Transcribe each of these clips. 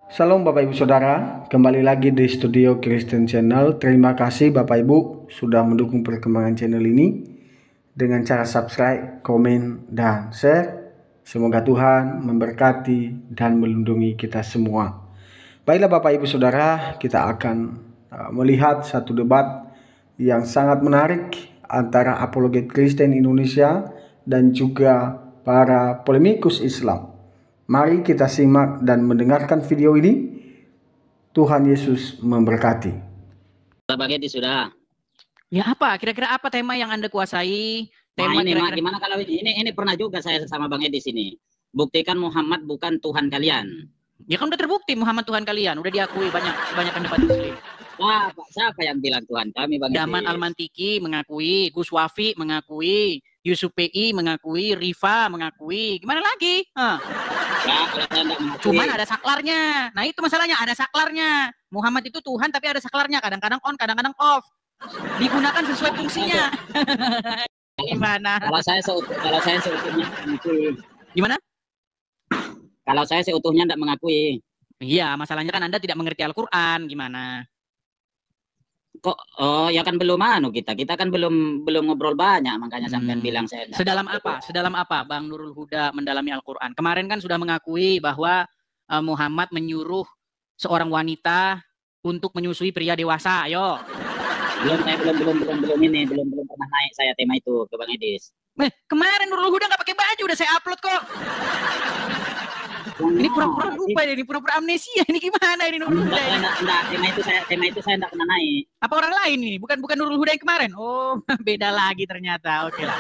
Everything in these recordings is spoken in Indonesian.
Salam Bapak Ibu Saudara, kembali lagi di Studio Kristen Channel. Terima kasih Bapak Ibu sudah mendukung perkembangan channel ini dengan cara subscribe, komen, dan share. Semoga Tuhan memberkati dan melindungi kita semua. Baiklah Bapak Ibu Saudara, kita akan melihat satu debat yang sangat menarik antara apologet Kristen Indonesia dan juga para polemikus Islam. Mari kita simak dan mendengarkan video ini. Tuhan Yesus memberkati. Bang Edi sudah. Ya apa? Kira-kira apa tema yang Anda kuasai? Tema ini kira-kira gimana kalau ini pernah juga saya sama Bang Edi sini. Buktikan Muhammad bukan Tuhan kalian. Ya kan udah terbukti Muhammad Tuhan kalian, udah diakui banyak pendapat Muslim. Siapa yang bilang Tuhan kami Bang Edi? Daman Al-Mantiki mengakui, Gus Wafi mengakui, Yusuf PI mengakui, Rifa mengakui. Gimana lagi? Ya, kalau saya enggak mengakui. Cuman ada saklarnya. Nah itu masalahnya, ada saklarnya. Muhammad itu Tuhan tapi ada saklarnya, kadang-kadang on, kadang-kadang off. Digunakan sesuai fungsinya. Gimana? Kalau saya seutuhnya mengakui. Gimana? Kalau saya seutuhnya enggak mengakui. Iya, masalahnya kan Anda tidak mengerti Al-Qur'an, gimana? Kok ya kan belum kita kan belum ngobrol banyak, makanya sampean bilang saya enggak. Sedalam apa Bang Nurul Huda mendalami Al-Qur'an? Kemarin kan sudah mengakui bahwa Muhammad menyuruh seorang wanita untuk menyusui pria dewasa. Ayo. Belum pernah naik saya tema itu ke Bang Edis. Kemarin Nurul Huda nggak pakai baju, udah saya upload kok. Ini pura-pura lupa ini, pura-pura amnesia. Ini gimana ini Nurul Huda? Enggak, tema itu saya enggak pernah naik. Apa orang lain ini? Bukan Nurul Huda yang kemarin. Oh, beda lagi ternyata. Oke lah.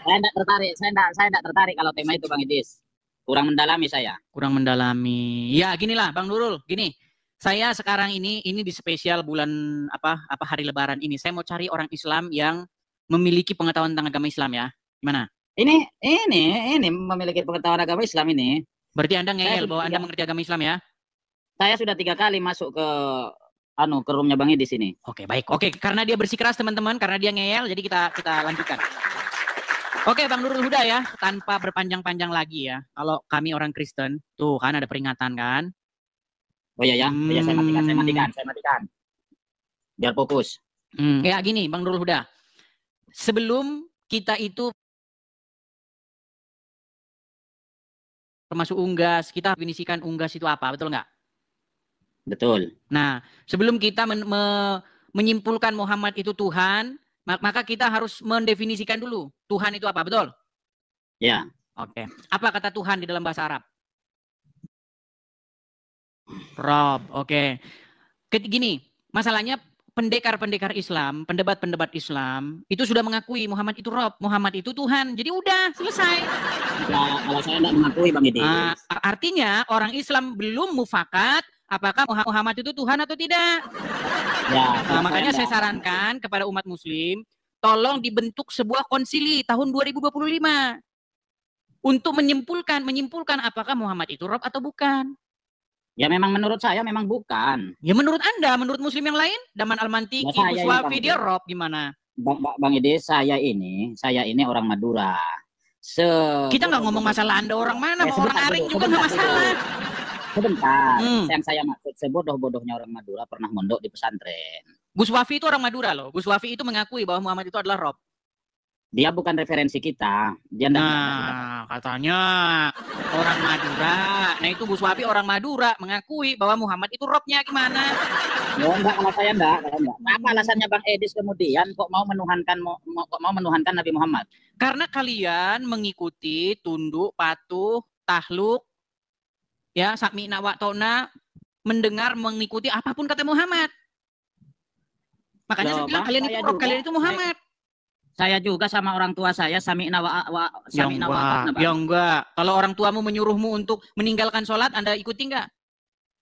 Saya enggak tertarik kalau tema itu Bang Edis. Kurang mendalami saya. Kurang mendalami. Ya, ginilah Bang Nurul, gini. Saya sekarang ini di spesial bulan apa hari Lebaran ini, saya mau cari orang Islam yang memiliki pengetahuan tentang agama Islam ya. Gimana? Ini memiliki pengetahuan agama Islam ini. Berarti Anda ngeyel bahwa Anda mengerti agama Islam ya? Saya sudah 3 kali masuk ke roomnya Bang Edi di sini. Oke, baik. Oke, karena dia bersikeras teman-teman, karena dia ngeyel, jadi kita lanjutkan. Oke, Bang Nurul Huda ya, tanpa berpanjang-panjang lagi ya. Kalau kami orang Kristen, tuh kan ada peringatan kan? Oh iya ya, saya matikan. Biar fokus. Ya gini, Bang Nurul Huda. Sebelum kita itu termasuk unggas, kita definisikan unggas itu apa, betul nggak? Betul. Nah, sebelum kita menyimpulkan Muhammad itu Tuhan, maka kita harus mendefinisikan dulu Tuhan itu apa, betul? Ya. Oke. Apa kata Tuhan di dalam bahasa Arab? Rob. Oke. Gini, masalahnya pendekar-pendekar Islam, pendebat-pendebat Islam itu sudah mengakui Muhammad itu Rob, Muhammad itu Tuhan. Jadi udah selesai. Nah, kalau saya tidak mengakui Bang Edi. Artinya orang Islam belum mufakat apakah Muhammad itu Tuhan atau tidak. Ya, makanya saya sarankan kepada umat Muslim, tolong dibentuk sebuah konsili tahun 2025 untuk menyimpulkan apakah Muhammad itu Rob atau bukan. Ya memang menurut saya memang bukan. Ya menurut Anda, menurut Muslim yang lain, Daman Al-Mantiki, Gus Wafi, dia Rob gimana? Bang Edi, saya ini orang Madura. Kita nggak ngomong masalah Anda orang mana, mau orang Aring juga nggak masalah. Sebentar, yang saya maksud sebodoh-bodohnya orang Madura pernah mondok di pesantren. Gus Wafi itu orang Madura loh. Gus Wafi itu mengakui bahwa Muhammad itu adalah Rob. Dia bukan referensi kita. Dia katanya orang Madura. Nah itu Gus Wafi orang Madura mengakui bahwa Muhammad itu Robnya gimana? Oh, enggak, kalau saya enggak. Apa alasannya Bang Edis kemudian kok mau menuhankan Nabi Muhammad? Karena kalian mengikuti tunduk, patuh, tahluk, ya sakmina wa ta'na, mendengar mengikuti apapun kata Muhammad. Makanya saya bilang kalian itu Rob, kalian itu Muhammad. Saya juga sama orang tua saya sami'na wa ta'na. Ya enggak. Kalau orang tuamu menyuruhmu untuk meninggalkan sholat, Anda ikuti enggak?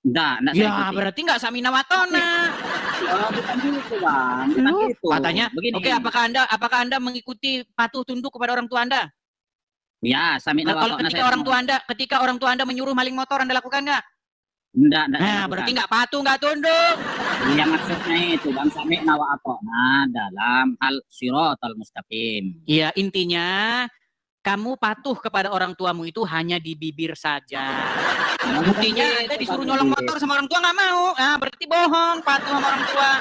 Enggak ya berarti enggak sami'na wa ta'na. Bukan gitu, Bang. Gitu. Katanya, oke, apakah Anda mengikuti patuh tunduk kepada orang tua Anda? Ya, sami'na wa ta'na. Ketika orang tua Anda menyuruh maling motor, Anda lakukan enggak? Enggak. Nah, berarti enggak patuh, enggak tunduk. Iya, maksudnya itu Bang, sami'na wa ta'na dalam hal siratal mustaqim. Iya, intinya kamu patuh kepada orang tuamu itu hanya di bibir saja. Buktinya Anda disuruh nyolong motor sama orang tua nggak mau. Ah, berarti bohong, patuh sama orang tua.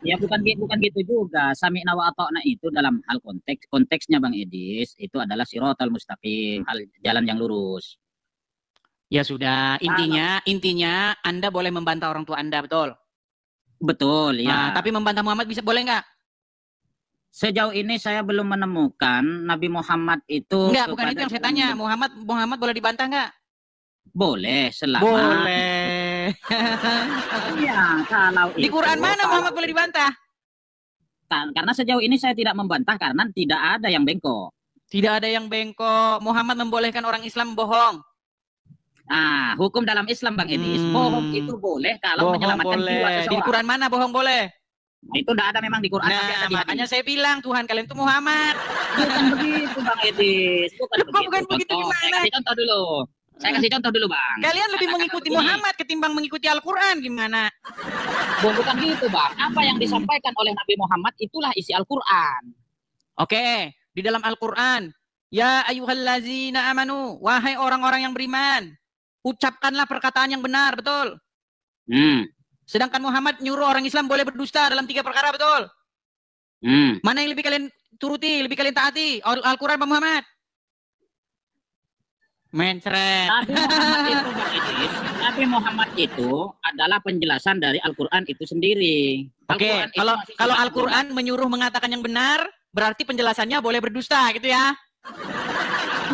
Ya bukan gitu juga. Sami'na wa ata'na itu dalam hal konteksnya Bang Edis itu adalah siratal mustaqim, jalan yang lurus. Ya sudah, intinya Anda boleh membantah orang tua Anda, betul? Betul, ya. Nah, tapi membantah Muhammad boleh nggak? Sejauh ini saya belum menemukan Nabi Muhammad itu. Enggak, bukan itu yang saya tanya. Muhammad boleh dibantah nggak? Boleh, selama. Boleh. Iya, kalau di Quran mana Muhammad boleh dibantah? Karena sejauh ini saya tidak membantah karena tidak ada yang bengkok. Tidak ada yang bengkok. Muhammad membolehkan orang Islam bohong. Nah, hukum dalam Islam Bang Edis, bohong itu boleh kalau Bohong menyelamatkan jiwa boleh. seseorang. Di Quran mana bohong boleh? Nah, itu tidak ada memang di Quran. Nah, makanya saya bilang Tuhan kalian itu Muhammad. Bukan begitu Bang Edis. Bukan begitu gimana? Saya kasih contoh dulu Bang. Kalian lebih mengikuti Muhammad ketimbang mengikuti Al-Quran gimana? Bukan gitu Bang. Apa yang disampaikan oleh Nabi Muhammad itulah isi Al-Quran. Oke, di dalam Al-Quran. Ya ayyuhallazina amanu. Wahai orang-orang yang beriman. Ucapkanlah perkataan yang benar, betul? Sedangkan Muhammad nyuruh orang Islam boleh berdusta dalam 3 perkara, betul? Mana yang lebih kalian turuti, lebih kalian taati? Al-Quran apa Muhammad? Mencret. Nabi Muhammad itu adalah penjelasan dari Al-Quran itu sendiri. Oke, kalau Al-Quran menyuruh mengatakan yang benar, berarti penjelasannya boleh berdusta, gitu ya?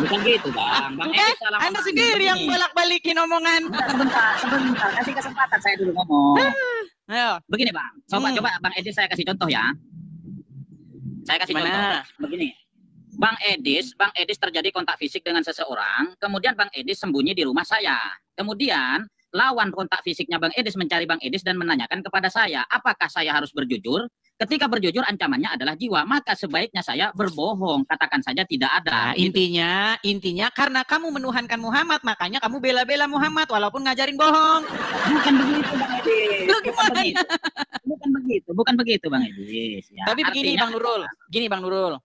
Bukan gitu Bang. Bang Edis salah. Anda sendiri yang bolak-balikin omongan. Sebentar. Kasih kesempatan saya dulu ngomong. Ayo. Begini Bang. Coba Bang Edis saya kasih contoh ya. Saya kasih contoh. Begini. Bang Edis terjadi kontak fisik dengan seseorang, kemudian Bang Edis sembunyi di rumah saya. Kemudian lawan kontak fisiknya Bang Edis mencari Bang Edis dan menanyakan kepada saya, apakah saya harus berjujur? Ketika berjujur ancamannya adalah jiwa, maka sebaiknya saya berbohong, katakan saja tidak ada. Nah, intinya karena kamu menuhankan Muhammad, makanya kamu bela-bela Muhammad walaupun ngajarin bohong. Bukan begitu Bang Edis. Bukan begitu Bang Edis. Ya, tapi begini Bang Nurul,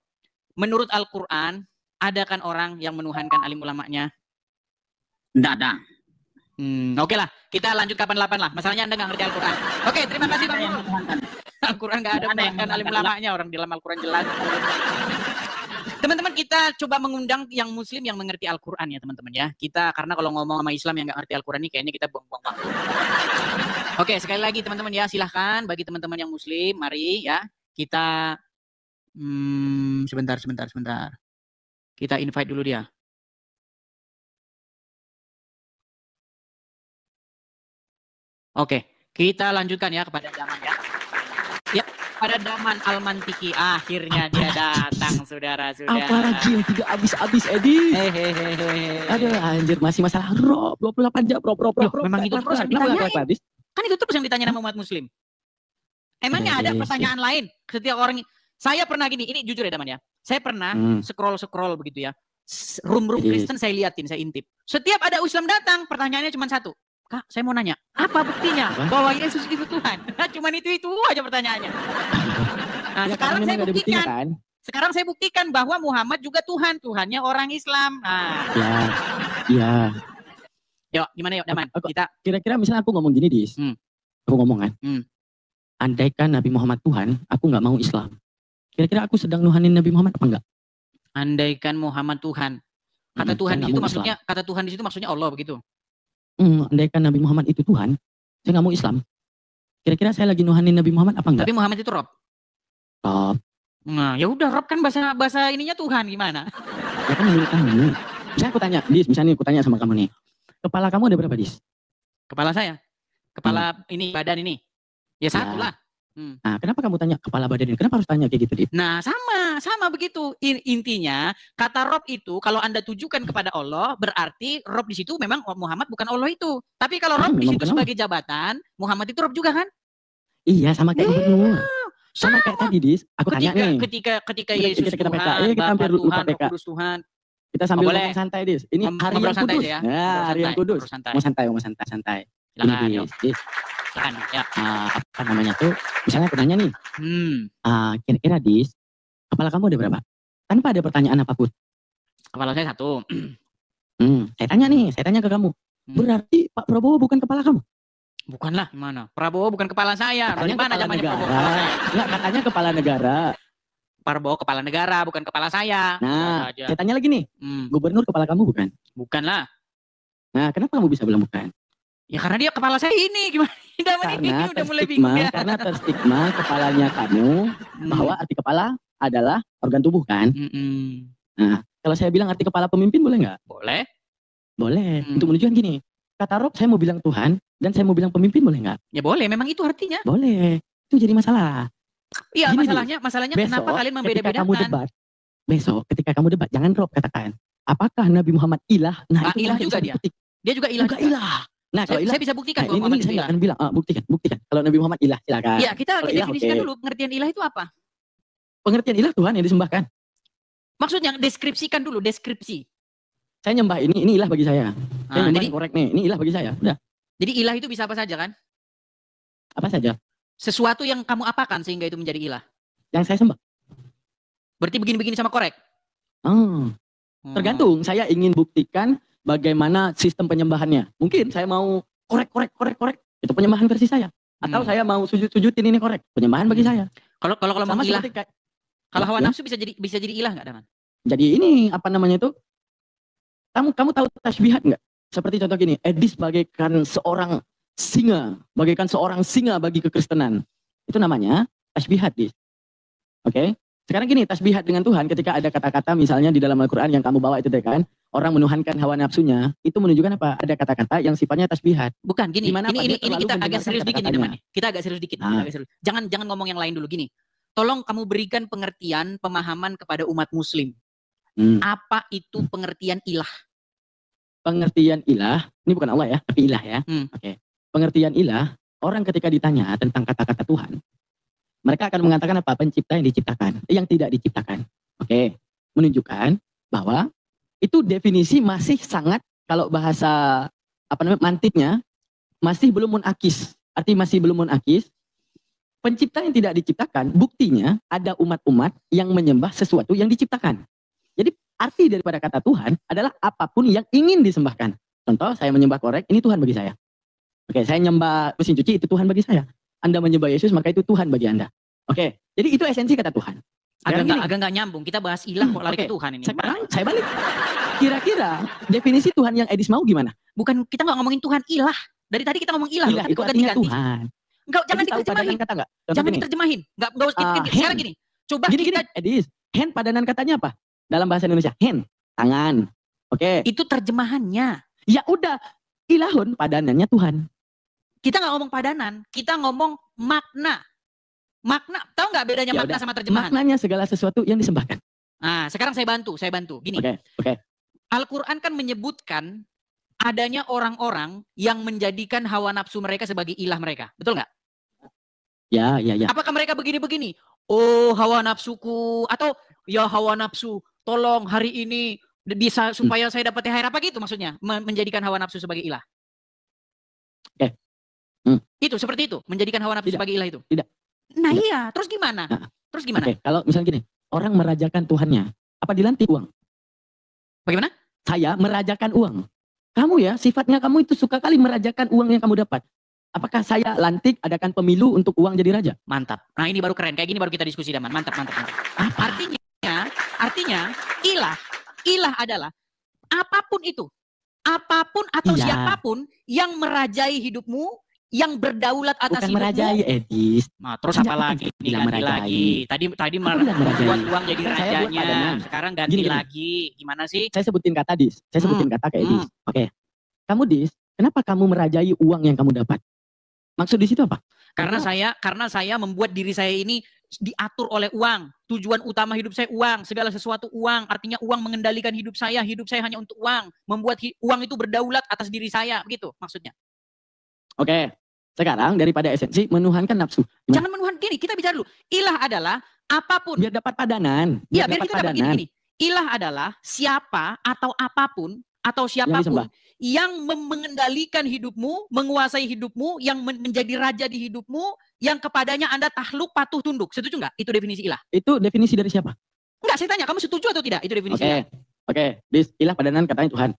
menurut Al-Quran, ada kan orang yang menuhankan alim ulamanya? Tidak ada. Oke lah, kita lanjut kapan-kapan lah. Masalahnya Anda nggak ngerti Al-Quran. Oke, terima kasih Bang Nurul. Al-Quran nggak ada menuhankan alim ulamanya, orang di dalam Al-Quran jelas. Teman-teman, kita coba mengundang yang Muslim yang mengerti Al-Quran ya teman-teman ya. Kita karena kalau ngomong sama Islam yang nggak ngerti Al-Quran ini kayaknya kita buang-buang waktu. Oke, sekali lagi teman-teman ya, silahkan bagi teman-teman yang Muslim, mari ya kita sebentar. Kita invite dulu dia. Oke, kita lanjutkan ya kepada Daman ya. Ya, pada Daman Al-Mantiki akhirnya dia datang saudara-saudara. Apalagi yang tidak habis-habis Edi. Aduh anjir masih masalah rob 28 jam rob. Memang itu terus yang ditanyain. Kan itu terus yang ditanya sama umat Muslim. Emangnya ada pertanyaan lain? Setiap orang saya pernah gini, ini jujur ya Daman ya. Saya pernah scroll begitu ya. Room Kristen saya liatin, saya intip. Setiap ada Islam datang, pertanyaannya cuma satu. Kak, saya mau nanya, apa buktinya bahwa Yesus itu Tuhan? Cuman itu aja pertanyaannya. Nah, sekarang saya buktikan bahwa Muhammad juga Tuhan, Tuhannya orang Islam. Nah. Ya. Yuk, gimana yuk Daman? Kita kira-kira misalnya aku ngomong gini, Dis. Aku ngomong kan. Andaikan Nabi Muhammad Tuhan, aku nggak mau Islam. Kira-kira aku sedang nuhanin Nabi Muhammad apa enggak? Andaikan Muhammad Tuhan. Kata Tuhan di situ maksudnya Allah begitu. Andaikan Nabi Muhammad itu Tuhan, saya nggak mau Islam. Kira-kira saya lagi nuhanin Nabi Muhammad apa enggak? Tapi Muhammad itu Rob. Nah, ya udah Rob kan bahasa ininya Tuhan gimana? Ya kan menurut kamu. Misalnya aku tanya, Dis, misalnya aku tanya sama kamu nih. Kepala kamu ada berapa, Dis? Kepala saya. Kepala ini badan ini. Ya satu lah. Nah, kenapa kamu tanya kepala badan ini? Kenapa harus tanya kayak gitu, Dis? Nah, sama begitu. Intinya, kata Rob itu kalau Anda tujukan kepada Allah, berarti Rob di situ memang Muhammad bukan Allah itu. Tapi kalau Rob di situ sebagai jabatan, Muhammad itu Rob juga kan? Iya, sama kayak gubernur. Sama kayak tadi, Dis. Aku tanya nih. Ketika Yesus Tuhan, kita hampir lupa Tuhan, Roh Kudus Tuhan. Kita sambil ngomong santai, Dis. Ini hari yang kudus. Ya? Hari yang kudus. Mau santai. Silakan, Dis. Ya. Apa namanya tuh? Misalnya aku nanya nih. Kira-kira Dis, kepala kamu ada berapa? Tanpa ada pertanyaan apapun. Kepala saya satu. Saya tanya ke kamu. Berarti Pak Prabowo bukan kepala kamu? Bukanlah, gimana? Prabowo bukan kepala saya. Dari mana zamannya Prabowo? Enggak, katanya kepala negara. Prabowo kepala negara, bukan kepala saya. Nah, saya tanya lagi nih. Gubernur kepala kamu bukan? Bukanlah. Nah, kenapa kamu bisa bilang bukan? Ya karena dia kepala saya ini. Gimana? Karena udah mulai bingung ya. Karena terstigma kepalanya kamu bahwa arti kepala adalah organ tubuh kan? Nah, kalau saya bilang arti kepala pemimpin boleh nggak? Boleh. Boleh. Untuk menunjukkan gini, kata Rob saya mau bilang Tuhan dan saya mau bilang pemimpin boleh nggak? Ya boleh, memang itu artinya. Boleh. Itu jadi masalah. Iya, Gini, masalahnya besok, kenapa kalian Ketika membeda-bedakan? kamu debat, besok ketika kamu debat, jangan Rob katakan, apakah Nabi Muhammad ilah? Nah, itu ilah juga dia. Dia juga ilah. Juga ilah. Nah, kalau ilah, saya bisa buktikan ini saya nggak akan bilang, buktikan. Kalau Nabi Muhammad ilah, silakan. Iya, kita Kalau definisikan dulu pengertian ilah itu apa. Pengertian ilah Tuhan yang disembahkan. Maksudnya deskripsikan dulu, deskripsi. Saya nyembah ini ilah bagi saya. Saya nyembah jadi, korek nih, ini ilah bagi saya. Udah. Jadi ilah itu bisa apa saja kan? Apa saja? Sesuatu yang kamu apakan sehingga itu menjadi ilah. Yang saya sembah. Berarti begini-begini sama korek? Tergantung, saya ingin buktikan bagaimana sistem penyembahannya. Mungkin saya mau korek. Itu penyembahan versi saya. Atau saya mau sujud-sujudin ini korek. Penyembahan bagi saya. Kalau mau ilah. Kalau hawa ya? nafsu bisa jadi ilah nggak, Daman? Jadi ini apa namanya itu? Kamu tahu tasbihat nggak? Seperti contoh gini, Edis bagaikan seorang singa bagi kekristenan. Itu namanya tasbihat, Dis. Oke? Sekarang gini, tasbihat dengan Tuhan ketika ada kata-kata misalnya di dalam Al-Qur'an yang kamu bawa itu kan, orang menuhankan hawa nafsunya, itu menunjukkan apa? Ada kata-kata yang sifatnya tasbihat. Bukan, gini. Ini kita agak serius dikit nih, Daman. Kita agak serius dikit. Jangan ngomong yang lain dulu, gini. Tolong kamu berikan pengertian, pemahaman kepada umat muslim. Apa itu pengertian ilah? Pengertian ilah, ini bukan Allah ya, tapi ilah ya. Oke. Pengertian ilah, orang ketika ditanya tentang kata-kata Tuhan, mereka akan mengatakan apa? Pencipta yang diciptakan, yang tidak diciptakan. Oke. Menunjukkan bahwa itu definisi masih sangat, kalau bahasa mantiknya, masih belum munakis. Arti masih belum munakis. Pencipta yang tidak diciptakan, buktinya ada umat-umat yang menyembah sesuatu yang diciptakan. Jadi arti daripada kata Tuhan adalah apapun yang ingin disembahkan. Contoh, saya menyembah korek, ini Tuhan bagi saya. Oke, saya menyembah mesin cuci, itu Tuhan bagi saya. Anda menyembah Yesus, maka itu Tuhan bagi Anda. Oke, jadi itu esensi kata Tuhan. Agak nggak nyambung, kita bahas ilah kok lari ke Tuhan ini. Sekarang saya balik. Kira-kira definisi Tuhan yang Edis mau gimana? Bukan, kita nggak ngomongin Tuhan, ilah. Dari tadi kita ngomong ilah. Ilah itu artinya Tuhan. Enggak, jangan diterjemahin. Kata enggak? Jangan diterjemahin. Enggak usah sekarang gini. Coba gini, Edis, hand padanan katanya apa? Dalam bahasa Indonesia, hand, tangan. Oke. Itu terjemahannya. Ya udah, ilahun padanannya Tuhan. Kita nggak ngomong padanan, kita ngomong makna. Makna, tahu nggak bedanya ya makna udah. sama terjemahan? Maknanya segala sesuatu yang disembahkan. Nah, sekarang saya bantu. Gini. Oke. Al-Quran kan menyebutkan adanya orang-orang yang menjadikan hawa nafsu mereka sebagai ilah mereka. Betul nggak? Ya. Apakah mereka begini-begini? Oh, hawa nafsuku. Atau, ya hawa nafsu, tolong hari ini bisa supaya saya dapat THR, apa gitu maksudnya? Menjadikan hawa nafsu sebagai ilah. Itu, seperti itu. Menjadikan hawa nafsu sebagai ilah itu. Tidak. Nah iya, terus gimana? Oke, kalau misalnya gini, orang merajakan Tuhannya, apa dilantik uang? Bagaimana? Saya merajakan uang. Kamu ya, sifatnya kamu itu suka kali merajakan uang yang kamu dapat. Apakah saya lantik adakan pemilu untuk uang jadi raja? Mantap. Nah ini baru keren. Kayak gini baru kita diskusi, Daman. Mantap. Artinya ilah adalah apapun itu. Apapun atau siapapun yang merajai hidupmu, yang berdaulat atas bukan hidupmu. Merajai, Edis. Nah, terus apa lagi? Ganti lagi. Tadi buat uang jadi rajanya. Sekarang ganti lagi. Gimana sih? Saya sebutin kata, Dis. Saya sebutin kata ke Edis. Oke. Kamu, Dis, kenapa kamu merajai uang yang kamu dapat? Maksud di situ apa? Karena saya membuat diri saya ini diatur oleh uang. Tujuan utama hidup saya uang, segala sesuatu uang. Artinya uang mengendalikan hidup saya hanya untuk uang. Membuat uang itu berdaulat atas diri saya, begitu maksudnya. Oke. Sekarang daripada esensi menuhankan nafsu. Jangan menuhan, gini, kita bicara dulu. Ilah adalah apapun. Biar dapat padanan. Biar kita dapat gini. Ilah adalah siapa atau apapun atau siapapun yang mengendalikan hidupmu, menguasai hidupmu, yang menjadi raja di hidupmu, yang kepadanya Anda takluk, patuh, tunduk. Setuju nggak? Itu definisi ilah. Itu definisi dari siapa? Enggak, saya tanya, kamu setuju atau tidak? Itu definisi ilah. Oke, Dis, ilah padanan katanya Tuhan.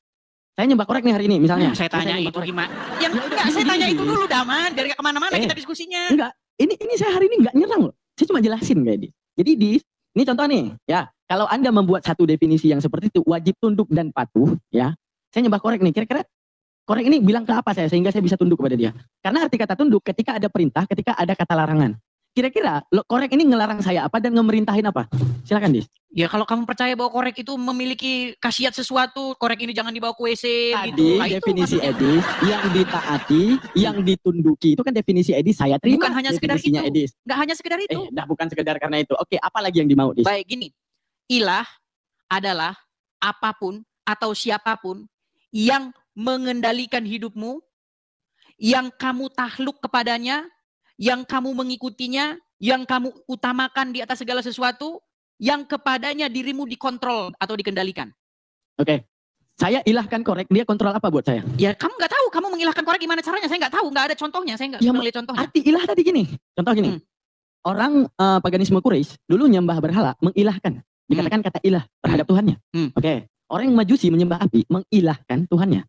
Saya nyembah korek nih hari ini misalnya. Saya tanya itu gimana? Yang enggak, saya tanya itu dulu Daman, biar gak kemana-mana kita diskusinya. Enggak, ini saya hari ini enggak nyerang loh. Saya cuma jelasin kayak Dis. Jadi Dis, ini contoh nih, ya. Kalau Anda membuat satu definisi yang seperti itu, wajib tunduk dan patuh, ya. Saya nyembah korek nih, kira-kira korek ini bilang ke apa saya sehingga saya bisa tunduk kepada dia? Karena arti kata tunduk ketika ada perintah, ketika ada kata larangan. Kira-kira korek ini ngelarang saya apa dan ngemerintahin apa? Silakan Dis. Ya kalau kamu percaya bahwa korek itu memiliki khasiat sesuatu, korek ini jangan dibawa ke WC Tadi gitu. Nah, definisi Edis yang ditaati, yang ditunduki itu kan definisi Edis saya terima. Bukan hanya sekedar itu. Edis. Nggak hanya sekedar itu. Bukan sekedar karena itu. Oke, apa lagi yang dimau Dis? Baik gini, ilah adalah apapun atau siapapun yang mengendalikan hidupmu, yang kamu takluk kepadanya, yang kamu mengikutinya, yang kamu utamakan di atas segala sesuatu, yang kepadanya dirimu dikontrol atau dikendalikan. Oke. Saya ilahkan korek, dia kontrol apa buat saya? Ya kamu nggak tahu, kamu mengilahkan korek gimana caranya, saya nggak tahu, nggak ada contohnya, saya nggak melihat contohnya. Arti ilah tadi gini, contoh gini. Orang paganisme Quraisy dulu nyembah berhala, mengilahkan. Dikatakan kata ilah terhadap Tuhannya. Oke. Orang yang majusi menyembah api, mengilahkan Tuhannya.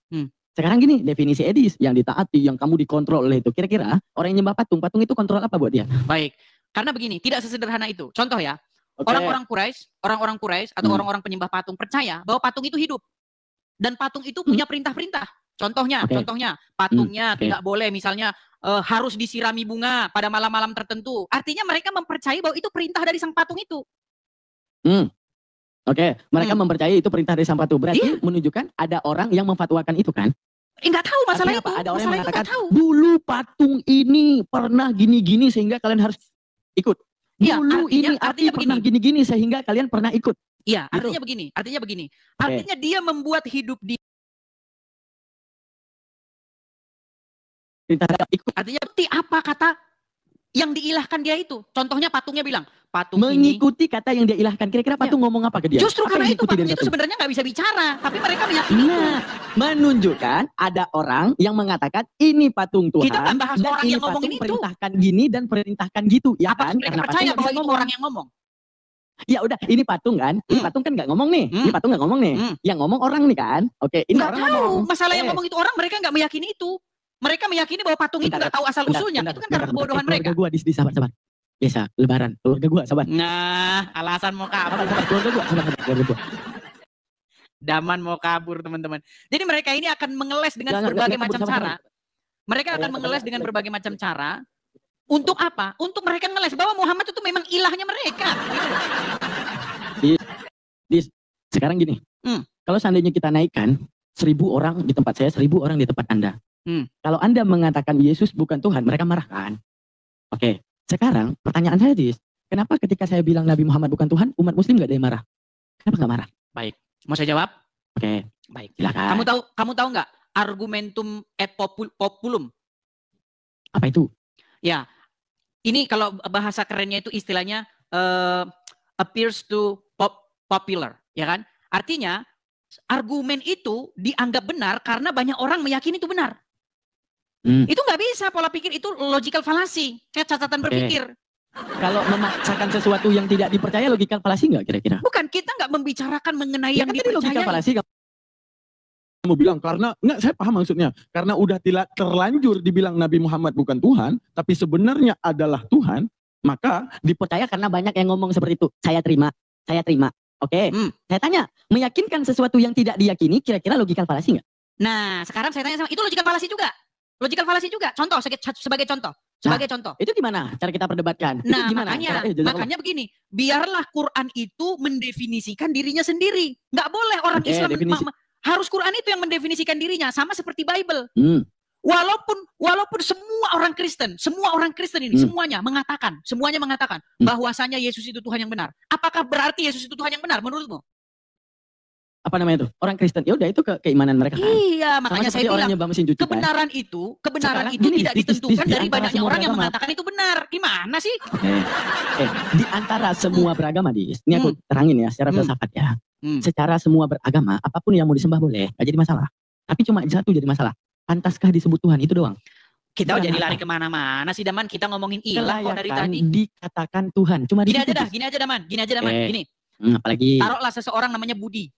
Sekarang gini, definisi Edis, yang ditaati, yang kamu dikontrol oleh itu. Kira-kira orang yang nyembah patung itu kontrol apa buat dia? Baik, karena begini, tidak sesederhana itu. Contoh ya, orang-orang Quraisy atau orang-orang penyembah patung percaya bahwa patung itu hidup. Dan patung itu punya perintah-perintah. Contohnya, patungnya tidak boleh misalnya harus disirami bunga pada malam-malam tertentu. Artinya mereka mempercayai bahwa itu perintah dari sang patung itu. Oke, mereka mempercayai itu perintah dari sang patung. Berarti menunjukkan ada orang yang memfatwakan itu kan? Enggak tahu masalah itu. Ada orang yang mengatakan dulu patung ini pernah gini-gini sehingga kalian harus ikut. Dulu ini artinya pernah gini-gini sehingga kalian pernah ikut. Iya, artinya begini. Artinya dia membuat hidup di ikut. Artinya apa kata yang diilahkan dia itu? Contohnya patungnya bilang, patung mengikuti kata yang dia ilahkan. Kira-kira patung ngomong apa ke dia? Justru apa karena itu patung itu sebenarnya nggak bisa bicara, tapi mereka meyakini itu. Menunjukkan ada orang yang mengatakan ini patung Tuhan. Kita nggak bahas orang yang ngomongin itu. Perintahkan gini dan perintahkan gitu, ya apa kan? Karena percaya bahwa itu orang yang ngomong. Ya udah, ini patung kan? Ini patung kan nggak ngomong nih. Ini patung nggak ngomong nih. Yang ngomong orang nih kan? Oke, ini nggak orang tahu. ngomong. Masalah yang ngomong itu orang, mereka nggak meyakini itu. Mereka meyakini bahwa patung itu nggak tahu asal usulnya. Itu kan karena kebodohan mereka. Keluarga gua di sabar. Biasa, lebaran. Keluarga gua, sabar. Nah, alasan mau kabur. Keluarga gua, keluarga gua. Daman mau kabur, teman-teman. Jadi mereka ini akan mengeles dengan berbagai macam cara. Mereka akan mengeles dengan berbagai macam cara. Untuk apa? Untuk mereka ngeles bahwa Muhammad itu memang ilahnya mereka. Dis, sekarang gini. Kalau seandainya kita naikkan 1000 orang di tempat saya, 1000 orang di tempat Anda. Kalau Anda mengatakan Yesus bukan Tuhan, mereka marah kan? Oke. Sekarang pertanyaan saya, Dis, kenapa ketika saya bilang Nabi Muhammad bukan Tuhan, umat Muslim nggak ada yang marah? Kenapa nggak marah? Baik, mau saya jawab? Oke, baik. Silakan. Kamu tahu nggak argumentum et populum? Apa itu? Ya, ini kalau bahasa kerennya itu istilahnya appears to popular, ya kan? Artinya argumen itu dianggap benar karena banyak orang meyakini itu benar. Itu nggak bisa, pola pikir itu logical fallacy, kayak catatan berpikir. Kalau memaksakan sesuatu yang tidak dipercaya, logical fallacy nggak kira-kira? Bukan, kita nggak membicarakan mengenai yang kan dipercaya. Logical fallacy. Kamu bilang karena enggak, saya paham maksudnya, karena udah terlanjur dibilang Nabi Muhammad bukan Tuhan, tapi sebenarnya adalah Tuhan, maka dipercaya karena banyak yang ngomong seperti itu. Saya terima. Oke. Saya tanya, meyakinkan sesuatu yang tidak diyakini, kira-kira logical fallacy nggak? Nah, sekarang saya tanya sama, itu logical fallacy juga. Logical fallacy juga. Contoh, sebagai contoh. Contoh. Itu gimana cara kita perdebatkan? Nah, itu gimana? Makanya begini. Biarlah Quran itu mendefinisikan dirinya sendiri. Nggak boleh orang Islam harus Quran itu yang mendefinisikan dirinya. Sama seperti Bible. Walaupun semua orang Kristen ini semuanya mengatakan bahwasanya Yesus itu Tuhan yang benar. Apakah berarti Yesus itu Tuhan yang benar menurutmu? Apa namanya itu? Orang Kristen. Ya udah, itu keimanan mereka kan. Iya, makanya saya bilang kebenaran itu tidak ditentukan dari banyaknya orang yang mengatakan itu benar. Gimana sih? Di antara semua beragama, Dis. Ini aku terangin ya secara filsafat ya. Secara semua beragama, apapun yang mau disembah boleh, gak jadi masalah. Tapi cuma satu jadi masalah. Pantaskah disebut Tuhan? Itu doang. Kita jadi lari kemana-mana sih, Daman. Kita ngomongin ilah kok dari tadi. Dikatakan Tuhan. Cuma gini aja Daman. Gini. Apalagi taruhlah seseorang namanya Budi.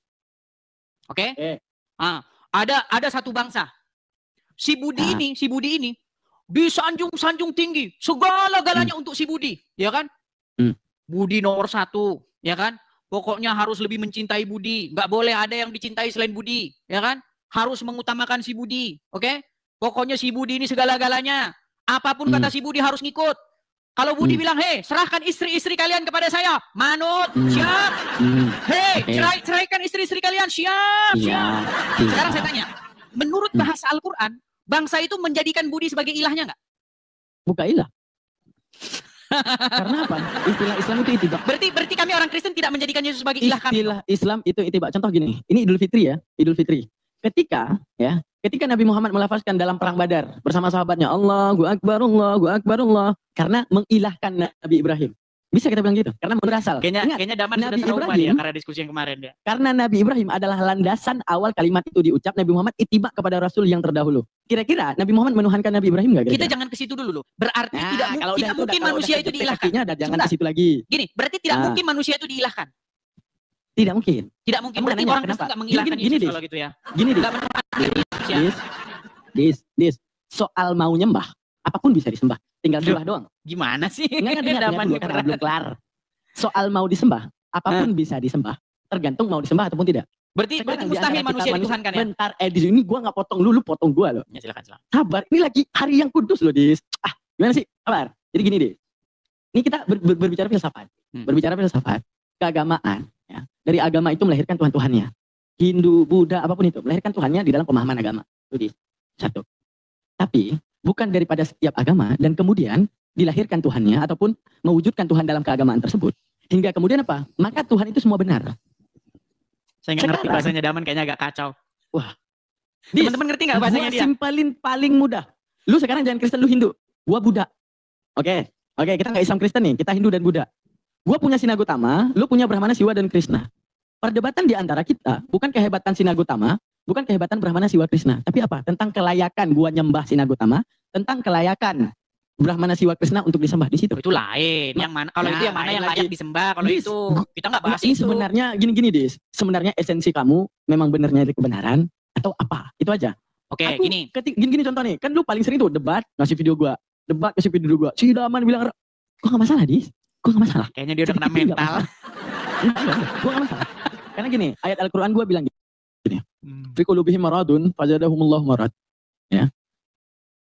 Oke? Ada satu bangsa. Si Budi ini disanjung-sanjung tinggi, segala-galanya untuk si Budi, ya kan? Budi nomor 1, ya kan? Pokoknya harus lebih mencintai Budi, nggak boleh ada yang dicintai selain Budi, ya kan? Harus mengutamakan si Budi, oke? Pokoknya si Budi ini segala-galanya, apapun kata si Budi harus ngikut. Kalau Budi bilang, hei, serahkan istri-istri kalian kepada saya, manut, siap. Hei, ceraikan istri-istri kalian, siap. Sekarang saya tanya, menurut bahasa Al-Quran, bangsa itu menjadikan Budi sebagai ilahnya nggak? Bukan ilah. Karena apa? Istilah Islam itu itibak. Berarti kami orang Kristen tidak menjadikan Yesus sebagai ilah kami. Istilah Islam itu itibak. Contoh gini, ini Idul Fitri ya, Idul Fitri. Ketika Nabi Muhammad melafazkan dalam perang Badar bersama sahabatnya, Allahu Akbar, Allahu Akbar, Allah, karena mengilahkan Nabi Ibrahim. Bisa kita bilang gitu, karena berasal. Kayaknya Daman Nabi sudah trauma Ibrahim, ya karena diskusi yang kemarin ya. Karena Nabi Ibrahim adalah landasan awal kalimat itu diucap, Nabi Muhammad itibak kepada Rasul yang terdahulu. Kira-kira Nabi Muhammad menuhankan Nabi Ibrahim nggak? Kita jangan ke situ dulu. Berarti tidak mungkin manusia itu diilahkan. Jangan ke situ lagi. Gini, berarti tidak mungkin manusia itu diilahkan. Tidak mungkin. Tidak mungkin. Berarti orang Kristen nggak menghilangkan Yesus kalau gitu ya. Gini Dis, soal mau nyembah, apapun bisa disembah. Tinggal sembah doang. Gimana sih? Enggak belum kelar. Soal mau disembah, apapun bisa disembah. Tergantung mau disembah ataupun tidak. Berarti mustahil manusia dituhankan ya? Bentar, di sini gua nggak potong lu potong gua loh. Ya silakan. Sabar, ini lagi hari yang kudus loh, Dis. Gimana sih? Sabar. Jadi gini, Dis. Ini kita berbicara filsafat. Berbicara filsafat, keagamaan. Ya. Dari agama itu melahirkan Tuhan-Tuhannya. Hindu, Buddha, apapun itu. Melahirkan Tuhannya di dalam pemahaman agama. Itu, Dis. Satu. Tapi, bukan daripada setiap agama, dan kemudian dilahirkan Tuhannya, ataupun mewujudkan Tuhan dalam keagamaan tersebut. Hingga kemudian apa? Maka Tuhan itu semua benar. Saya nggak ngerti bahasanya Daman, kayaknya agak kacau. Wah. Teman-teman ngerti nggak bahasanya dia? Simpelin paling mudah. Lu sekarang jangan Kristen, lu Hindu. Gua Buddha. Oke, kita nggak Islam Kristen nih, kita Hindu dan Buddha. Gua punya Sinagotama, lu punya Brahmana, Siwa, dan Krishna. Perdebatan di antara kita, bukan kehebatan Sinagotama, bukan kehebatan Brahmana, Siwa, Krishna. Tapi apa? Tentang kelayakan gua nyembah Sinagotama, tentang kelayakan Brahmana, Siwa, Krishna untuk disembah di situ. Itu lain. Yang mana? Kalau itu yang mana yang layak disembah? Kalau itu kita nggak bahas ini itu. Sebenarnya gini, Dis. Sebenarnya esensi kamu memang benarnya di kebenaran atau apa? Itu aja. Oke, gini contoh nih. Kan lu paling sering tuh debat ngasih video gua. Si Daman bilang, kok nggak masalah, Dis? Kok nggak masalah? Kayaknya dia udah kena mental. Gua nggak masalah. Karena gini, ayat Al-Quran gua bilang gini. Fi qulubihim maradun fazadahumullahu marad. Ya.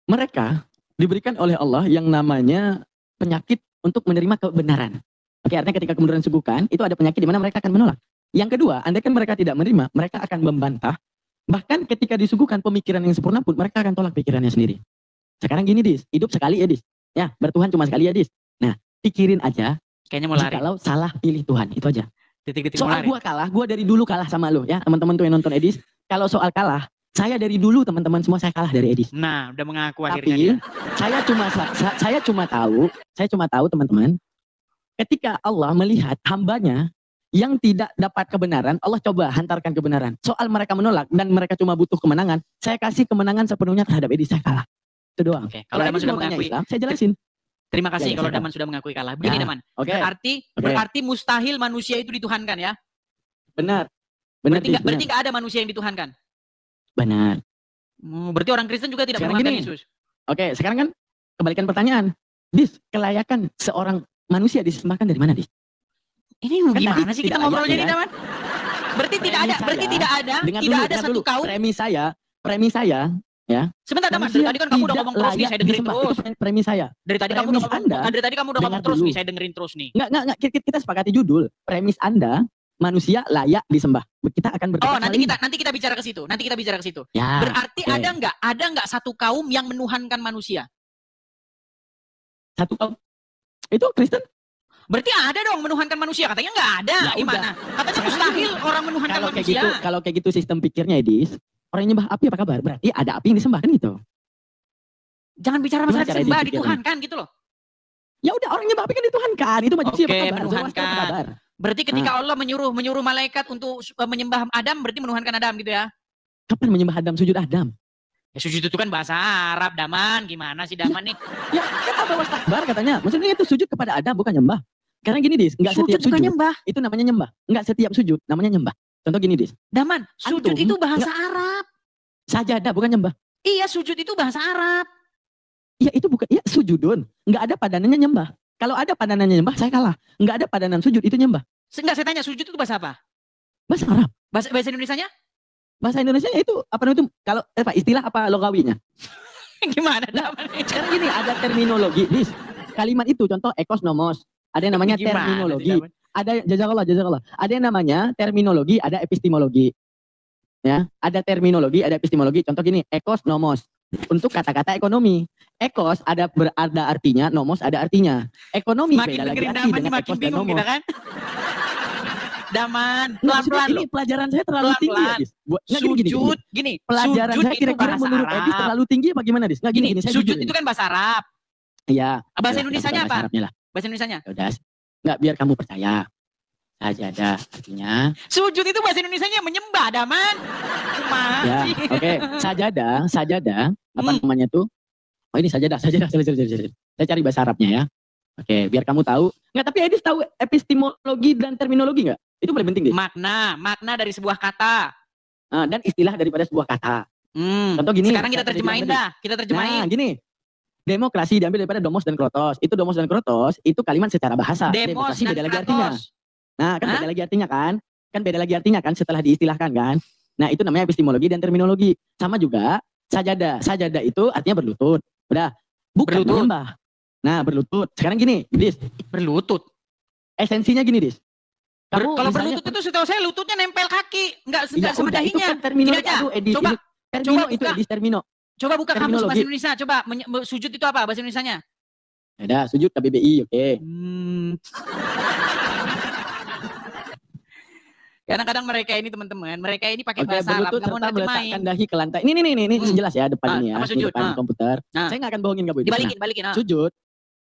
Mereka diberikan oleh Allah yang namanya penyakit untuk menerima kebenaran. Oke, artinya ketika kebenaran disuguhkan, itu ada penyakit di mana mereka akan menolak. Yang kedua, andaikan mereka tidak menerima, mereka akan membantah. Bahkan ketika disuguhkan pemikiran yang sempurna pun, mereka akan tolak pikirannya sendiri. Sekarang gini, Dis, hidup sekali ya, Dis. Ya, bertuhan cuma sekali ya, Dis. Nah, pikirin aja. Kayaknya mau lari. Kalau salah pilih Tuhan, itu aja. Titik-titik soal gua kalah, gua dari dulu kalah sama lu ya, teman-teman tuh yang nonton Edis. Kalau soal kalah, saya dari dulu teman-teman semua saya kalah dari Edis. Nah, udah mengaku Tapi, akhirnya dia. saya cuma tahu teman-teman, ketika Allah melihat hambanya yang tidak dapat kebenaran, Allah coba hantarkan kebenaran. Soal mereka menolak dan mereka cuma butuh kemenangan, saya kasih kemenangan sepenuhnya terhadap Edis, saya kalah. Itu doang. Oke, kalau Daman sudah mengakui Islam, saya jelasin. Terima kasih Ya, kalau Daman sudah mengakui kalah. Begini Daman, Oke. berarti mustahil manusia itu dituhankan ya? Benar. Berarti nggak ada manusia yang dituhankan? Benar. Berarti orang Kristen juga tidak Sekarang menuhankan gini. Yesus? Oke, sekarang kan kembalikan pertanyaan. Dis, kelayakan seorang manusia disembahkan dari mana, Dis? Ini Kan gimana tadi sih kita tidak ngobrolnya layak, nih ya? Daman? Berarti tidak ada Dengar satu dulu. kaum. Premis saya, ya. Sebentar Daman, Manusia dari tadi kan kamu udah tidak ngomong terus nih, layak saya dengerin disembah. terus. Itu premis saya. Dari tadi kamu Premis udah Anda, ngomong, dari tadi kamu udah ngomong dengar terus dulu. nih, saya dengerin terus nih. Enggak, kita sepakati judul. Premis Anda, manusia layak disembah. Kita akan berdebat. Oh, nanti kita bicara ke situ. Nanti kita bicara ke situ. Ya, Berarti ada nggak satu kaum yang menuhankan manusia? satu kaum. Itu Kristen. Berarti ada dong menuhankan manusia. Katanya nggak ada. Ya Gimana? Katanya mustahil orang menuhankan manusia. Kalau kayak gitu sistem pikirnya, Edis, orang yang nyembah api apa kabar? Berarti ada api yang disembah kan gitu. Jangan bicara masalah Gimana cara disembah, dipikirkan? dituhankan gitu loh. Ya udah, orang nyembah api kan dituhankan. Itu manusia Oke, apa kabar? menuhankan. Apa kabar? Berarti ketika Allah menyuruh malaikat untuk menyembah Adam, berarti menuhankan Adam gitu ya? Kapan menyembah Adam, sujud Adam? Ya sujud itu kan bahasa Arab, Daman. Gimana sih Daman nih? Ya, kan Allah takbar katanya. Maksudnya itu sujud kepada Adam, bukan nyembah. Karena gini, Dis, enggak setiap Sujud bukan sujud nyembah. itu namanya nyembah. Enggak setiap sujud namanya nyembah. Contoh gini, Dis. Daman, sujud Antum itu bahasa Arab. Sajadah bukan nyembah. Iya, sujud itu bahasa Arab. Iya itu bukan, iya sujudun. Nggak ada padanannya nyembah. Kalau ada padanannya nyembah, saya kalah. Nggak ada padanan sujud, itu nyembah. Enggak, saya tanya, sujud itu bahasa apa? Bahasa Arab. Bahasa Indonesianya? Bahasa Indonesia itu apa namanya itu? Kalau istilah apa logawinya? Gimana, Daman? Sekarang gini, ada terminologi. Dis, kalimat itu contoh ekos nomos. Ada yang namanya Gimana terminologi. sih, Daman? Ada jazakallah. Ada yang namanya terminologi, ada epistemologi. Ya, ada terminologi, ada epistemologi. Contoh gini, ekos nomos. Untuk kata-kata ekonomi. Ekos ada artinya, nomos ada artinya. Ekonomi Makin beda lagi dengerin arti Daman nih dengan makin ekos dan bingung nomos. kita kan. Daman, Nggak, maksudnya pelan-pelan ini loh. pelajaran saya terlalu tinggi ya, Pelan-pelan. Dis. Nggak, gini. Gini, Pelajaran sujud saya itu kira-kira bahasa menurut Arab. Edis terlalu tinggi apa gimana, Dis? Nggak, Gini, saya sujud jujur itu ini. kan bahasa Arab. Iya. Bahasa Yalah, Indonesianya bahasa apa? Arabnya lah. Bahasa Indonesianya? Ya udah. Nggak, biar kamu percaya. Sajadah artinya. Sujud itu bahasa Indonesianya menyembah, Daman. Ya, oke. Sajadah, apa namanya tuh? Oh ini sajadah. Saya cari bahasa Arabnya ya. Oke, biar kamu tahu. Nggak, tapi Edis tahu epistemologi dan terminologi nggak? Itu paling penting deh. Makna dari sebuah kata. Dan istilah daripada sebuah kata. Contoh gini. Sekarang kita terjemahin dah. Kita terjemahin. Nah, gini. Demokrasi diambil daripada domos dan krotos. Itu domos dan krotos, itu kalimat secara bahasa. Demos Demokrasi dan beda lagi artinya. kratos. Nah, kan beda lagi artinya kan? Kan beda lagi artinya kan setelah diistilahkan kan? Nah, itu namanya epistemologi dan terminologi. Sama juga sajadah. Sajadah itu artinya berlutut. Udah, bukan Berlutut. menyembah. Nah, berlutut. Sekarang gini, Dis. Berlutut. Esensinya gini, Dis. Kalau misalnya- berlutut itu setahu saya lututnya nempel kaki, enggak Ya udah, sama itu dahinya. kan terminologi. Gini aja. Aduh, Edis, Coba, ini termino coba itu buka. Edis termino. Coba buka kamus Terminologi. bahasa Indonesia. Coba sujud itu apa bahasa Indonesianya? Ya udah, sujud KBBI, oke. Kadang-kadang mereka ini teman-teman, mereka ini pakai Oke, bahasa Arab, berlutut nggak mau serta meletakkan nerjemahin. dahi ke lantai. Ini jelas ya depan ini ya, apa di sujud? depan komputer. Nah. Saya nggak akan bohongin kamu. Edis. Nah, Dibalikin. sujud.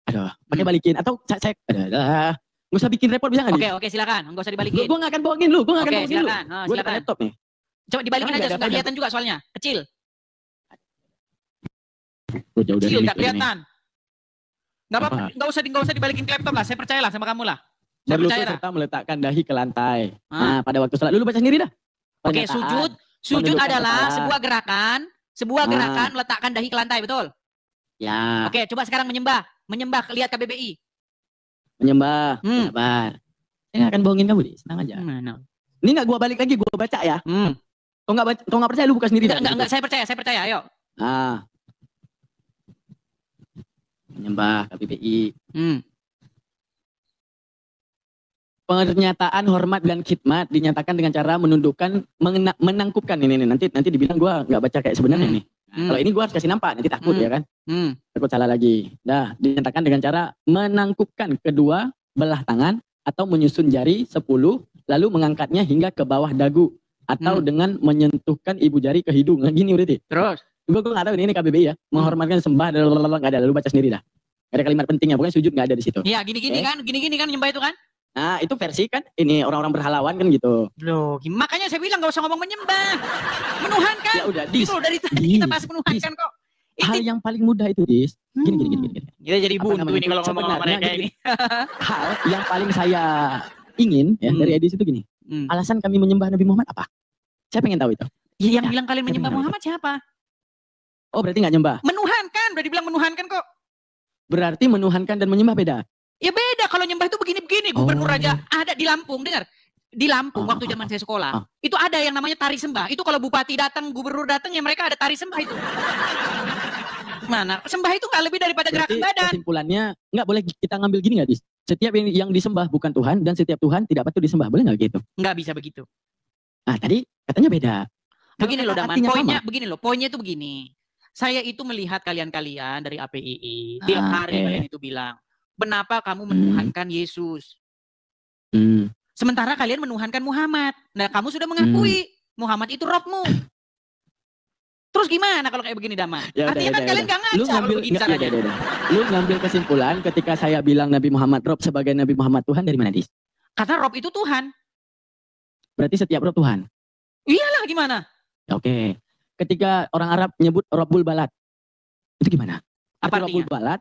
Aduh, pakai balikin atau saya nggak usah bikin repot bisa nggak? Oke, silakan. Enggak usah dibalikin. Gue nggak akan bohongin lu, gue nggak akan Oke, bohongin lu. silakan. Gue depan Silakan. laptop nih. Coba dibalikin Emang aja, nggak nggak ada kelihatan juga soalnya. Kecil. Gue jauh dari Kecil, nggak mic ini. kelihatan. Nggak apa-apa, Apa? nggak usah dibalikin ke laptop lah. Saya percayalah sama kamu lah. Saya Berlutut percaya lah. serta meletakkan dahi ke lantai. Ah. Nah, pada waktu sholat, lu baca sendiri dah. Oke, Pernyataan. sujud menundukkan adalah kepala. sebuah Ah. gerakan meletakkan dahi ke lantai, betul? Ya, Oke, coba sekarang menyembah, lihat KBBI. menyembah. Sabar. Saya nggak akan bohongin kamu, Di. Senang aja. Mana? Ini nggak gue balik lagi, gue baca ya. Kalau nggak percaya, lu buka sendiri dah. Enggak, saya percaya, ayo. Ah. Menyembah KBBI. Pernyataan hormat dan khidmat dinyatakan dengan cara menundukkan, menangkupkan ini nanti dibilang gua nggak baca kayak sebenarnya nih. Kalau ini gua harus kasih nampak, nanti takut ya kan? Takut salah lagi. Dah, dinyatakan dengan cara menangkupkan kedua belah tangan atau menyusun jari 10 lalu mengangkatnya hingga ke bawah dagu atau dengan menyentuhkan ibu jari ke hidung. Nah, gini berarti. Terus? Gue nggak tahu ini KBBI ya. Menghormatkan sembah dan nggak ada. Lalu baca sendiri dah. Gak ada kalimat pentingnya. Pokoknya sujud nggak ada di situ. Iya, gini-gini kan nyembah itu kan? Nah, itu versi kan ini orang-orang berhalawan kan gitu. Loh, makanya saya bilang nggak usah ngomong menyembah. Menuhankan. Ya udah, Dis. Itu dari tadi Dis. kita bahas menuhankan kok. Hal yang paling mudah itu, Dis. Gini. Kita jadi Apa buntu namanya ini itu? kalau ngomong sama Sebenarnya mereka gini. ini. Hal yang paling saya ingin ya dari Edis itu gini. Alasan kami menyembah Nabi Muhammad apa? Saya pengen tahu itu. Ya, yang bilang kalian menyembah Muhammad siapa? Oh, berarti nggak nyembah. Menuhankan, udah dibilang menuhankan kok. Berarti menuhankan dan menyembah beda. Ya beda, kalau nyembah itu begini-begini. Gubernur aja ada di Lampung, dengar. Di Lampung waktu zaman saya sekolah, itu ada yang namanya tari sembah. Itu kalau bupati datang, gubernur datang, ya mereka ada tari sembah itu. Mana? Sembah itu nggak lebih daripada gerakan Berarti badan. kesimpulannya nggak boleh kita ngambil gini nggak, Dis? Setiap yang disembah bukan Tuhan dan setiap Tuhan tidak patut disembah. Boleh nggak gitu? Nggak bisa begitu. Nah, tadi katanya beda. Begini loh, Daman. Artinya Poinnya sama. begini loh. Poinnya itu begini. Saya itu melihat kalian-kalian dari APII. Tiap hari oke. kalian itu bilang, kenapa kamu menuhankan Yesus? Sementara kalian menuhankan Muhammad. Nah, kamu sudah mengakui Muhammad itu Robmu. Terus gimana kalau kayak begini, Daman? Ya udah, Artinya kan ya kalian udah. gak ngaca Lu kalau ngambil begini caranya. Lu ngambil kesimpulan ketika saya bilang Nabi Muhammad Rob sebagai Nabi Muhammad Tuhan dari mana, Dis? Karena Rob itu Tuhan. Berarti setiap Rob Tuhan. Iyalah gimana? Ya, oke. Ketika orang Arab nyebut Rabbul Balad, itu gimana? Apa Rabbul artinya? Balad,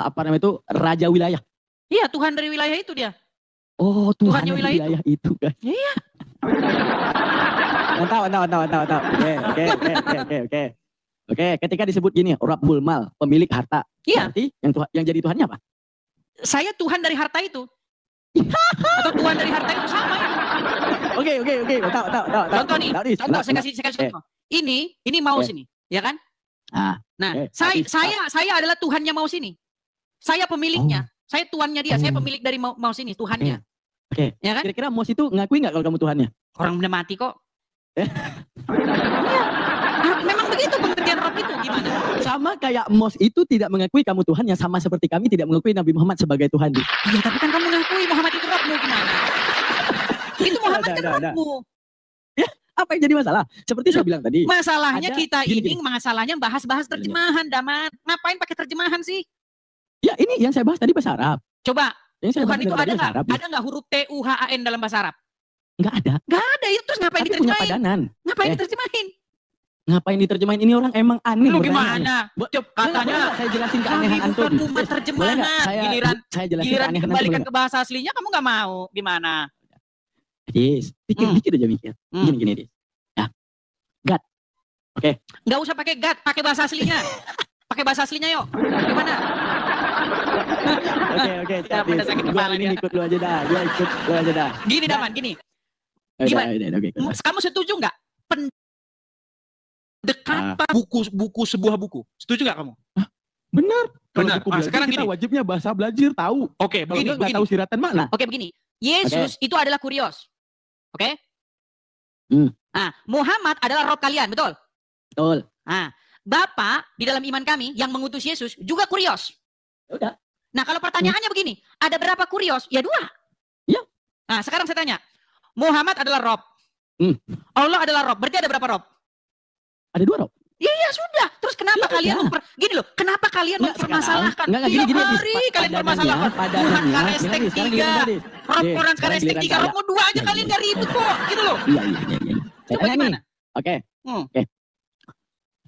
apa namanya itu raja wilayah. Iya, Tuhan dari wilayah itu dia. Oh, Tuhan Tuhannya yang di wilayah wilayah itu kan. Iya. Mantap. Oke, ketika disebut gini, Rabbul Mal, pemilik harta. Iya. Berarti yang jadi Tuhannya apa? Saya Tuhan dari harta itu. Atau Tuhan dari harta itu sama ya. Oke. Tahu. Contoh nih, contoh saya kasih contoh. Ini mouse ini, ya kan? Nah, saya adalah Tuhannya mouse ini. Saya pemiliknya. Saya tuannya dia, saya pemilik dari mouse ini, Tuhannya. Oke. Ya kan? Kira-kira mouse itu ngakui nggak kalau kamu Tuhannya? Orang udah mati kok. Iya. Memang begitu pengertian Rob itu, gimana? Sama kayak mouse itu tidak mengakui kamu Tuhannya, sama seperti kami tidak mengakui Nabi Muhammad sebagai Tuhan. Iya, tapi kan kamu mengakui Muhammad itu Robmu, gimana? Itu Muhammad kan Robmu. Ya, apa yang jadi masalah? Seperti saya bilang tadi. Masalahnya kita gini. masalahnya bahas-bahas terjemahan, Damat. Ngapain pakai terjemahan sih? Ya, ini yang saya bahas tadi bahasa Arab. Coba, Yang Tuhan itu ada nggak? Ada nggak huruf TUHAN dalam bahasa Arab? Nggak ada. Nggak ada, itu terus ngapain Tapi punya diterjemahin? padanan. Ngapain diterjemahin? Ngapain diterjemahin? Ini orang emang aneh. Lu bertanya. gimana? Katanya saya jelasin kami keanehan antum. bukan umat terjemahan. Giliran Giliran keanehan dikembalikan ke bahasa aslinya kamu nggak mau. Gimana? Dis, pikir aja mikir. Gini Dis. Ya. God. Oke. Nggak usah pakai God, pakai bahasa aslinya. Pakai bahasa aslinya yuk. Gimana? Oke. Pada sakit Gua kepala ini dia. ikut lu aja dah. Gua ikut lu aja dah. Gini Daman, gini. Gimana? Gimana? Kamu setuju nggak? Pendekatan buku sebuah buku. Setuju nggak kamu? Benar. Benar. Kalau buku Sekarang kita gini. wajibnya bahasa belajar tahu. Oke, Kalau begini. nggak tahu siratan makna. Oke begini, Yesus itu adalah kurios. Oke? Hmm. Nah, Muhammad adalah Rob kalian, betul? Betul. Nah, Bapa di dalam iman kami yang mengutus Yesus juga kurios. Udah. Nah, kalau pertanyaannya begini, ada berapa kurios? Ya 2. Ya. Nah, sekarang saya tanya, Muhammad adalah Rob. Allah adalah Rob. Berarti ada berapa Rob? Ada 2 Rob. Iya sudah. Terus kenapa kalian gini loh? Kenapa kalian mempermasalahkan? Gini, Kalian bermasalahkan. Tuhan Karestek 3, Rob orang Karestek 3, Robmu 2 aja kalian gak ribut kok. Gitu loh. Iya. Saya Coba tanya nih. gimana? Oke. Hmm.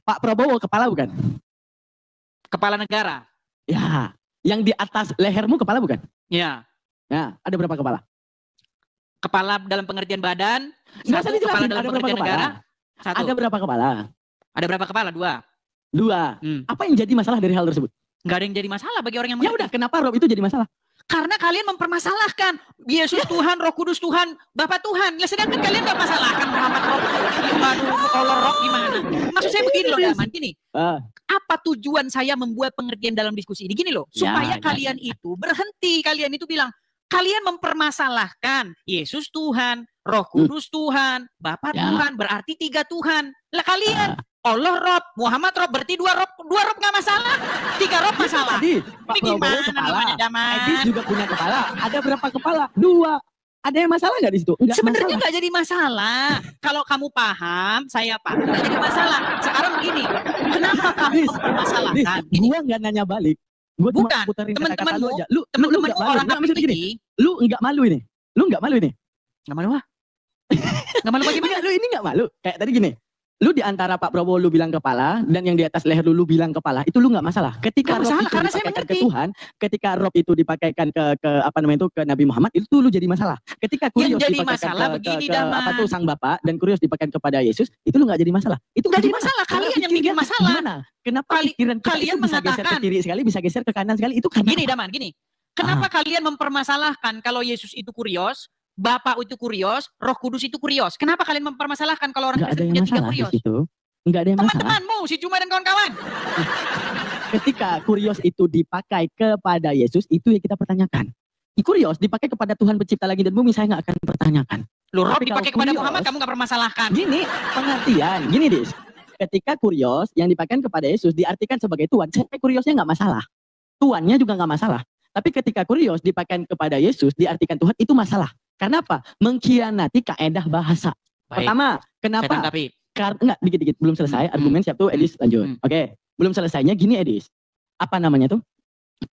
Pak Prabowo kepala bukan? Kepala negara. Ya. Yang di atas lehermu kepala bukan? Ya. Nah, ada berapa kepala? Kepala dalam pengertian badan. Nggak usah Satu kepala dijelasin, dalam ada berapa pengertian kepala? negara. Satu. Ada berapa kepala? Ada berapa kepala? 2. 2. Apa yang jadi masalah dari hal tersebut? Nggak ada yang jadi masalah bagi orang yang Ya udah, kenapa Rob itu jadi masalah? Karena kalian mempermasalahkan Yesus Tuhan, Roh Kudus Tuhan, Bapa Tuhan. Lah sedangkan kalian nggak masalahkan Muhammad Rob, Allah Rob gimana? Maksud saya begini loh, Daman, gini. Apa tujuan saya membuat pengertian dalam diskusi ini? Gini loh, supaya kalian itu berhenti, kalian itu bilang kalian mempermasalahkan Yesus Tuhan, Roh Kudus Tuhan, Bapa Tuhan, berarti 3 Tuhan. Lah kalian Allah Rob, Muhammad Rob, berarti 2 Rob nggak masalah, 3 Rob masalah. Tadi Pak Ini Prabowo gimana kepala, namanya, Daman? Edis juga punya kepala. Ada berapa kepala? 2. Ada yang masalah nggak di situ? Enggak Sebenarnya masalah. nggak jadi masalah. Kalau kamu paham, saya paham, nggak jadi masalah. Sekarang begini, kenapa kamu mempermasalahkan? Gini, Gua nggak nanya balik. Gua cuma bukan, puterin kata-kata lu teman-temanmu, aja. Lu teman-temanmu nggak malu. orang Nggak, maksudnya kafir gini. ini, Lu nggak malu ini. Lu nggak malu ini. nggak malu ah? Nggak malu bagaimana? Lu ini nggak malu. Kayak tadi gini. Lu di antara Pak Prabowo lu bilang kepala dan yang di atas leher lu bilang kepala, itu lu nggak masalah. Ketika Nggak Rob masalah, itu karena saya dipakaikan ke mengerti. Tuhan, ketika Rob itu dipakaikan ke apa namanya itu ke Nabi Muhammad, itu lu jadi masalah. Ketika Kurios jadi dipakaikan masalah ke begini, apa Daman. tuh sang bapak dan Kurios dipakaikan kepada Yesus, itu lu nggak jadi masalah. Itu Nggak jadi gimana? masalah, Cara kalian yang bikin pikirnya masalah. Gimana? Kenapa Kali- pikiran kita kalian itu bisa geser ke mengatakan- kiri sekali, bisa geser ke kanan sekali? Itu karena Gini Daman, gini. Kenapa kalian mempermasalahkan kalau Yesus itu kurios, Bapa itu kurios, Roh Kudus itu kurios? Kenapa kalian mempermasalahkan kalau orang nggak ada Kristen yang punya 3 masalah di kurios? situ. Nggak ada yang masalah. Teman-temanmu, si Cuma dan kawan-kawan. Ketika Kurios itu dipakai kepada Yesus, itu yang kita pertanyakan. Kurios dipakai kepada Tuhan pencipta langit dan bumi, saya nggak akan pertanyakan. Lu Rob Tapi dipakai kalau kepada kurios- Muhammad, kamu nggak permasalahkan. Gini, pengertian. Gini, Dis. Ketika Kurios yang dipakai kepada Yesus diartikan sebagai Tuhan, saya Kuriosnya nggak masalah. Tuannya juga nggak masalah. Tapi ketika Kurios dipakai kepada Yesus, diartikan Tuhan, itu masalah. Karena apa? Mengkhianati kaedah bahasa. Pertama, Saya kenapa? tanggapi. Enggak, dikit-dikit. Belum selesai. Argumen siap tuh, Edis lanjut. Oke. Belum selesainya gini, Edis. Apa namanya tuh?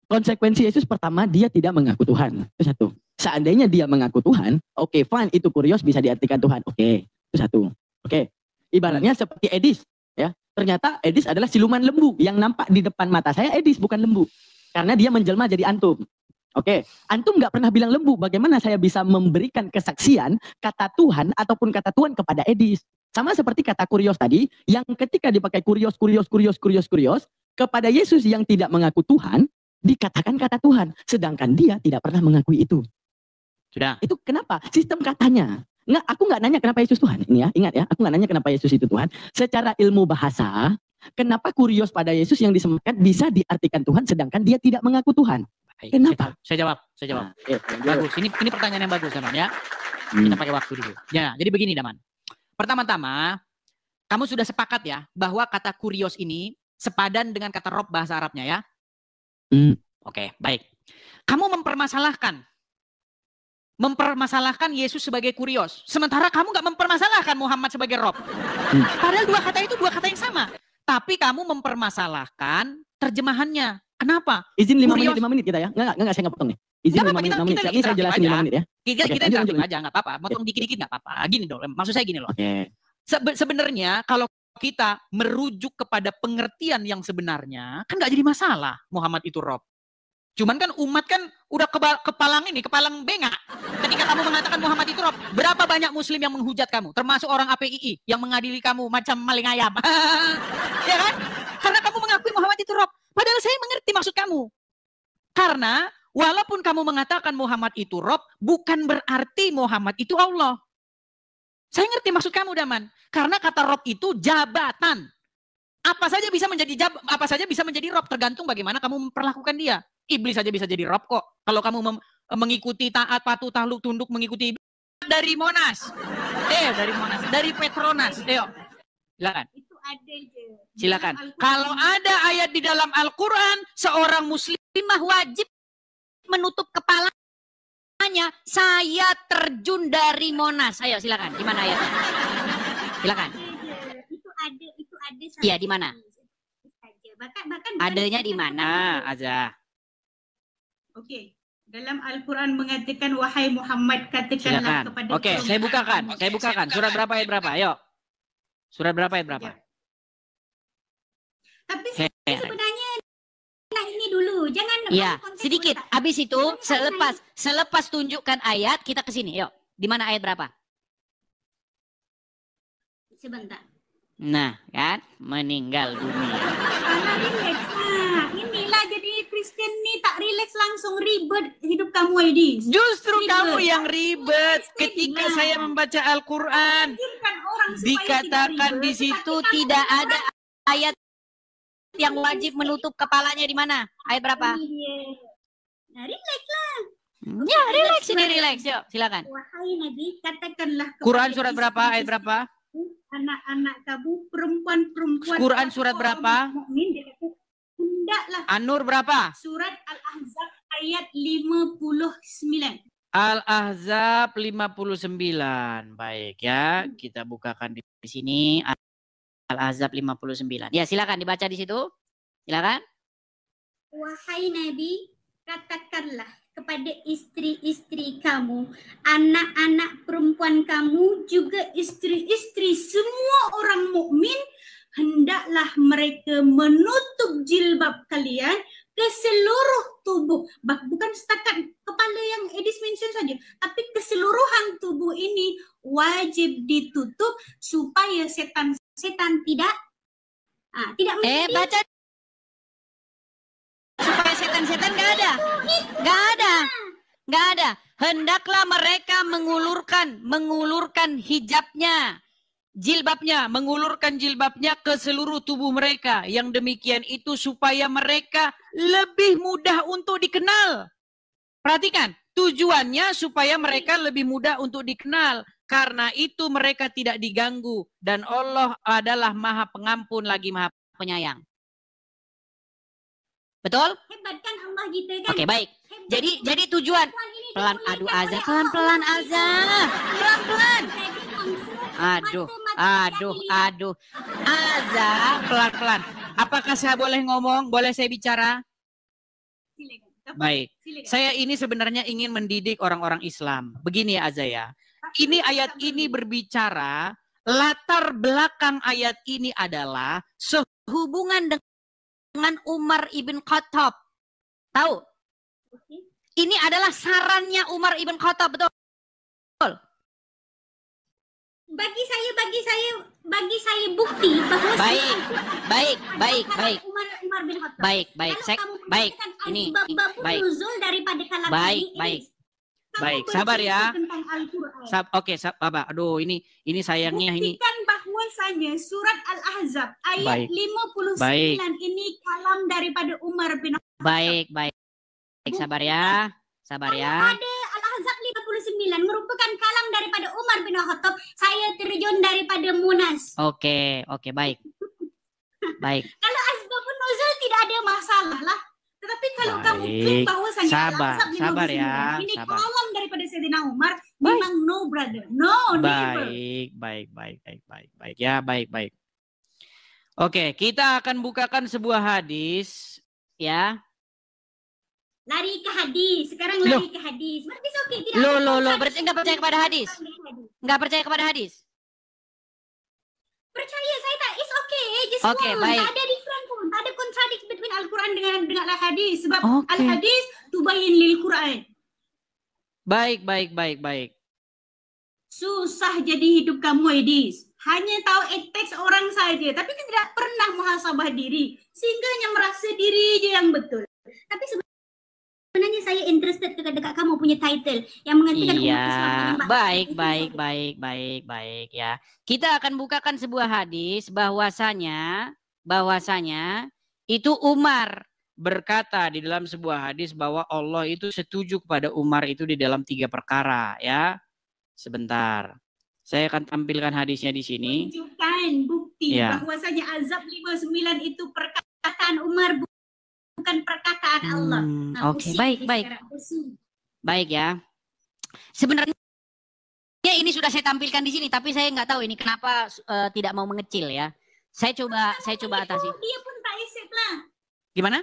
Konsekuensi Yesus pertama, dia tidak mengaku Tuhan. Itu satu. Seandainya dia mengaku Tuhan, oke, fine, itu Kurios bisa diartikan Tuhan. Oke, itu satu. Oke. Ibaratnya seperti Edis. Ya. Ternyata Edis adalah siluman lembu yang nampak di depan mata saya. Edis bukan lembu. Karena dia menjelma jadi antum. Oke, antum nggak pernah bilang lembu. Bagaimana saya bisa memberikan kesaksian kata Tuhan ataupun kata Tuhan kepada Edis? Sama seperti kata kurios tadi, yang ketika dipakai kurios kepada Yesus yang tidak mengaku Tuhan, dikatakan kata Tuhan, sedangkan dia tidak pernah mengakui itu. Sudah. Itu kenapa? Sistem katanya. Nggak, aku nggak nanya kenapa Yesus Tuhan. Ini ya, ingat ya, aku nggak nanya kenapa Yesus itu Tuhan. Secara ilmu bahasa, kenapa kurios pada Yesus yang disemakan bisa diartikan Tuhan, sedangkan dia tidak mengaku Tuhan? Baik, Kenapa? Saya jawab. Nah, Bagus. Ini pertanyaan yang bagus, Daman ya. Kita pakai waktu dulu. Ya, jadi begini, Daman. Pertama-tama, kamu sudah sepakat ya bahwa kata kurios ini sepadan dengan kata rob bahasa Arabnya ya? Oke, baik. Kamu mempermasalahkan Yesus sebagai kurios. Sementara kamu nggak mempermasalahkan Muhammad sebagai rob. Padahal dua kata itu dua kata yang sama. Tapi kamu mempermasalahkan terjemahannya. Kenapa? Izin 5 menit kita ya. Enggak, saya nggak potong nih. Izin 5 menit. Ini saya jelasin 5 menit ya. Kita interaktif aja, nggak apa-apa. Motong dikit-dikit nggak apa-apa. Gini dong, maksud saya gini loh. Sebenarnya kalau kita merujuk kepada pengertian yang sebenarnya, kan nggak jadi masalah Muhammad itu rob. Cuman kan umat kan udah kepalang bengak. Ketika kamu mengatakan Muhammad itu rob, berapa banyak muslim yang menghujat kamu? Termasuk orang APII yang mengadili kamu macam maling ayam. Ya kan? Karena kamu mengakui Muhammad itu rob. Padahal saya mengerti maksud kamu. Karena walaupun kamu mengatakan Muhammad itu rob, bukan berarti Muhammad itu Allah. Saya ngerti maksud kamu, Daman. Karena kata rob itu jabatan. Apa saja bisa menjadi rob, tergantung bagaimana kamu memperlakukan dia. Iblis saja bisa jadi rob kok. Kalau kamu mengikuti taat, patuh, takluk, tunduk, mengikuti iblis. Dari Monas. Dari Petronas. Ayo. Silakan. Itu ada je. Silakan. Kalau ada ayat di dalam Al-Quran, seorang muslimah wajib menutup kepalanya. Saya terjun dari Monas. Ayo silakan. Di mana ayatnya? Silakan. Itu ada. Iya, di mana? Bahkan adanya di mana, Azza? Oke. Dalam Al-Quran mengatakan wahai Muhammad katakanlah kepada Oke, saya bukakan. Surat berapa ayat berapa? Ayo. Surat berapa ayat berapa? Tapi sebenarnya nah ini dulu, jangan sedikit. Habis itu selepas tunjukkan ayat kita ke sini. Yuk. Di mana ayat berapa? Sebentar. Nah, kan meninggal dunia. Inilah jadi Kristen nih tak rileks langsung ribet hidup kamu Aidis. Justru kamu yang ribet ketika saya membaca Al-Quran. Dikatakan di situ tidak ada ayat yang wajib menutup kepalanya di mana? Ayat berapa? Nah, rileks lah. Ya, rileks. Yuk, silakan. Wahai Nabi, katakanlah kepada Quran surat berapa? Ayat berapa? Anak-anak kamu, perempuan-perempuan. Quran surat berapa? Hendaklah. An-Nur berapa? Surat Al-Ahzab ayat 59. Al-Ahzab 59. Baik ya, kita bukakan di sini. Al-Ahzab 59. Ya, silakan dibaca di situ. Silakan. Wahai Nabi, katakanlah kepada istri-istri kamu, anak-anak perempuan kamu, juga istri-istri semua orang mukmin, hendaklah mereka menutup jilbab kalian ke seluruh tubuh. Bukan setakat kepala yang Edis mention saja, tapi keseluruhan tubuh ini wajib ditutup supaya setan tidak menjadi. Baca. Supaya setan-setan nggak ada. Hendaklah mereka mengulurkan hijabnya, mengulurkan jilbabnya ke seluruh tubuh mereka. Yang demikian itu supaya mereka lebih mudah untuk dikenal. Perhatikan, tujuannya supaya mereka lebih mudah untuk dikenal. Karena itu mereka tidak diganggu. Dan Allah adalah Maha Pengampun lagi Maha Penyayang. Betul? Hebat kan Allah gitu kan? Oke, baik. Jadi tujuan pelan Azza. Aduh. Azza, pelan-pelan. Apakah saya boleh ngomong? Boleh saya bicara? Baik. Saya ini sebenarnya ingin mendidik orang-orang Islam. Begini ya Azza ya. Ini ayat ini berbicara, latar belakang ayat ini adalah sehubungan dengan Umar ibn Khattab. Tahu? Ini adalah sarannya Umar ibn Khattab, betul? Bagi saya bukti bahwa Baik. Umar bin Khattab. Baik. Baik. Ini baik. Nuzul daripada kalam Baik. Sabar ya. Oke, sabar. Aduh, ini sayangnya ini. Buktikan bahwasanya surat Al-Ahzab ayat Baik. 59 ini kalam daripada Umar bin Khattab. Baik. Sabar ya. Ada Al-Ahzab 59 merupakan kalam daripada Umar bin Khattab. Saya terjun daripada Munas. Oke, baik. Kalau asbabun nuzul tidak ada masalah lah. Tetapi kalau kamu klaim bahwasanya Al-Ahzab 59 ini kalam daripada Sayyidina Umar, memang no brother, no neighbor. Baik ya, baik. Oke, kita akan bukakan sebuah hadis ya. Lari ke hadis, sekarang lari ke hadis. Berarti oke, tidak. Berarti enggak percaya kepada hadis? Enggak percaya kepada hadis? Percaya, saya tak, it's okay, just Okay, one. baik. Tak ada different pun, tak ada contradict between Al-Quran dengan Al-Hadis. Sebab Okay. Al-Hadis tubayin lil Quran. Baik. Susah jadi hidup kamu, Edis. Hanya tahu teks orang saja, tapi tidak pernah muhasabah diri. Sehingga hanya merasa diri aja yang betul. Tapi sebenarnya saya interested dekat kamu punya title yang mengatakan umat Islam Iya, baik ya. Kita akan bukakan sebuah hadis bahwasanya itu Umar berkata di dalam sebuah hadis bahwa Allah itu setuju kepada Umar itu di dalam 3 perkara ya. Sebentar. Saya akan tampilkan hadisnya di sini. Tunjukkan bukti bahwasanya azab 59 itu perkataan Umar, bukan perkataan Allah. Oke, baik. Baik ya. Sebenarnya ini sudah saya tampilkan di sini, tapi saya nggak tahu ini kenapa tidak mau mengecil ya. Saya coba atasi. Dia pun tak accept lah. Gimana?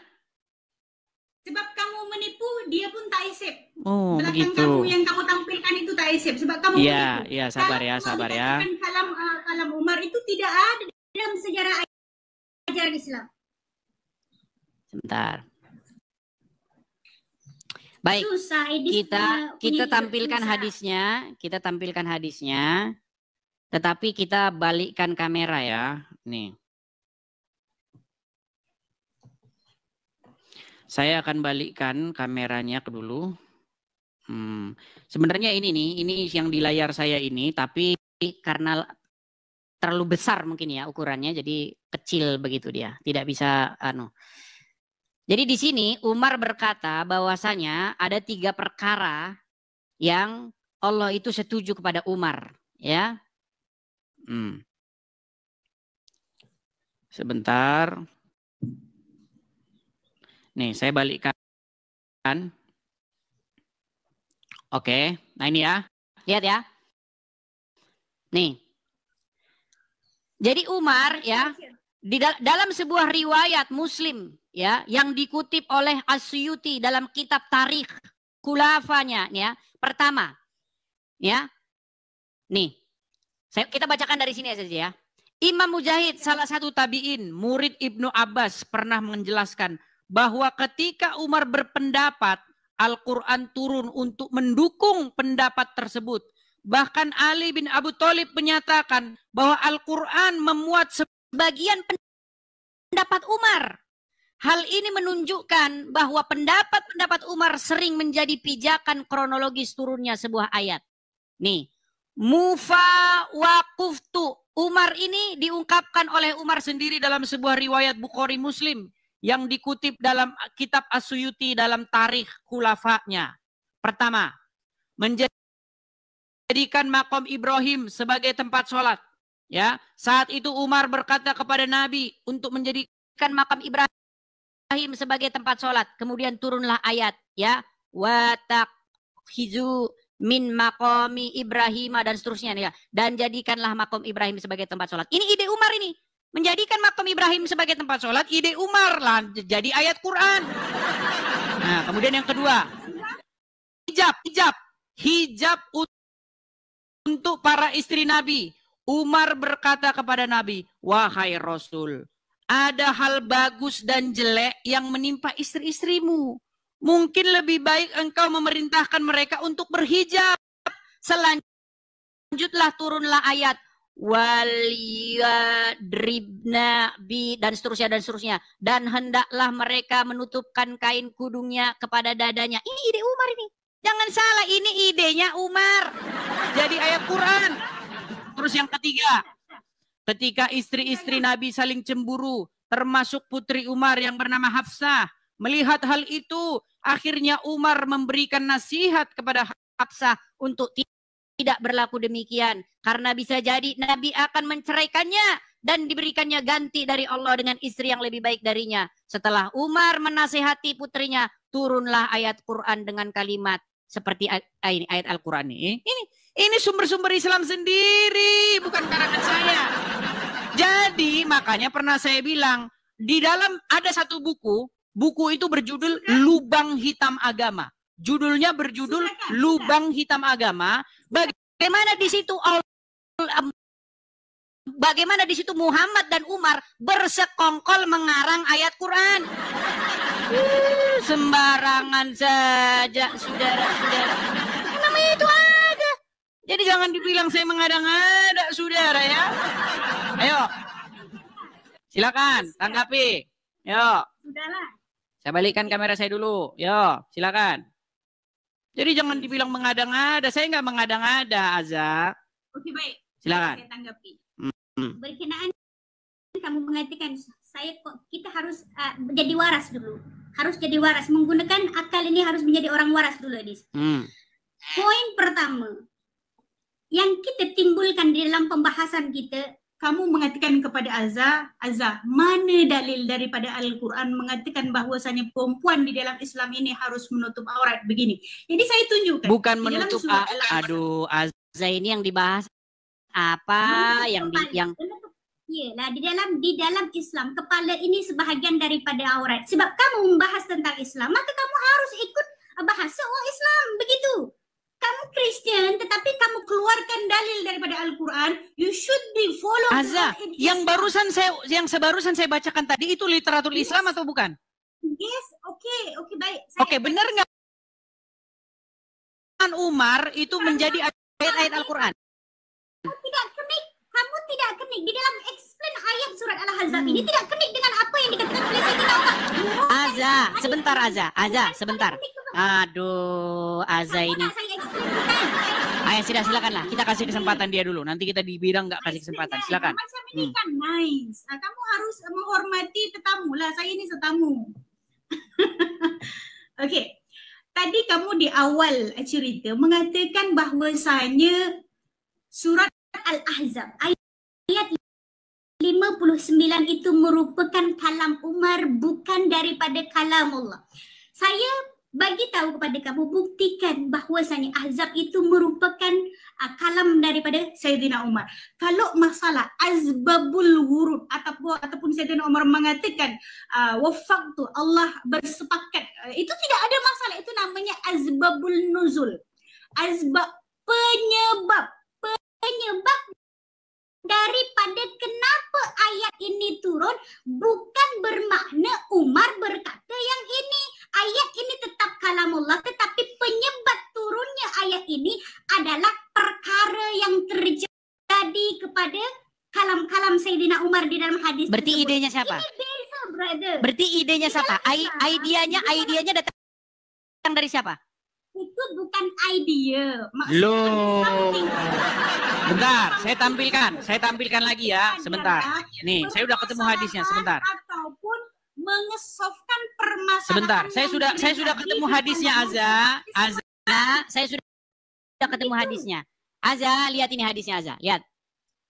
Sebab kamu menipu, dia pun tak accept. Oh, Belakang begitu. kamu yang kamu tampilkan itu tak accept. Sebab kamu Iya, menipu. sabar Kalau ya. dikatakan kalam Umar itu tidak ada dalam sejarah ajaran Islam. Sebentar. Baik. Susah, Edis, Kita tampilkan hadisnya. Tetapi kita balikkan kamera ya. Nih. Saya akan balikkan kameranya ke dulu. Sebenarnya ini yang di layar saya ini, tapi karena terlalu besar mungkin ya ukurannya, jadi kecil begitu dia, tidak bisa Jadi di sini Umar berkata bahwasanya ada 3 perkara yang Allah itu setuju kepada Umar, ya. Sebentar. Nih, saya balikkan. Oke, nah ini ya. Lihat ya. Nih. Jadi Umar ya, di dalam sebuah riwayat Muslim ya yang dikutip oleh As-Suyuti dalam kitab Tarikh Khulafanya ya. Pertama ya. Nih. Kita bacakan dari sini saja ya. Imam Mujahid salah satu tabi'in, murid Ibnu Abbas pernah menjelaskan bahwa ketika Umar berpendapat Al-Quran turun untuk mendukung pendapat tersebut. Bahkan Ali bin Abu Thalib menyatakan bahwa Al-Quran memuat sebagian pendapat Umar. Hal ini menunjukkan bahwa pendapat Umar sering menjadi pijakan kronologis turunnya sebuah ayat. Nih, mufa waquftu. Umar ini diungkapkan oleh Umar sendiri dalam sebuah riwayat Bukhari Muslim yang dikutip dalam kitab As-Suyuti dalam Tarikh Khulafanya. Pertama, menjadikan makom Ibrahim sebagai tempat sholat. Ya, saat itu Umar berkata kepada Nabi untuk menjadikan makam Ibrahim sebagai tempat sholat. Kemudian turunlah ayat, ya, wa takhizu min makomi Ibrahim dan seterusnya, ya. Dan jadikanlah makom Ibrahim sebagai tempat sholat. Ini ide Umar ini. Menjadikan makam Ibrahim sebagai tempat sholat, ide Umar lah, jadi ayat Quran. Nah, kemudian yang kedua, hijab untuk para istri Nabi. Umar berkata kepada Nabi, wahai Rasul, ada hal bagus dan jelek yang menimpa istri-istrimu. Mungkin lebih baik engkau memerintahkan mereka untuk berhijab. Selanjutlah turunlah ayat waliyadribna bi dan seterusnya. Dan hendaklah mereka menutupkan kain kudungnya kepada dadanya. Ini ide Umar ini. Jangan salah, ini idenya Umar. Jadi ayat Quran. Terus yang ketiga, ketika istri-istri Nabi saling cemburu, termasuk putri Umar yang bernama Hafsah. Melihat hal itu, akhirnya Umar memberikan nasihat kepada Hafsah untuk tidak berlaku demikian. Karena bisa jadi Nabi akan menceraikannya dan diberikannya ganti dari Allah dengan istri yang lebih baik darinya. Setelah Umar menasihati putrinya, turunlah ayat Quran dengan kalimat seperti ini, ayat Al-Quran ini. Ini sumber-sumber Islam sendiri, bukan karangan saya. Jadi makanya pernah saya bilang, di dalam ada satu buku itu berjudul Lubang Hitam Agama. Judulnya berjudul Lubang Hitam Agama. Bagaimana di situ Muhammad dan Umar bersekongkol mengarang ayat Quran. Sembarangan saja, saudara-saudara. Namanya itu ada. Jadi jangan dibilang saya mengada-ngada, saudara ya. Ayo, silakan tanggapi. Yo. Sudahlah. Saya balikkan kamera saya dulu. Yo, silakan. Jadi jangan dibilang mengada-ngada. Saya nggak mengada-ngada, Azza. Oke, baik. Silakan. Saya tanggapi. Berkenaan kamu mengatakan kita harus jadi waras dulu. Harus jadi waras. Menggunakan akal ini harus menjadi orang waras dulu, Edis. Poin pertama yang kita timbulkan di dalam pembahasan kita, kamu mengatakan kepada Azza, mana dalil daripada Al-Quran mengatakan bahwasanya perempuan di dalam Islam ini harus menutup aurat begini. Jadi saya tunjukkan. Bukan menutup aduh, Azza ini yang dibahas apa yang Iyalah, di dalam Islam kepala ini sebahagian daripada aurat. Sebab kamu membahas tentang Islam, maka kamu harus ikut bahasa orang Islam, begitu. Kamu Kristen, tetapi kamu keluarkan dalil daripada Al-Quran. You should be follow. Azza, yang sebarusan saya bacakan tadi itu literatur Islam atau bukan? Yes, oke, baik. Oke, benar nggak? Umar itu menjadi ayat-ayat Al-Quran. Kamu tidak kenik di dalam explain ayat surat Al-Ahzab ini tidak kenik dengan apa yang dikatakan oleh Sayyidina Umar. Azza, sebentar. Aduh, Azza ini. Ayo silakanlah. Kita kasih kesempatan dia dulu. Nanti kita di bidang nggak kasih kesempatan. Silakan. Macam ini kan nice. Kamu harus menghormati tetamu lah. Saya ini tetamu. Oke. Tadi kamu di awal cerita mengatakan bahwasanya surat Al-Ahzab ayat 59 itu merupakan kalam Umar, bukan daripada kalam Allah. Saya bagi tahu kepada kamu, buktikan bahwasanya Ahzab itu merupakan kalam daripada Sayyidina Umar. Kalau masalah azbabul wurud ataupun Sayyidina Umar mengatakan wafaqtu, Allah bersepakat, itu tidak ada masalah. Itu namanya azbabul nuzul. Azbab penyebab daripada kenapa ayat ini turun bukan bermakna Umar berkata yang ini. Ayat ini tetap kalamullah, tetapi penyebab turunnya ayat ini adalah perkara yang terjadi kepada kalam-kalam Sayyidina Umar di dalam hadis. Berarti tersebut. idenya siapa? Ini beza, brother. Berarti idenya siapa? Idenya datang dari siapa? Itu bukan idea. Loh. Bentar, saya tampilkan lagi ya, sebentar. Nih, saya udah ketemu hadisnya, sebentar. Ataupun mengesofkan permasalahan. Sebentar, saya sudah ketemu hadisnya, Azza. Saya sudah ketemu hadisnya. Azza, lihat ini hadisnya, Azza. Lihat.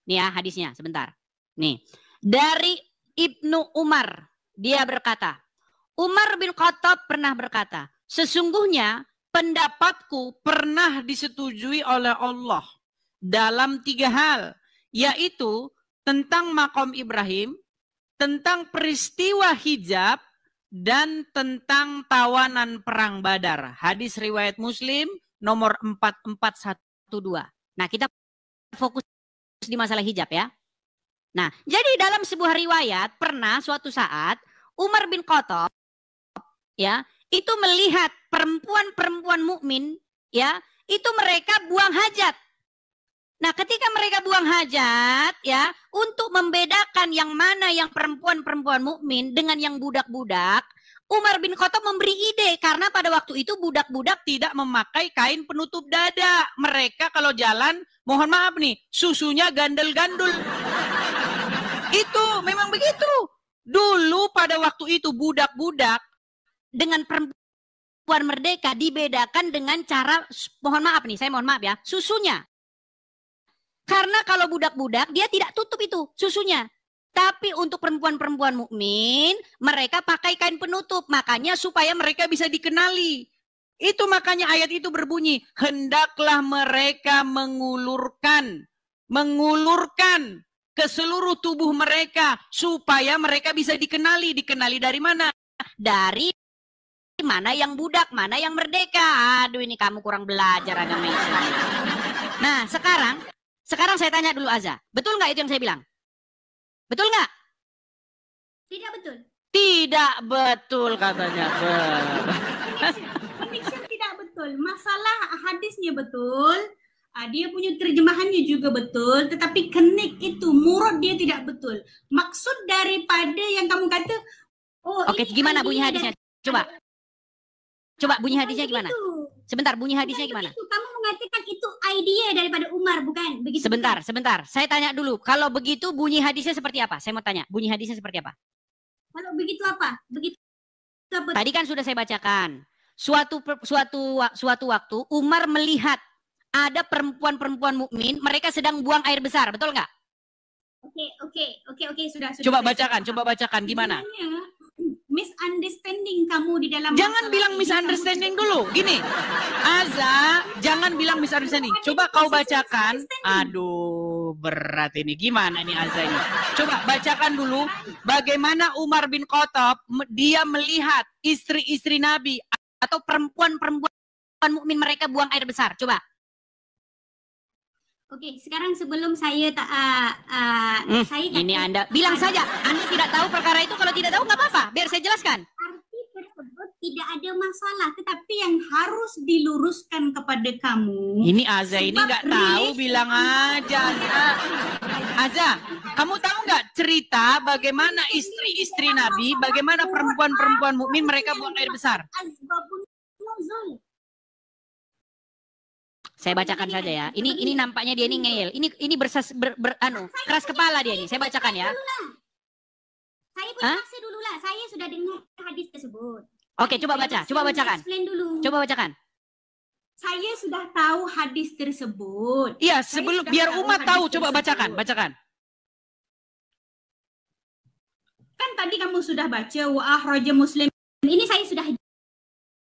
Nih ya hadisnya, sebentar. Nih. Dari Ibnu Umar, dia berkata, Umar bin Khattab pernah berkata, sesungguhnya pendapatku pernah disetujui oleh Allah dalam 3 hal, yaitu tentang makom Ibrahim, tentang peristiwa hijab, dan tentang tawanan perang Badar. Hadis riwayat Muslim nomor 4412. Nah, kita fokus di masalah hijab ya. Nah, jadi dalam sebuah riwayat pernah suatu saat Umar bin Khattab ya itu melihat perempuan-perempuan mukmin, ya, itu mereka buang hajat. Nah, ketika mereka buang hajat, ya, untuk membedakan yang mana yang perempuan-perempuan mukmin dengan yang budak-budak, Umar bin Khattab memberi ide karena pada waktu itu budak-budak tidak memakai kain penutup dada. Mereka kalau jalan, mohon maaf nih, susunya gandul-gandul. Itu memang begitu. Dulu pada waktu itu budak-budak dengan perempuan merdeka dibedakan dengan cara, mohon maaf nih, saya mohon maaf ya, susunya. Karena kalau budak-budak dia tidak tutup itu susunya. Tapi untuk perempuan-perempuan mukmin mereka pakai kain penutup. Makanya supaya mereka bisa dikenali. Itu makanya ayat itu berbunyi, hendaklah mereka mengulurkan ke seluruh tubuh mereka supaya mereka bisa dikenali. Dikenali dari mana? Dari mana yang budak, mana yang merdeka. Aduh, ini kamu kurang belajar agama Islam. Nah, sekarang saya tanya dulu Aza, betul nggak itu yang saya bilang? Betul nggak? Tidak betul. Tidak betul katanya. Conviction tidak betul. Masalah hadisnya betul. Dia punya terjemahannya juga betul. Tetapi kenik itu, murad dia tidak betul. Maksud daripada yang kamu kata, oke, gimana bunyi hadisnya? Coba bunyi hadisnya gimana? Sebentar, bunyi hadisnya gimana? Kamu mengatakan itu idea daripada Umar, bukan? Begitu. Sebentar. Saya tanya dulu. Kalau begitu bunyi hadisnya seperti apa? Saya mau tanya. Bunyi hadisnya seperti apa? Kalau begitu apa? Begitu apa? Tadi kan sudah saya bacakan. Suatu waktu Umar melihat ada perempuan-perempuan mukmin, mereka sedang buang air besar, betul nggak? Oke, sudah. Coba bacakan gimana? Misunderstanding kamu di dalam. Jangan bilang misunderstanding dulu. Gini, Aza, jangan bilang misunderstanding. Coba kau bacakan. Aduh, berat ini. Gimana nih Aza ini? Coba bacakan dulu bagaimana Umar bin Khattab dia melihat istri-istri Nabi atau perempuan-perempuan mukmin mereka buang air besar. Coba. Oke, sekarang sebelum saya saya ini Anda bilang saja, Anda tidak tahu perkara itu. Kalau tidak tahu nggak apa-apa, biar saya jelaskan. Arti tersebut tidak ada masalah, tetapi yang harus diluruskan kepada kamu. Ini Aza ini nggak tahu, bilang aja. Aza, kamu tahu nggak cerita bagaimana istri-istri Nabi, bagaimana perempuan-perempuan mukmin mereka buang air besar? Saya bacakan saja ya. Ini nampaknya dia ini ngeyel. Ini keras kepala dia ini. Saya bacakan ya. Saya punya maksud dulu lah. Saya sudah dengar hadis tersebut. Oke, coba bacakan. Coba bacakan. Saya sudah tahu hadis tersebut. Iya, sebelum biar umat tahu, coba bacakan. Kan tadi kamu sudah baca wa akhraja Muslim. Ini saya sudah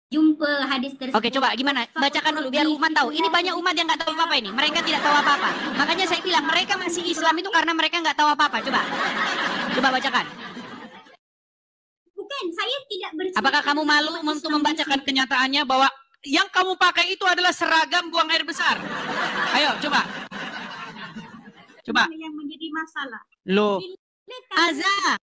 jumpa hadis tersebut. Oke, coba gimana? Bacakan dulu biar umat tahu. Ini banyak umat yang nggak tahu apa-apa ini. Mereka tidak tahu apa-apa. Makanya saya bilang mereka masih Islam itu karena mereka nggak tahu apa-apa. Coba bacakan. Bukan, saya tidak bercerita. Apakah kamu malu untuk membacakan kenyataannya bahwa yang kamu pakai itu adalah seragam buang air besar? Ayo, coba. Yang menjadi masalah. Loh. Aza.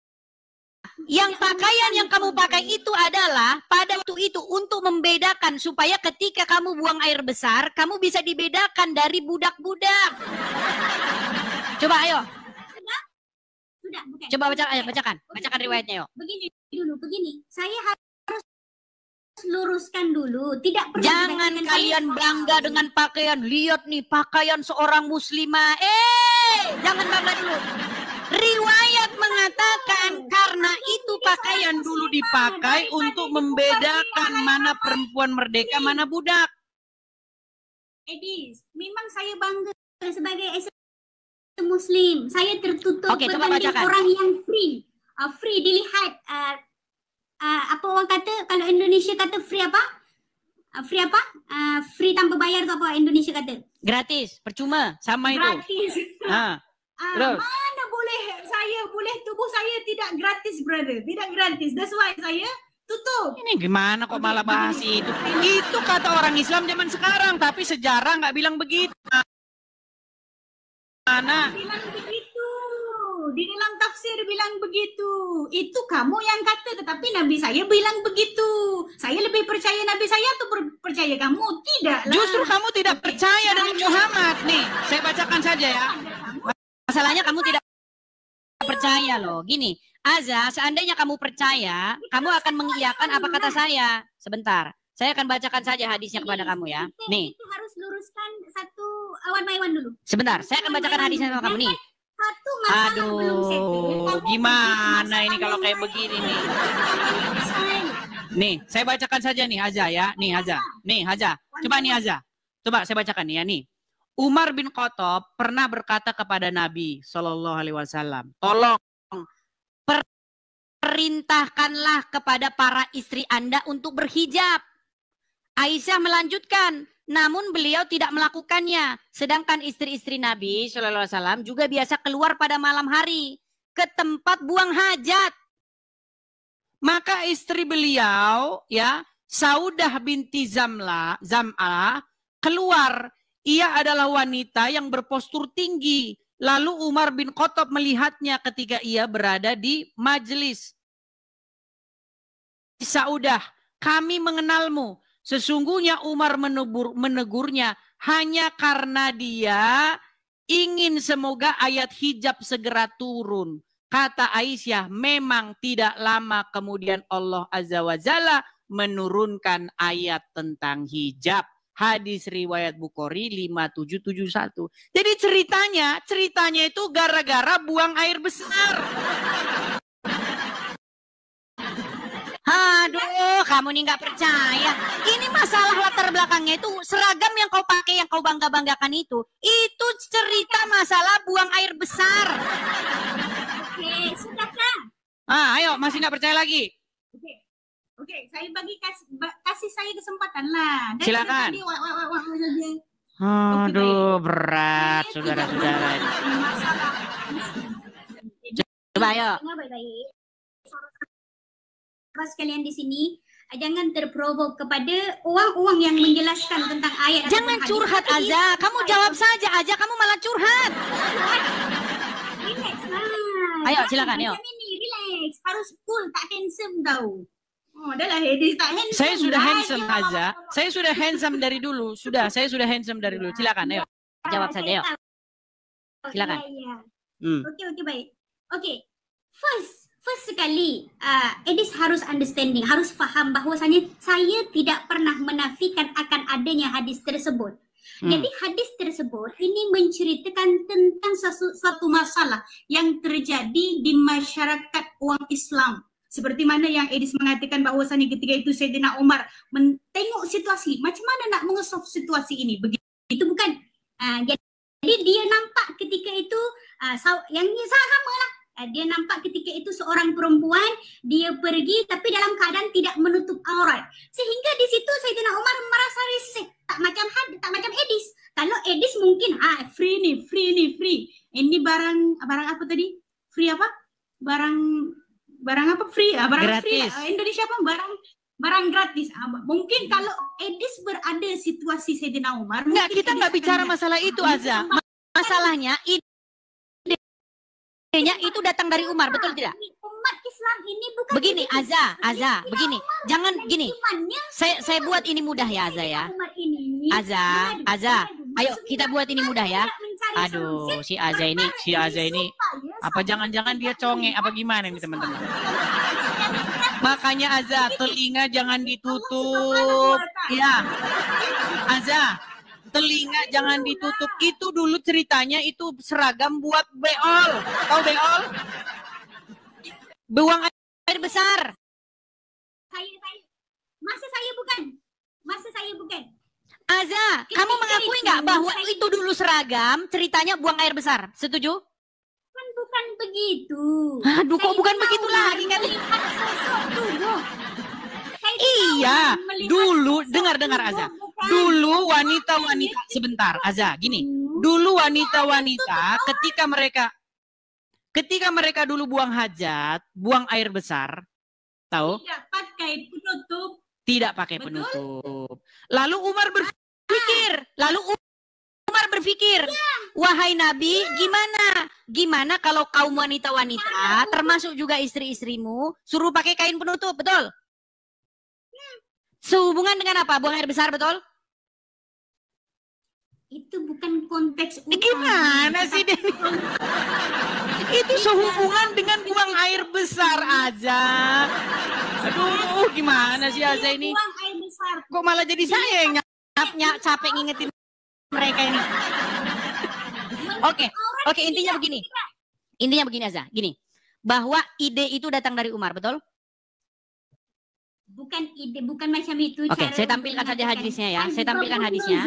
Yang pakaian yang kamu pakai itu adalah pada waktu itu untuk membedakan supaya ketika kamu buang air besar, kamu bisa dibedakan dari budak-budak. Coba ayo. Sudah, bukan. Coba bacakan riwayatnya yuk. Begini. Saya harus luruskan dulu. Tidak perlu. Jangan kalian bangga dengan pakaian. Lihat nih pakaian seorang muslimah. Jangan bangga dulu. Riwayat mengatakan karena itu pakaian dulu dipakai untuk membedakan mana perempuan merdeka, mana budak. Edis, memang saya bangga sebagai Muslim. Saya tertutup berbanding orang yang free. Free dilihat. Apa orang kata, kalau Indonesia kata free apa? Free apa? Free tanpa bayar atau apa Indonesia kata? Gratis, percuma, sama itu. Gratis. Terus. Mana boleh tubuh saya tidak gratis, brother. Tidak gratis. That's why saya tutup. Ini gimana kok malah bahas itu? Itu kata orang Islam zaman sekarang, tapi sejarah nggak bilang begitu. Mana? Bilang begitu. Di dalam tafsir bilang begitu. Itu kamu yang kata, tetapi Nabi saya bilang begitu. Saya lebih percaya Nabi saya atau percaya kamu? Tidak lah. Justru kamu tidak percaya dengan Muhammad. Nih, saya bacakan saja ya. Masalahnya kamu tidak percaya loh. Gini, Aza, seandainya kamu percaya, kamu akan mengiyakan apa kata saya. Sebentar, saya akan bacakan saja hadisnya kepada kamu ya. Nih. Itu harus luruskan satu one by one dulu. Sebentar, saya akan bacakan hadisnya sama kamu nih. Satu masalah belum settle. Aduh, gimana ini kalau kayak begini nih? Nih, saya bacakan saja nih Aza ya. Nih Aza. Nih Aza. Coba nih Aza. Coba saya bacakan nih ya nih. Umar bin Khattab pernah berkata kepada Nabi Shallallahu Alaihi Wasallam, tolong perintahkanlah kepada para istri Anda untuk berhijab. Aisyah melanjutkan, namun beliau tidak melakukannya. Sedangkan istri-istri Nabi Shallallahu Alaihi Wasallam juga biasa keluar pada malam hari ke tempat buang hajat. Maka istri beliau, ya, Saudah binti Zam'ah keluar. Ia adalah wanita yang berpostur tinggi. Lalu Umar bin Khattab melihatnya ketika ia berada di majelis. Saudah, kami mengenalmu. Sesungguhnya Umar menegurnya hanya karena dia ingin semoga ayat hijab segera turun. Kata Aisyah, memang tidak lama kemudian Allah Azza wa Jalla menurunkan ayat tentang hijab. Hadis riwayat Bukhari 5771. Jadi ceritanya itu gara-gara buang air besar. Aduh, kamu nih nggak percaya. Ini masalah latar belakangnya itu seragam yang kau pakai, yang kau bangga-banggakan itu cerita masalah buang air besar. Oke, sudahkah? Ayo, masih nggak percaya lagi? Oke, saya kasih saya kesempatan lah. Silakan. Aduh, berat, saudara-saudara. Coba ayo. Baik-baik. Sekalian di sini, jangan terprovok kepada uang-uang yang menjelaskan tentang ayat. Jangan curhat Aza, kamu jawab saja aja, kamu malah curhat. Relax lah. Ayo, silakan, ayo. Relax, harus cool, tak handsome tau. Oh, adalah Hedis tak handsome. Saya sudah handsome Aza. Saya sudah handsome dari dulu. Saya sudah handsome dari dulu. Silakan, ayo. Jawab saja, ayo. Silakan. Oke, baik. Oke. First sekali, Edis harus understanding, harus faham bahwasanya saya tidak pernah menafikan akan adanya hadis tersebut. Jadi hadis tersebut ini menceritakan tentang suatu masalah yang terjadi di masyarakat uang Islam. Seperti mana yang Edis mengatakan bahwasanya ketika itu Sayyidina Umar tengok situasi, macam mana nak mengesolve situasi ini, begitu bukan? Jadi dia nampak ketika itu yang sama lah. Dia nampak ketika itu seorang perempuan, dia pergi tapi dalam keadaan tidak menutup aurat. Sehingga di situ Sayyidina Umar merasa risih, tak macam Edis. Kalau Edis mungkin free. Ini barang apa tadi? Free apa? Barang apa free? Barang gratis. Free. Indonesia apa? Barang gratis. Mungkin kalau Edis berada situasi Sayyidina Umar. Enggak, kita nggak bicara masalah itu Aza. Masalahnya idenya itu datang dari Umar, betul tidak? Umat Islam ini bukan begini, Aza, begini. Jangan gini. Saya buat ini mudah ya, Aza ya. Aza, ayo kita buat ini mudah ya. Aduh, si Aza ini apa jangan-jangan dia conge apa gimana nih teman-teman? Makanya Aza, telinga jangan ditutup. Ya. Aza, telinga jangan ditutup. Itu dulu ceritanya itu seragam buat beol. Tahu beol? Buang air besar. Masa saya bukan. Aza, kamu mengakui nggak bahwa itu dulu seragam ceritanya buang air besar? Setuju? Bukan begitu. Aduh, kok bukan begitu lagi kan? Iya, dulu dengar Aza. Dulu wanita-wanita sebentar Aza, gini. Dulu wanita-wanita ketika mereka dulu buang hajat, buang air besar, tahu? Tidak pakai penutup. Lalu Umar berpikir, wahai Nabi, gimana gimana kalau kaum wanita-wanita, termasuk juga istri-istrimu, suruh pakai kain penutup, betul? Sehubungan dengan apa? Buang air besar, betul? Itu bukan konteks utama. Gimana sih, Denny? Itu sehubungan dengan buang air besar aja. Aduh, gimana sih Aza ini? Buang air besar. Kok malah jadi saya yang capek ngingetin mereka ini? Oke, intinya begini. Intinya begini Aza, gini. Bahwa ide itu datang dari Umar, betul? Bukan ide, bukan macam itu. Oke, saya tampilkan saja hadisnya ya. Saya tampilkan hadisnya.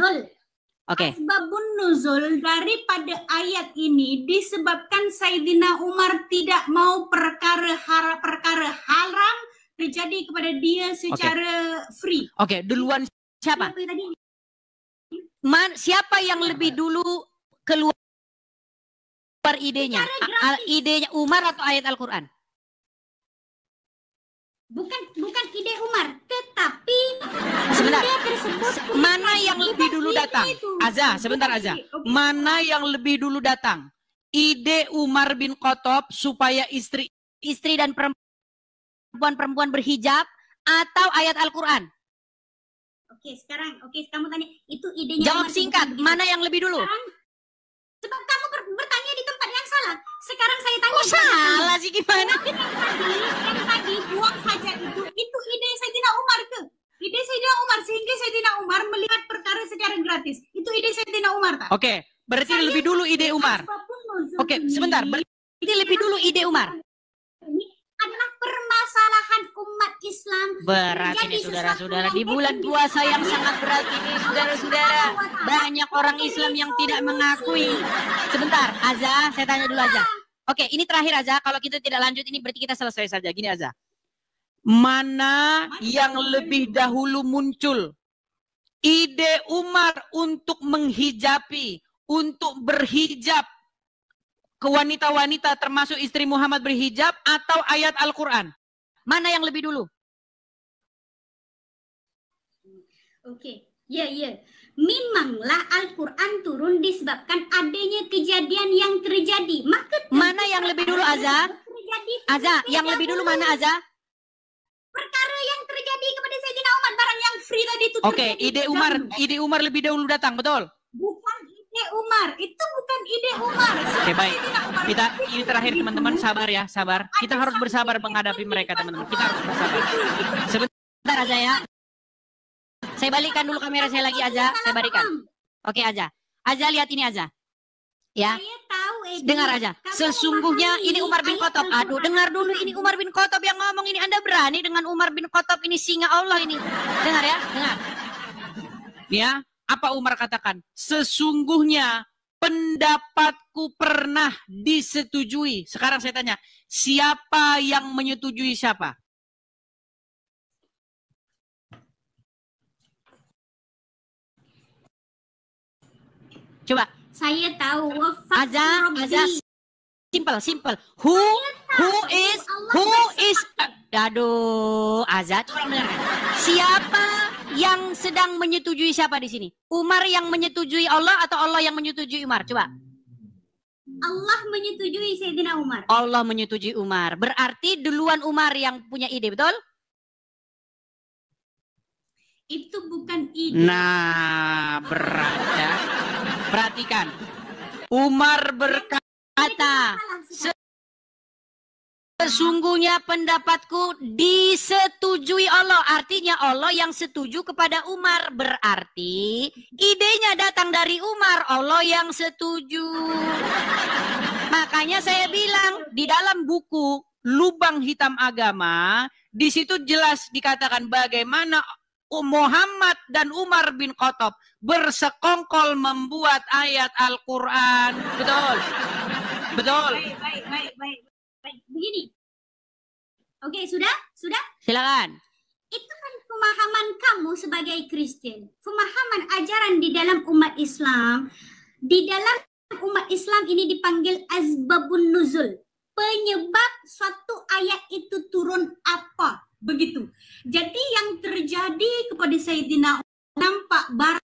Oke. Asbabun nuzul daripada ayat ini disebabkan Sayyidina Umar tidak mau perkara haram terjadi kepada dia secara free. Oke, duluan siapa? Siapa yang lebih dulu keluar idenya? Idenya Umar atau ayat Al-Quran? Bukan ide Umar, tetapi sebentar. ide tersebut Mana yang lebih dulu datang? Aza, sebentar Aza. Mana yang lebih dulu datang? Ide Umar bin Khattab supaya istri dan perempuan berhijab atau ayat Al-Quran? Oke, kamu tanya itu idenya. Jawab singkat, mana yang lebih dulu? Sebab kamu bertanya di tempat yang salah. Sekarang saya tanya. Oh, salah sih gimana? Yang tadi buang hajat itu ide Sayyidina Umar ke? Ide Sayyidina Umar sehingga Sayyidina Umar melihat perkara secara gratis. Itu ide Sayyidina Umar tak? Oke, berarti lebih dulu ide Umar. Oke, sebentar. Berarti lebih dulu ide Umar. Ini adalah permasalahan umat Islam. Berat ini saudara-saudara. Di bulan puasa yang sangat berat ini saudara-saudara. Banyak orang Islam yang tidak mengakui. Sebentar, Aza, saya tanya dulu Aza. Oke, ini terakhir Aza. Kalau kita tidak lanjut ini berarti kita selesai saja. Gini Aza. Mana yang lebih dahulu muncul? Ide Umar untuk menghijabi, untuk berhijab ke wanita-wanita termasuk istri Muhammad berhijab atau ayat Al-Quran? Mana yang lebih dulu? Oke, ya. Memanglah Al-Quran turun disebabkan adanya kejadian yang terjadi. Maka mana yang lebih dulu Aza? Aza, yang lebih dulu mana Aza? Perkara yang terjadi kepada Sayyidina Umar, barang yang free tadi itu. Oke, ide Umar lebih dahulu datang, betul? Bukan ide Umar, itu bukan ide Umar. Oke, baik. Ini terakhir teman-teman, sabar ya, sabar. Kita harus bersabar menghadapi mereka teman-teman. Kita harus bersabar. Sebentar Aza ya. Saya balikkan dulu kamera saya lagi Aza, saya balikan. Oke Aza. Aza lihat ini Aza. Ya. Saya tahu dengar aja. Sesungguhnya ini Umar bin Khattab. Aduh, dengar dulu ini Umar bin Khattab yang ngomong ini. Anda berani dengan Umar bin Khattab ini singa Allah ini. Dengar ya, dengar. Ya, apa Umar katakan? Sesungguhnya pendapatku pernah disetujui. Sekarang saya tanya, siapa yang menyetujui siapa? Coba. Saya tahu. Aza, simple. Who is aduh, Aza, coba dengar. Siapa yang sedang menyetujui siapa di sini? Umar yang menyetujui Allah atau Allah yang menyetujui Umar? Coba. Allah menyetujui Sayyidina Umar. Allah menyetujui Umar. Berarti duluan Umar yang punya ide, betul? Itu bukan ide. Nah, berat ya. Perhatikan. Umar berkata, sesungguhnya pendapatku disetujui Allah. Artinya Allah yang setuju kepada Umar. Berarti idenya datang dari Umar. Allah yang setuju. Makanya saya bilang di dalam buku Lubang Hitam Agama, di situ jelas dikatakan bagaimana Muhammad dan Umar bin Khattab bersekongkol membuat ayat Al-Quran. Betul. Betul. Baik. Begini. Oke, sudah? Silakan. Itu kan pemahaman kamu sebagai Kristen. Pemahaman ajaran di dalam umat Islam. Di dalam umat Islam ini dipanggil asbabun nuzul. Penyebab suatu ayat itu turun apa? Begitu. Jadi yang terjadi kepada Sayyidina nampak barang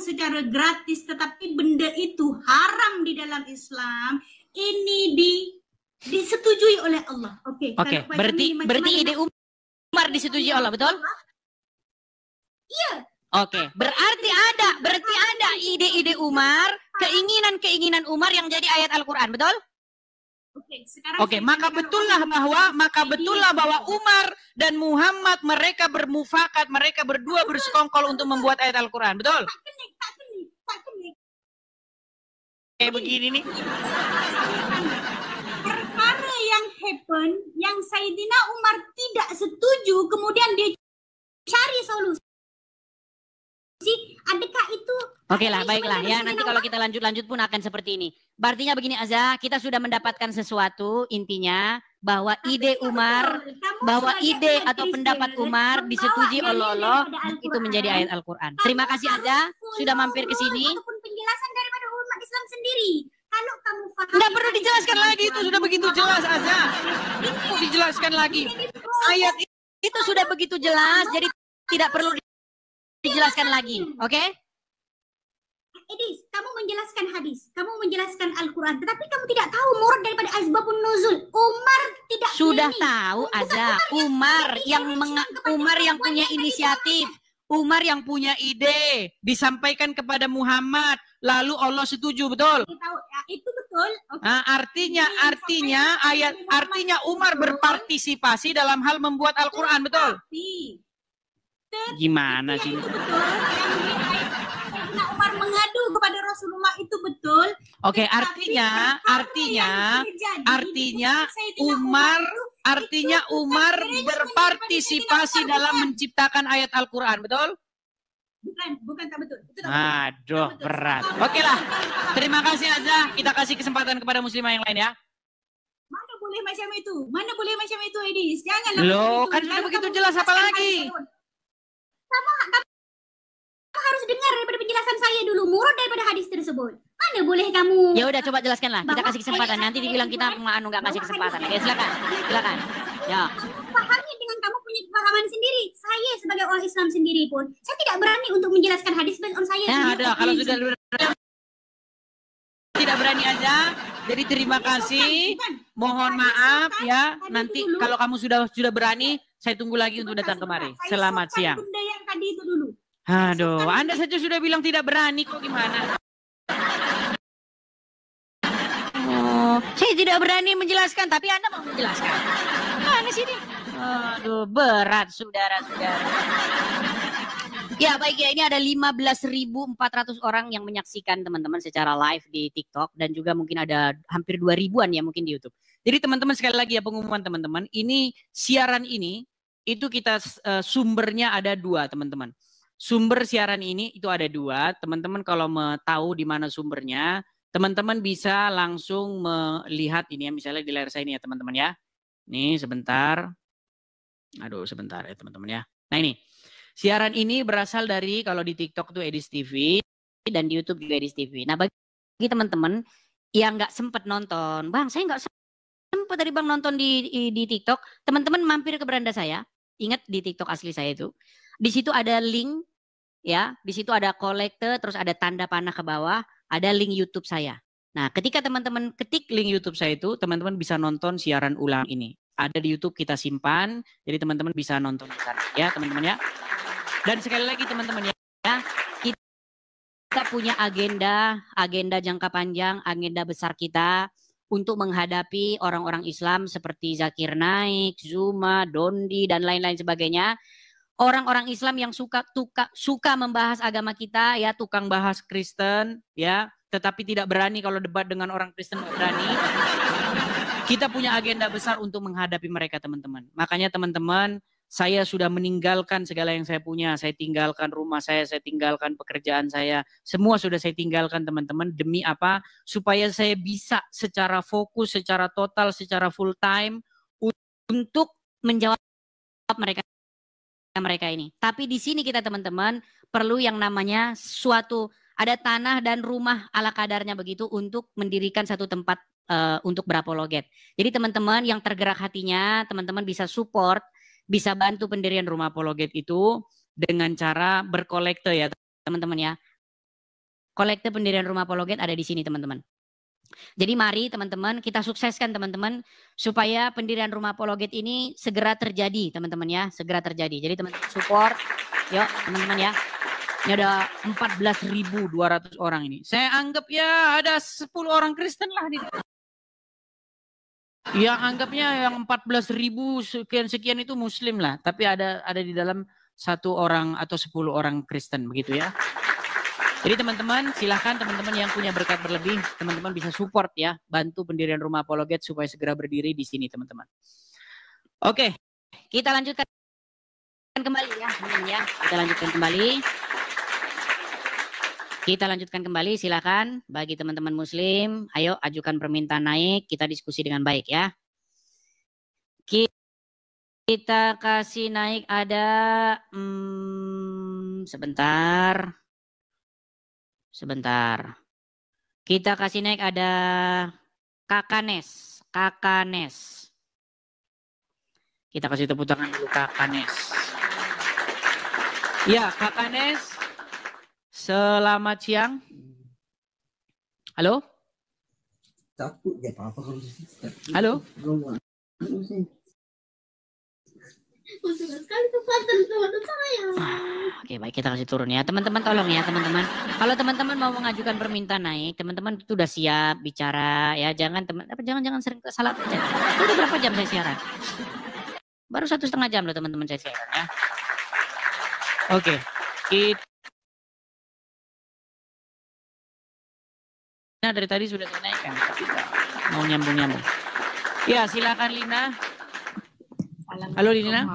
secara gratis, tetapi benda itu haram di dalam Islam, ini disetujui oleh Allah. Oke. Oke, berarti ide Umar disetujui Allah, betul? Iya. Oke, berarti ada ide-ide Umar, keinginan Umar yang jadi ayat Al-Qur'an, betul? Oke, maka betullah bahwa Umar dan Muhammad mereka bermufakat, mereka berdua bersekongkol untuk membuat ayat Al-Qur'an, betul? Tak kenik. Kayak begini nih. Perkara yang happen, yang Sayyidina Umar tidak setuju, kemudian dia cari solusi. Adakah itu? Oke lah, baiklah ya. Nanti kalau kita lanjut pun akan seperti ini. Artinya begini Azza, kita sudah mendapatkan sesuatu, intinya bahwa ide Umar, bahwa ide atau pendapat Umar disetujui oleh Allah, itu menjadi ayat Al-Quran. Terima kasih Azza, sudah mampir ke sini. Ataupun penjelasan daripada umat Islam sendiri. Kalau kamu paham, Nggak perlu dijelaskan lagi, itu sudah begitu jelas Azza. Itu dijelaskan lagi. Ayat Itu sudah begitu jelas, jadi tidak perlu dijelaskan lagi, oke? Edis, kamu menjelaskan hadis, kamu menjelaskan Al-Quran, tetapi kamu tidak tahu murad daripada asbabun nuzul. Umar tidak Sudah ini. tahu Azza, Umar yang punya inisiatif, Umar yang punya ide, disampaikan kepada Muhammad, lalu Allah setuju, betul? Itu betul. Okay. Nah, artinya Umar berpartisipasi dalam hal membuat Al-Quran, betul? Gimana sih? Itu betul. Sayyidina Umar mengadu kepada Rasulullah itu betul. Oke, artinya Umar berpartisipasi dalam menciptakan ayat Al-Quran, betul? Bukan tak betul. Itu tak Aduh, betul. berat. Oke lah, terima kasih Azza. Kita kasih kesempatan kepada muslimah yang lain ya. Mana boleh macam itu, Edis. Janganlah. Loh, kan sudah begitu jelas apa lagi? Kamu harus dengar daripada penjelasan saya dulu, murad daripada hadis tersebut. Mana boleh kamu? Ya udah coba jelaskan lah. Kita kasih kesempatan. Nanti dibilang kita nggak kasih kesempatan. Ya silakan. Ya. Kamu pahami dengan kamu punya kepahaman sendiri. Saya sebagai orang Islam sendiri pun, saya tidak berani untuk menjelaskan hadis based on saya. Ya ada, kalau sudah tidak berani aja. Jadi terima kasih. Mohon maaf ya. Nanti kalau kamu sudah berani, saya tunggu lagi untuk datang kemari. Selamat siang. Benda yang tadi itu dulu. Aduh, Anda saja sudah bilang tidak berani, kok gimana? Oh, saya tidak berani menjelaskan, tapi Anda mau menjelaskan. Mana sini? Aduh, berat saudara-saudara. Ya baik ya, ini ada 15.400 orang yang menyaksikan teman-teman secara live di TikTok dan juga mungkin ada hampir 2.000-an ya mungkin di YouTube. Jadi teman-teman sekali lagi ya pengumuman teman-teman, ini siaran ini itu kita sumbernya ada 2 teman-teman. Sumber siaran ini itu ada 2, teman-teman kalau mau tahu di mana sumbernya, teman-teman bisa langsung melihat ini ya, misalnya di layar saya ini ya teman-teman ya. Nih sebentar. Aduh sebentar ya teman-teman ya. Nah ini, siaran ini berasal dari kalau di TikTok tuh Edis TV dan di YouTube juga Edis TV. Nah bagi teman-teman yang nggak sempat nonton, Bang saya nggak sempat tadi Bang nonton di TikTok, teman-teman mampir ke beranda saya. Ingat di TikTok asli saya itu. Di situ ada link ya, di situ ada kolekte, terus ada tanda panah ke bawah, ada link YouTube saya. Nah, ketika teman-teman ketik link YouTube saya itu, teman-teman bisa nonton siaran ulang ini. Ada di YouTube kita simpan, jadi teman-teman bisa nonton di sana ya, teman-teman ya. Dan sekali lagi teman-teman ya, kita punya agenda jangka panjang, agenda besar kita untuk menghadapi orang-orang Islam seperti Zakir Naik, Zuma, Dondi dan lain-lain sebagainya. Orang-orang Islam yang suka membahas agama kita ya, tukang bahas Kristen ya, tetapi tidak berani kalau debat dengan orang Kristen, tidak berani. Kita punya agenda besar untuk menghadapi mereka teman-teman. Makanya teman-teman, saya sudah meninggalkan segala yang saya punya. Saya tinggalkan rumah saya tinggalkan pekerjaan saya. Semua sudah saya tinggalkan teman-teman. Demi apa? Supaya saya bisa secara fokus, secara total, secara full time untuk menjawab mereka ini. Tapi di sini kita teman-teman perlu yang namanya ada tanah dan rumah ala kadarnya begitu untuk mendirikan satu tempat untuk berapologet. Jadi teman-teman yang tergerak hatinya, teman-teman bisa support, bisa bantu pendirian rumah apologet itu dengan cara berkolekte ya teman-teman ya. kolektif pendirian rumah apologet ada di sini teman-teman. Jadi mari teman-teman kita sukseskan teman-teman supaya pendirian rumah apologet ini segera terjadi teman-teman ya, segera terjadi. Jadi teman-teman support, yuk teman-teman ya. Ini ada 14.200 orang ini. Saya anggap ya ada 10 orang Kristen lah di sini. Ya anggapnya yang 14.000 sekian itu Muslim lah, tapi ada di dalam 1 orang atau 10 orang Kristen begitu ya. Jadi teman-teman silahkan teman-teman yang punya berkat berlebih, teman-teman bisa support ya, bantu pendirian rumah apologet supaya segera berdiri di sini teman-teman. Oke, kita lanjutkan kembali ya, teman-teman ya. Kita lanjutkan kembali. Kita lanjutkan kembali, silakan bagi teman-teman Muslim, ayo ajukan permintaan naik, kita diskusi dengan baik ya. Kita kasih naik ada, sebentar. Kita kasih naik ada Kakanes. Kita kasih tepuk tangan dulu Kakanes. Ya, Kakanes. Selamat siang. Halo? Halo? Oke, baik kita kasih turun ya. Teman-teman tolong ya teman-teman. Kalau teman-teman mau mengajukan permintaan naik, teman-teman itu udah siap bicara ya. Jangan sering salah baca. Udah berapa jam saya siaran? Baru 1,5 jam loh teman-teman saya siaran ya. Oke. Nah dari tadi sudah saya naikkan, tapi mau nyambung. Ya silakan Lina. Halo Lina.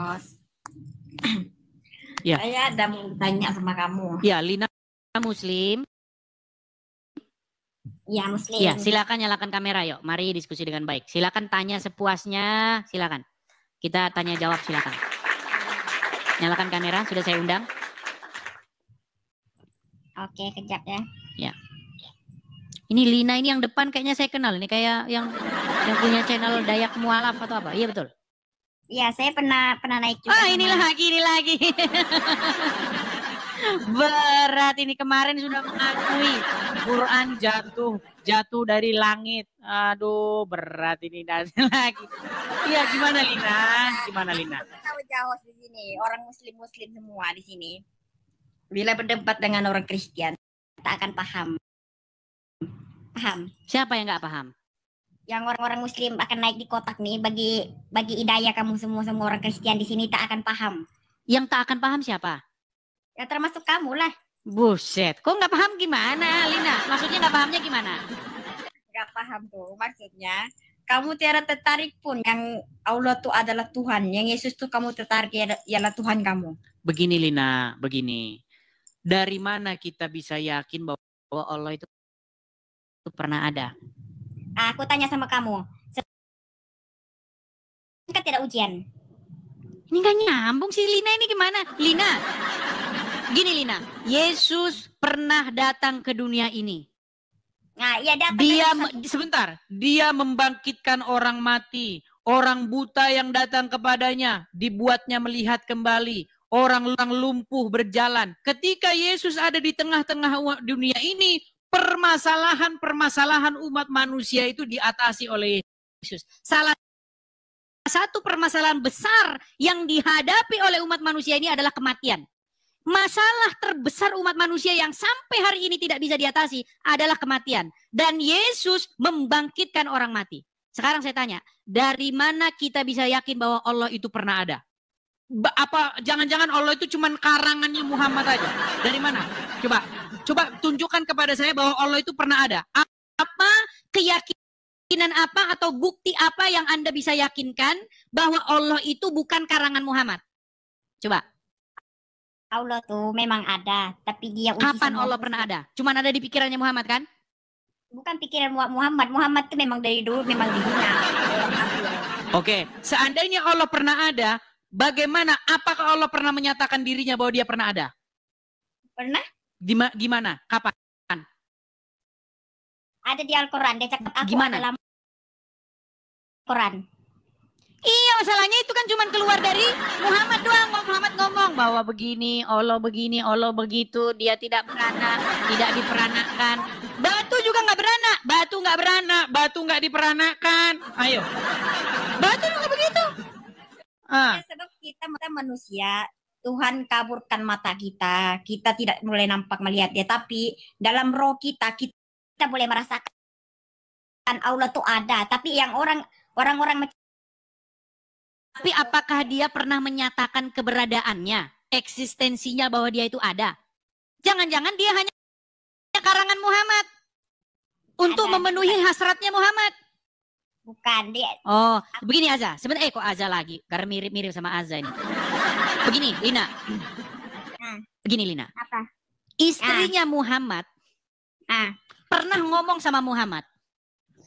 Ya. Saya ada mau tanya sama kamu. Ya Lina Muslim. Ya Muslim. Ya silakan nyalakan kamera yuk. Mari diskusi dengan baik. Silakan tanya sepuasnya. Silakan. Kita tanya jawab silakan. Nyalakan kamera. Sudah saya undang. Oke kejap ya. Ya. Ini Lina ini yang depan kayaknya saya kenal. Ini kayak yang punya channel Dayak Mualaf atau apa? Iya betul. Iya saya pernah naik juga. Ah ini lagi. Berat ini kemarin sudah mengakui Quran jatuh dari langit. Aduh berat ini lagi. Iya gimana Lina? Tahu jauh di sini orang Muslim semua di sini. Bila berdebat dengan orang Kristen tak akan paham. Siapa yang nggak paham? Yang orang-orang Muslim akan naik di kotak nih bagi hidayah kamu semua orang Kristen di sini tak akan paham. Yang tak akan paham siapa? Ya termasuk kamu lah. Buset, kok nggak paham gimana, Lina? Maksudnya nggak pahamnya gimana? Nggak paham tuh, maksudnya kamu tiada tertarik pun yang Allah tuh adalah Tuhan, yang Yesus tuh kamu tertarik ialah Tuhan kamu. Begini Lina, begini. Dari mana kita bisa yakin bahwa Allah itu pernah ada? Aku tanya sama kamu. Kan tidak ujian. Ini nggak nyambung sih Lina ini gimana? Lina, gini Lina, Yesus pernah datang ke dunia ini. Nah, iya datang. Dia membangkitkan orang mati, orang buta yang datang kepadanya, dibuatnya melihat kembali, orang lumpuh berjalan. Ketika Yesus ada di tengah-tengah dunia ini, permasalahan umat manusia itu diatasi oleh Yesus. Salah satu permasalahan besar yang dihadapi oleh umat manusia ini adalah kematian. Masalah terbesar umat manusia yang sampai hari ini tidak bisa diatasi adalah kematian. Dan Yesus membangkitkan orang mati. Sekarang saya tanya, dari mana kita bisa yakin bahwa Allah itu pernah ada? Apa jangan-jangan Allah itu cuma karangannya Muhammad aja? Dari mana? Coba tunjukkan kepada saya bahwa Allah itu pernah ada. Apa keyakinan apa atau bukti apa yang Anda bisa yakinkan bahwa Allah itu bukan karangan Muhammad? Coba. Allah tuh memang ada, tapi dia uji. Kapan Allah pernah ada? Cuman ada di pikirannya Muhammad kan? Bukan pikiran Muhammad. Muhammad itu memang dari dulu memang dihina. Oke, seandainya Allah pernah ada, bagaimana? Apakah Allah pernah menyatakan dirinya bahwa dia pernah ada? Pernah? Gimana? Kapan? Ada di Al-Quran. Dia cakap aku gimana? Dalam Quran. Iya, masalahnya itu kan cuma keluar dari Muhammad doang. Muhammad ngomong bahwa begini, Allah begitu, dia tidak beranak, tidak diperanakkan. Batu juga nggak beranak, batu nggak diperanakkan. Ayo. Batu juga begitu. Ya, sebab kita manusia, Tuhan kaburkan mata kita, kita tidak boleh nampak melihat dia, tapi dalam roh kita boleh merasakan Allah tuh ada. Tapi yang orang-orang tapi apakah dia pernah menyatakan keberadaannya, eksistensinya bahwa dia itu ada? Jangan-jangan dia hanya karangan Muhammad untuk memenuhi hasratnya Muhammad. Bukan dia. Oh, begini Azza. Sebenarnya kok Azza lagi? Karena mirip-mirip sama Azza ini. Begini, Lina. Begini, Lina. Apa? Istrinya Muhammad pernah ngomong sama Muhammad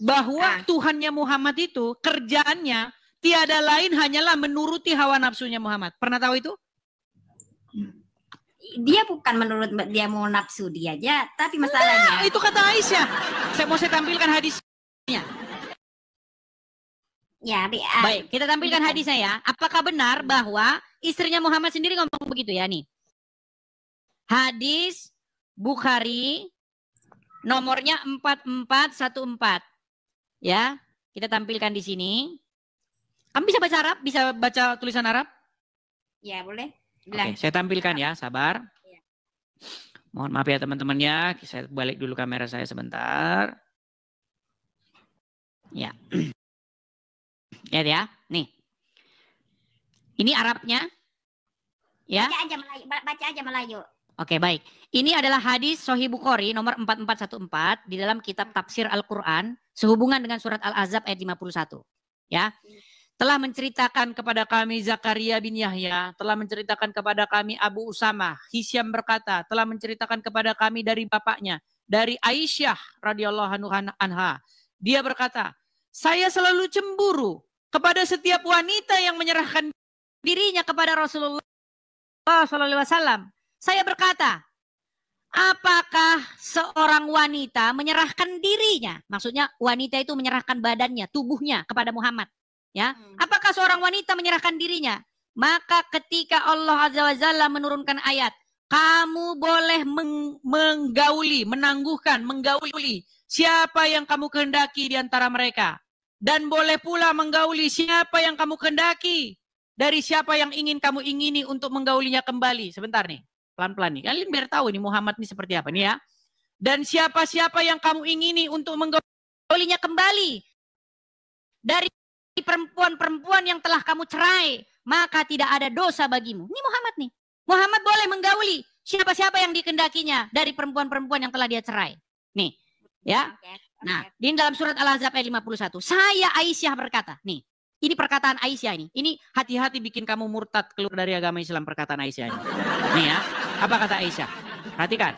bahwa Tuhannya Muhammad itu kerjaannya tiada lain hanyalah menuruti hawa nafsunya Muhammad. Pernah tahu itu? Dia bukan menurut dia mau nafsu dia aja, tapi masalahnya. Itu kata Aisyah. Saya tampilkan hadisnya. Ya, baik, kita tampilkan hadisnya ya. Apakah benar bahwa istrinya Muhammad sendiri ngomong begitu ya nih? Hadis Bukhari nomornya 4414. Ya, kita tampilkan di sini. Kamu bisa baca Arab? Bisa baca tulisan Arab? Ya, boleh. Oke, saya tampilkan ya, sabar. Ya. Mohon maaf ya teman-temannya, saya balik dulu kamera saya sebentar. Ya. Lihat ya, nih. Ini Arabnya. Ya. Baca aja Melayu. Oke, baik. Ini adalah hadis Sahih Bukhari nomor 4414 di dalam kitab tafsir Al-Qur'an sehubungan dengan surat Al-Ahzab ayat 51. Ya. Telah menceritakan kepada kami Zakaria bin Yahya, telah menceritakan kepada kami Abu Usamah, Hisyam berkata, telah menceritakan kepada kami dari bapaknya, dari Aisyah radhiyallahu anha. Dia berkata, saya selalu cemburu kepada setiap wanita yang menyerahkan dirinya kepada Rasulullah SAW. Saya berkata, apakah seorang wanita menyerahkan dirinya? Maksudnya wanita itu menyerahkan badannya, tubuhnya kepada Muhammad. Ya, apakah seorang wanita menyerahkan dirinya? Maka ketika Allah Azza wa Jalla menurunkan ayat, kamu boleh menggauli siapa yang kamu kehendaki di antara mereka. Dan boleh pula menggauli siapa yang kamu kehendaki. Dari siapa yang ingin kamu ingini untuk menggaulinya kembali. Sebentar nih, pelan-pelan nih. Kalian biar tahu nih Muhammad ini seperti apa nih ya. Dan siapa-siapa yang kamu ingini untuk menggaulinya kembali. Dari perempuan-perempuan yang telah kamu cerai, maka tidak ada dosa bagimu. Ini Muhammad nih. Muhammad boleh menggauli siapa-siapa yang dikehendakinya dari perempuan-perempuan yang telah dia cerai. Nih, ya. Nah, di dalam surat Al-Ahzab ayat 51, saya Aisyah berkata, nih, ini perkataan Aisyah ini. Ini hati-hati bikin kamu murtad keluar dari agama Islam perkataan Aisyah ini. Nih ya, apa kata Aisyah? Perhatikan.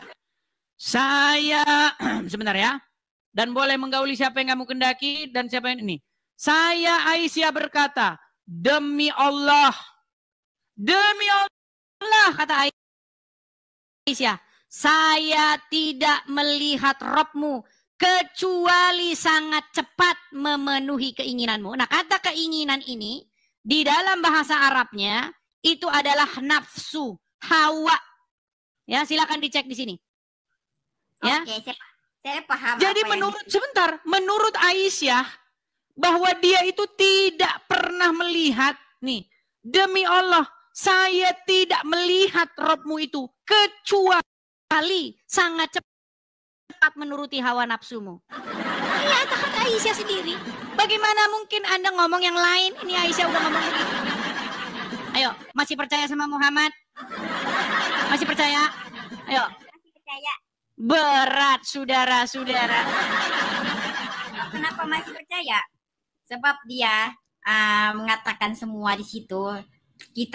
Saya, sebentar ya. Dan boleh menggauli siapa yang kamu kehendaki dan siapa yang ini. Saya Aisyah berkata, demi Allah, kata Aisyah, saya tidak melihat Rabbmu kecuali sangat cepat memenuhi keinginanmu. Nah, kata keinginan ini di dalam bahasa Arabnya itu adalah nafsu, hawa. Ya, silakan dicek di sini. Ya. Oke, saya paham. Jadi menurut Aisyah, bahwa dia itu tidak pernah melihat, nih, demi Allah, saya tidak melihat Rabbmu itu kecuali sangat cepat menuruti hawa nafsumu. Ini kata Aisyah sendiri. Bagaimana mungkin Anda ngomong yang lain? Ini Aisyah udah ngomong begitu. Ayo, masih percaya sama Muhammad? Masih percaya? Ayo. Masih percaya. Berat, saudara-saudara. Kenapa masih percaya? Sebab dia mengatakan semua di situ. Dia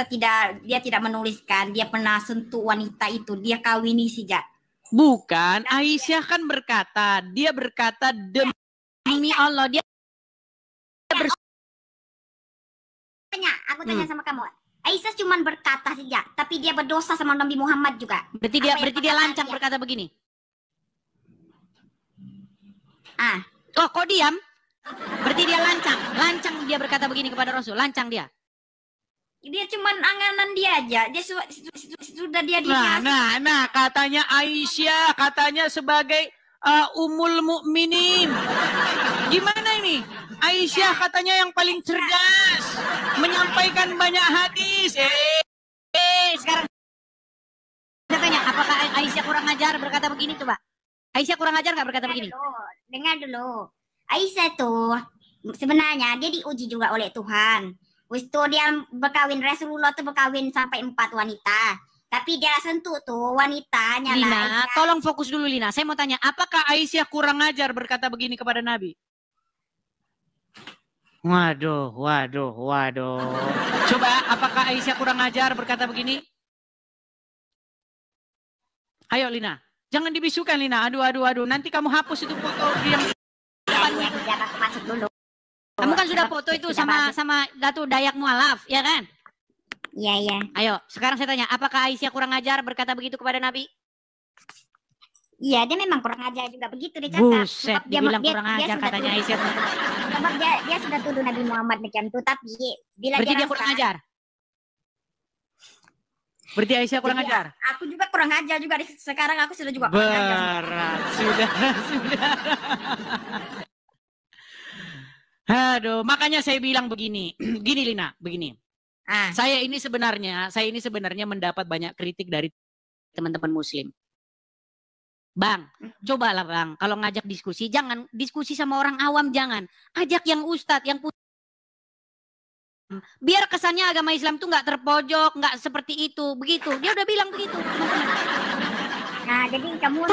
tidak menuliskan, dia pernah sentuh wanita itu, dia kawini saja. Bukan, Aisyah kan berkata, dia berkata demi Allah, dia Aku tanya sama kamu. Aisyah cuma berkata saja, tapi dia berdosa sama Nabi Muhammad juga. Berarti dia lancang berkata begini. Oh, kok diam? Berarti dia lancang dia berkata begini kepada Rasul, lancang dia. Dia cuman anganan dia aja. Dia sudah dia Nah, katanya Aisyah, katanya sebagai Ummul Mukminin. Gimana ini? Aisyah katanya yang paling cerdas, menyampaikan banyak hadis. Sekarang saya tanya, apakah Aisyah kurang ajar berkata begini coba? Aisyah kurang ajar nggak berkata begini? Dengar dulu. Aisyah tuh sebenarnya dia diuji juga oleh Tuhan. Waktu dia berkawin, Rasulullah tuh berkawin sampai 4 wanita. Tapi dia sentuh tuh wanitanya. Lina, tolong fokus dulu Lina. Saya mau tanya, apakah Aisyah kurang ajar berkata begini kepada Nabi? Waduh. Coba, apakah Aisyah kurang ajar berkata begini? Ayo Lina, jangan dibisukan Lina. Aduh. Nanti kamu hapus itu foto yang masuk dulu. Kamu kan sudah foto itu sama Datu Dayak Mualaf, ya kan? Iya. Ayo, sekarang saya tanya, apakah Aisyah kurang ajar berkata begitu kepada Nabi? Iya, dia memang kurang ajar juga begitu dia cakap. Buset, dibilang kurang ajar katanya Aisyah. Sebab dia sudah tuduh Nabi Muhammad macam itu, tapi bila berarti dia kurang ajar. Berarti Aisyah kurang ajar. Aku juga kurang ajar juga. Sekarang aku sudah juga kurang ajar. Berat, sudah. Aduh, makanya saya bilang begini. Gini Lina, begini. Saya ini sebenarnya mendapat banyak kritik dari teman-teman muslim. Bang, cobalah Bang, kalau ngajak diskusi, jangan diskusi sama orang awam, jangan. Ajak yang ustadz, yang biar kesannya agama Islam tuh nggak terpojok, nggak seperti itu, begitu. Dia udah bilang begitu. Nah, jadi kamu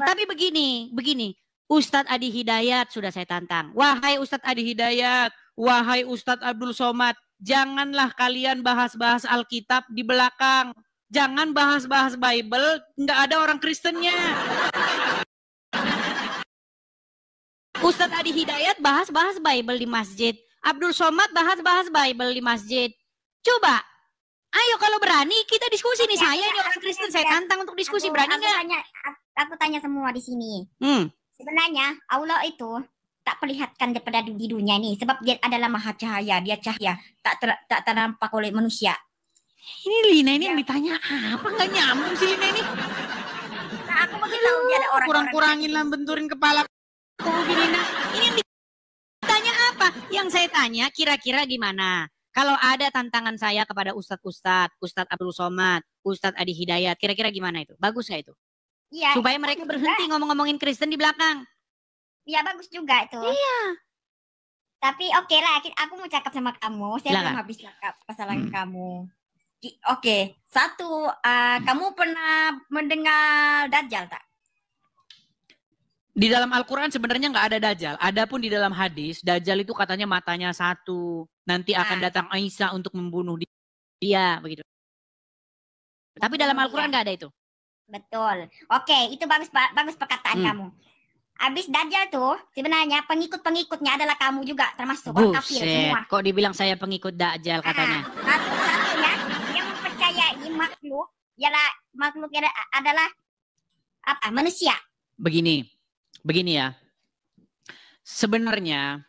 tapi begini. Ustadz Adi Hidayat sudah saya tantang. Wahai Ustadz Adi Hidayat, wahai Ustadz Abdul Somad, janganlah kalian bahas-bahas Alkitab di belakang. Jangan bahas-bahas Bible, nggak ada orang Kristennya. Ustadz Adi Hidayat bahas-bahas Bible di masjid. Abdul Somad bahas-bahas Bible di masjid. Coba, ayo kalau berani kita diskusi nih. Saya ini orang Kristen, saya tantang untuk diskusi. Berani nggak? Aku tanya semua di sini. Sebenarnya Allah itu tak perlihatkan daripada di dunia ini. Sebab dia adalah maha cahaya. Dia cahaya, tak ternampak oleh manusia. Ini Lina ini yang ditanya apa? Nggak nyambung sih Lina ini. Nah, aku mungkin tahu dia ada orang kurang-kurangin lah benturin kepala. Lina, ini yang ditanya apa? Yang saya tanya kira-kira gimana? Kalau ada tantangan saya kepada Ustadz Abdul Somad, Ustadz Adi Hidayat, kira-kira gimana itu? Bagus nggak itu? Iya. Supaya mereka berhenti ngomong-ngomongin Kristen di belakang. Iya, bagus juga itu. Iya. Tapi oke lah, aku mau cakap sama kamu. Saya belum habis cakap masalah kamu. Oke, satu, kamu pernah mendengar Dajjal tak? Di dalam Al-Quran sebenarnya nggak ada Dajjal. Adapun di dalam hadis, Dajjal itu katanya matanya satu. Nanti akan datang Isa untuk membunuh dia, begitu. Tapi dalam Al-Quran nggak ada itu. Betul. Oke, itu bagus perkataan kamu. Habis Dajjal tuh sebenarnya pengikut-pengikutnya adalah kamu juga, termasuk orang kafir semua. Kok dibilang saya pengikut Dajjal katanya? Satu-satunya yang mempercayai makhluk adalah apa? Manusia. Begini ya. Sebenarnya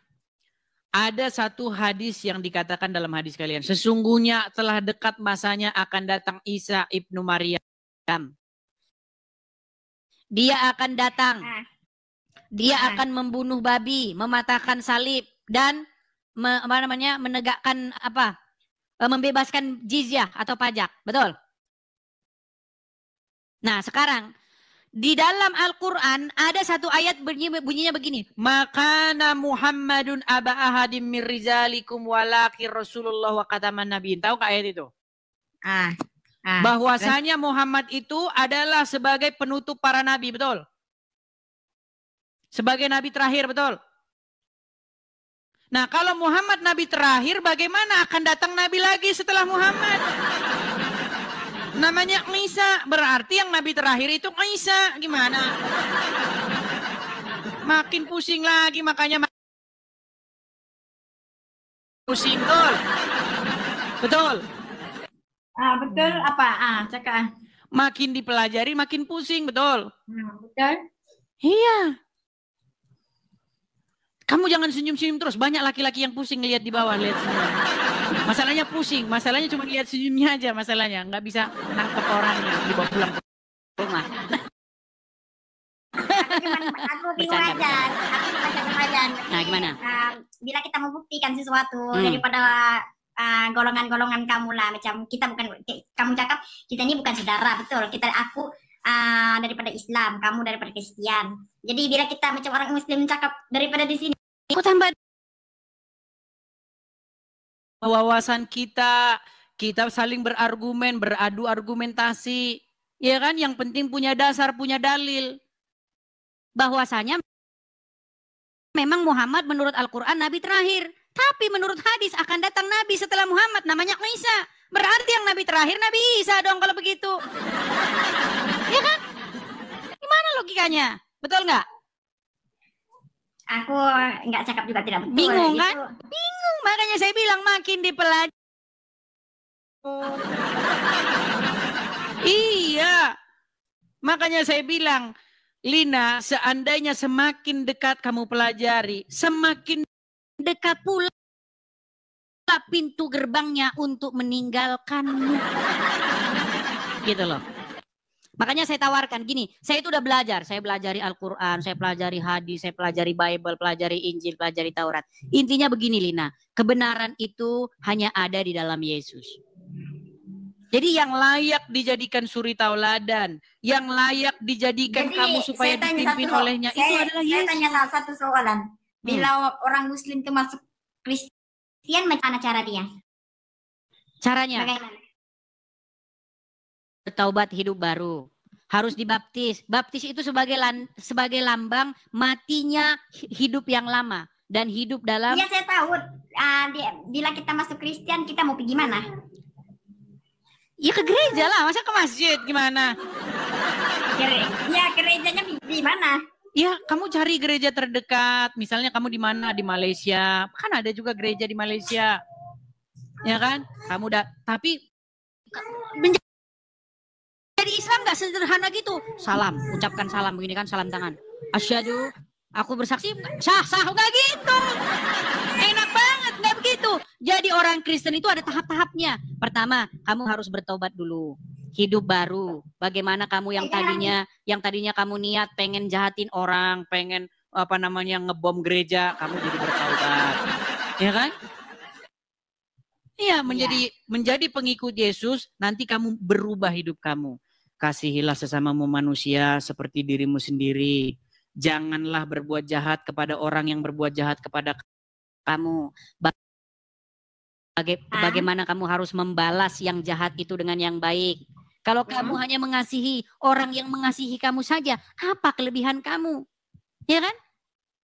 ada satu hadis yang dikatakan dalam hadis kalian. Sesungguhnya telah dekat masanya akan datang Isa ibnu Maryam. Dia akan datang. Dia akan membunuh babi, mematahkan salib, dan menegakkan membebaskan jizyah atau pajak. Betul? Nah sekarang, di dalam Al-Quran ada satu ayat bunyinya begini. Makana Muhammadun aba ahadim min rizalikum walakin Rasulullah wa khataman nabiyin. Tahu nggak ayat itu? Bahwasanya Muhammad itu adalah sebagai penutup para nabi, betul? Sebagai nabi terakhir, betul? Nah, kalau Muhammad nabi terakhir, bagaimana akan datang nabi lagi setelah Muhammad? Namanya Isa, berarti yang nabi terakhir itu Isa. Gimana? Makin pusing lagi, makanya pusing, betul? Betul? Betul apa? Cakap. Makin dipelajari, makin pusing, betul? Betul? Iya. Kamu jangan senyum-senyum terus. Banyak laki-laki yang pusing lihat di bawah, lihat sini. Masalahnya pusing, masalahnya cuma lihat senyumnya aja masalahnya, nggak bisa nangkep orangnya, dibawa pulang ke rumah. Aku bingung aja. Aku baca kemarin. Nah, gimana? Bila kita membuktikan sesuatu daripada golongan-golongan kamu lah, macam kita bukan, kamu cakap kita ini bukan saudara, betul. Aku daripada Islam, kamu daripada Kristen. Jadi bila kita macam orang Muslim cakap daripada di sini, Aku tambah wawasan kita saling berargumen, beradu argumentasi, ya kan? Yang penting punya dasar, punya dalil. bahwasanya memang Muhammad menurut Al-Quran Nabi terakhir. Tapi menurut hadis akan datang Nabi setelah Muhammad namanya Isa. Berarti yang Nabi terakhir Nabi Isa dong kalau begitu. Ya kan? Gimana logikanya? Betul nggak? aku nggak cakap juga tidak betul. Bingung gitu. kan? Bingung. Makanya saya bilang makin dipelajari. Iya. Makanya saya bilang, Lina, seandainya semakin dekat kamu pelajari, semakin Dekat pula pintu gerbangnya untuk meninggalkanmu. Gitu loh. Makanya saya tawarkan gini, saya itu udah belajar. Saya pelajari Al-Quran, saya pelajari hadis, saya pelajari Bible, pelajari Injil, pelajari Taurat. Intinya begini Lina, kebenaran itu hanya ada di dalam Yesus. Jadi yang layak dijadikan suri tauladan, yang layak dijadikan Jadi, kamu supaya saya tanya dipimpin satu- olehnya, itu saya- adalah Saya Yesus. tanya satu soalan. Bila orang Muslim itu masuk Kristen, macam mana cara dia? Caranya Bagaimana? bertaubat hidup baru. Harus dibaptis. Baptis itu sebagai lambang matinya hidup yang lama. Dan hidup dalam... Iya saya tahu. Bila kita masuk Kristen, kita mau pergi mana? Ya ke gereja lah, masa Ke masjid gimana? Gerejanya di mana? Ya, kamu cari gereja terdekat. Misalnya kamu di mana? Di Malaysia. Kan ada juga gereja di Malaysia. Ya kan? Kamu tapi jadi Islam gak sederhana gitu. Salam, ucapkan salam begini kan, salam tangan. Asyhadu, aku bersaksi, sah gak gitu. Enak banget, gak begitu. Jadi orang Kristen itu ada tahap-tahapnya. Pertama, kamu harus bertobat dulu. Hidup baru. Bagaimana kamu yang tadinya kamu niat pengen jahatin orang, pengen ngebom gereja, kamu jadi bertaubat. Ya kan? Iya, menjadi pengikut Yesus, nanti kamu berubah hidup kamu. Kasihilah sesamamu manusia seperti dirimu sendiri. Janganlah berbuat jahat kepada orang yang berbuat jahat kepada Kamu. Bagaimana kamu harus membalas yang jahat itu dengan yang baik. Kalau kamu hanya mengasihi orang yang mengasihi kamu saja, apa kelebihan kamu? Ya kan?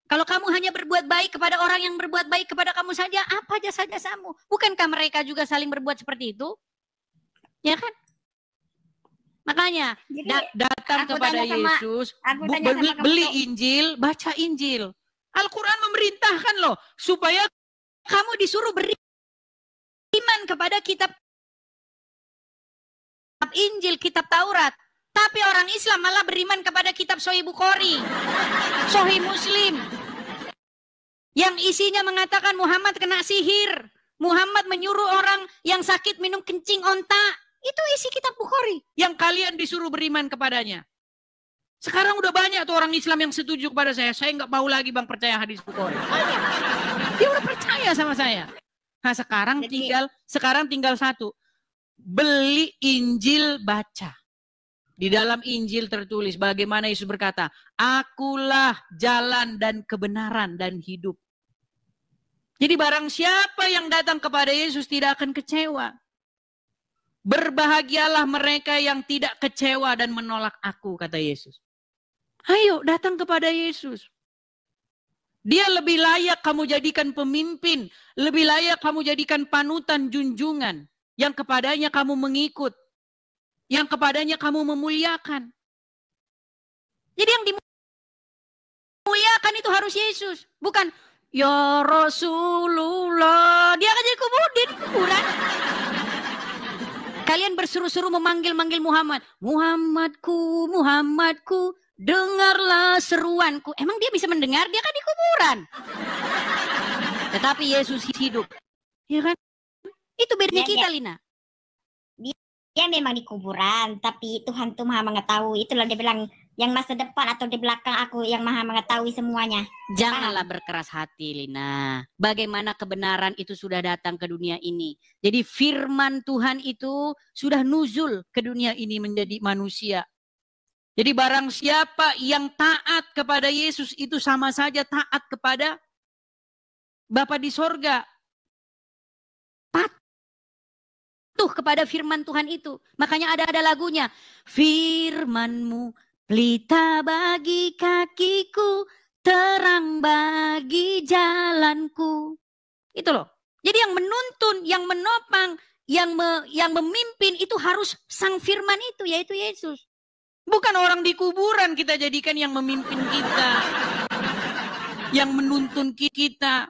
Kalau kamu hanya berbuat baik kepada orang yang berbuat baik kepada kamu saja, apa jasa-jasamu? Bukankah mereka juga saling berbuat seperti itu? Ya kan? Makanya datang kepada Yesus, beli Injil, baca Injil. Al-Quran memerintahkan loh supaya kamu disuruh beriman kepada kitab Injil, kitab Taurat. Tapi orang Islam malah beriman kepada kitab Sahih Bukhari, Sahih Muslim. Yang isinya mengatakan Muhammad kena sihir. Muhammad menyuruh orang yang sakit minum kencing onta. Itu isi kitab Bukhari. Yang kalian disuruh beriman kepadanya. Sekarang udah banyak tuh orang Islam yang setuju kepada saya. Saya nggak mau lagi bang percaya hadis Bukhari. Banyak. Dia udah percaya sama saya. Nah sekarang tinggal satu. Beli Injil baca. Di dalam Injil tertulis bagaimana Yesus berkata, akulah jalan dan kebenaran dan hidup. Jadi barang siapa yang datang kepada Yesus tidak akan kecewa. Berbahagialah mereka yang tidak kecewa dan menolak aku, kata Yesus. Ayo datang kepada Yesus. Dia lebih layak kamu jadikan pemimpin. Lebih layak kamu jadikan panutan junjungan. Yang kepadanya kamu mengikut. Yang kepadanya kamu memuliakan. Jadi yang dimuliakan itu harus Yesus. Bukan, ya Rasulullah. Dia akan jadi kuburan. Kalian bersuruh-suruh memanggil-manggil Muhammad. Muhammadku, Muhammadku, dengarlah seruanku. Emang dia bisa mendengar? Dia kan di kuburan. Tetapi Yesus hidup. Ya kan? Itu bedanya Ya, kita, ya. Lina. Dia memang di kuburan, tapi Tuhan tuh maha mengetahui. Itulah dia bilang, yang masa depan atau di belakang aku yang maha mengetahui semuanya. Janganlah berkeras hati, Lina. Bagaimana kebenaran itu sudah datang ke dunia ini. Jadi firman Tuhan itu sudah nuzul ke dunia ini menjadi manusia. Jadi barang siapa yang taat kepada Yesus itu sama saja taat kepada Bapa di sorga. Patuh kepada firman Tuhan itu. Makanya ada lagunya. Firman-Mu pelita bagi kakiku, terang bagi jalanku. Itu loh. Jadi yang menuntun, yang menopang, yang memimpin itu harus sang firman itu, yaitu Yesus. Bukan orang di kuburan kita jadikan yang memimpin kita. Yang menuntun kita.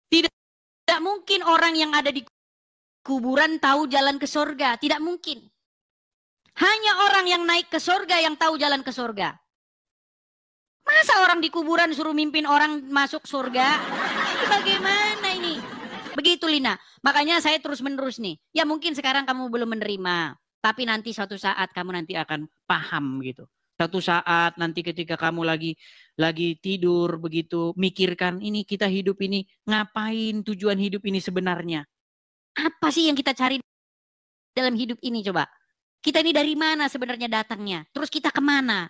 Tidak mungkin orang yang ada di kuburan tahu jalan ke sorga. Tidak mungkin. Hanya orang yang naik ke sorga yang tahu jalan ke sorga. Masa orang di kuburan suruh mimpin orang masuk surga? Bagaimana ini? Begitu, Lina. Makanya saya terus menerus nih. Ya mungkin sekarang kamu belum menerima. Tapi nanti suatu saat kamu nanti akan paham gitu. Suatu saat nanti ketika kamu lagi tidur begitu. Mikirkan ini kita hidup ini. Ngapain tujuan hidup ini sebenarnya? Apa sih yang kita cari dalam hidup ini coba? Kita ini dari mana sebenarnya datangnya? Terus kita kemana?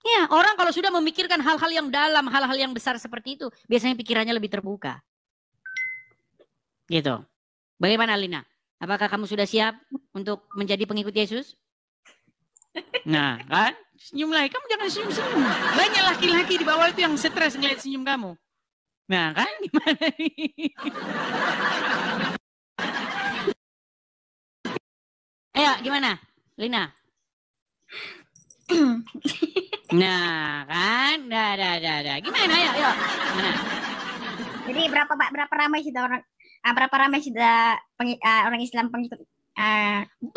Ya, orang kalau sudah memikirkan hal-hal yang dalam, hal-hal yang besar seperti itu, biasanya pikirannya lebih terbuka. Gitu. Bagaimana, Lina? Apakah kamu sudah siap untuk menjadi pengikut Yesus? Nah, kan? Senyum lagi. Kamu jangan senyum-senyum. Banyak laki-laki di bawah itu yang stres ngeliat senyum kamu. Nah, kan? Gimana nih? Ayo, gimana? Lina? Nah, kan? Dah. Gimana? Ayo. Gimana? Jadi berapa ramai sudah orang Islam pengikut?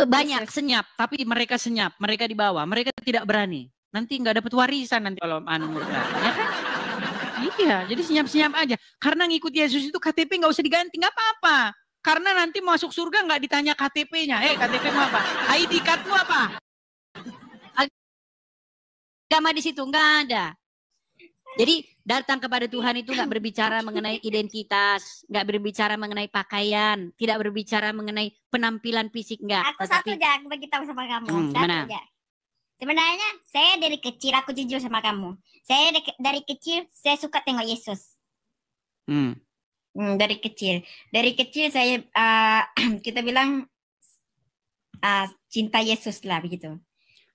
Banyak senyap, tapi mereka senyap, mereka di bawah, mereka tidak berani. Nanti nggak dapat warisan nanti kalau murtad, ya kan? Iya, jadi senyap-senyap aja. Karena ngikut Yesus itu KTP nggak usah diganti, nggak apa-apa. Karena nanti masuk surga nggak ditanya KTP-nya. KTP-mu apa? ID card-mu apa? Agama di situ nggak ada. Jadi datang kepada Tuhan itu nggak berbicara mengenai identitas, nggak berbicara mengenai pakaian, tidak berbicara mengenai penampilan fisik, nggak. Aku satu aja, aku bagi tahu sama kamu. Satu aja. Sebenarnya saya dari kecil, aku jujur sama kamu. Saya dari kecil saya suka tengok Yesus. Dari kecil saya kita bilang cinta Yesus lah begitu.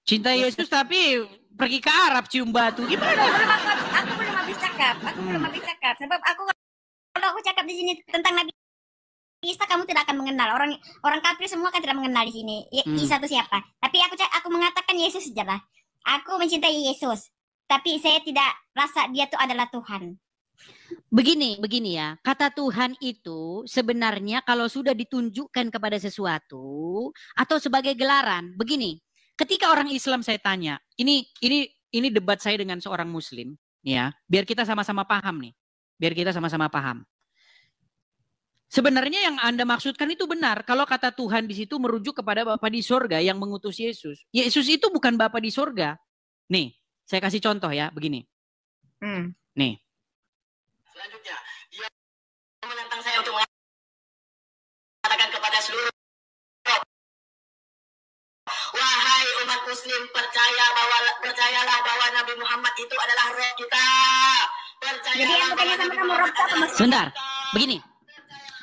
Cinta Yesus tapi pergi ke Arab cium batu. Gimana? Aku belum habis cakap. Sebab kalau aku cakap di sini tentang Nabi Isa, kamu tidak akan mengenal. Orang kafir semua kan tidak mengenal di sini. Isa itu siapa? Tapi aku mengatakan Yesus saja lah. Aku mencintai Yesus. Tapi saya tidak rasa dia itu adalah Tuhan. Begini ya. Kata Tuhan itu sebenarnya kalau sudah ditunjukkan kepada sesuatu atau sebagai gelaran. Begini. Ketika orang Islam saya tanya, ini debat saya dengan seorang Muslim, ya, biar kita sama-sama paham nih, Sebenarnya yang Anda maksudkan itu benar. Kalau kata Tuhan di situ merujuk kepada Bapa di sorga yang mengutus Yesus. Yesus itu bukan Bapa di sorga. Nih, saya kasih contoh ya, begini. Nih. Selanjutnya, dia menantang saya untuk mengatakan kepada seluruh wahai umat muslim, percayalah bahwa Nabi Muhammad itu adalah roh kita. Jadi yang bertanya sama kamu roh apa maksudnya? Sebentar,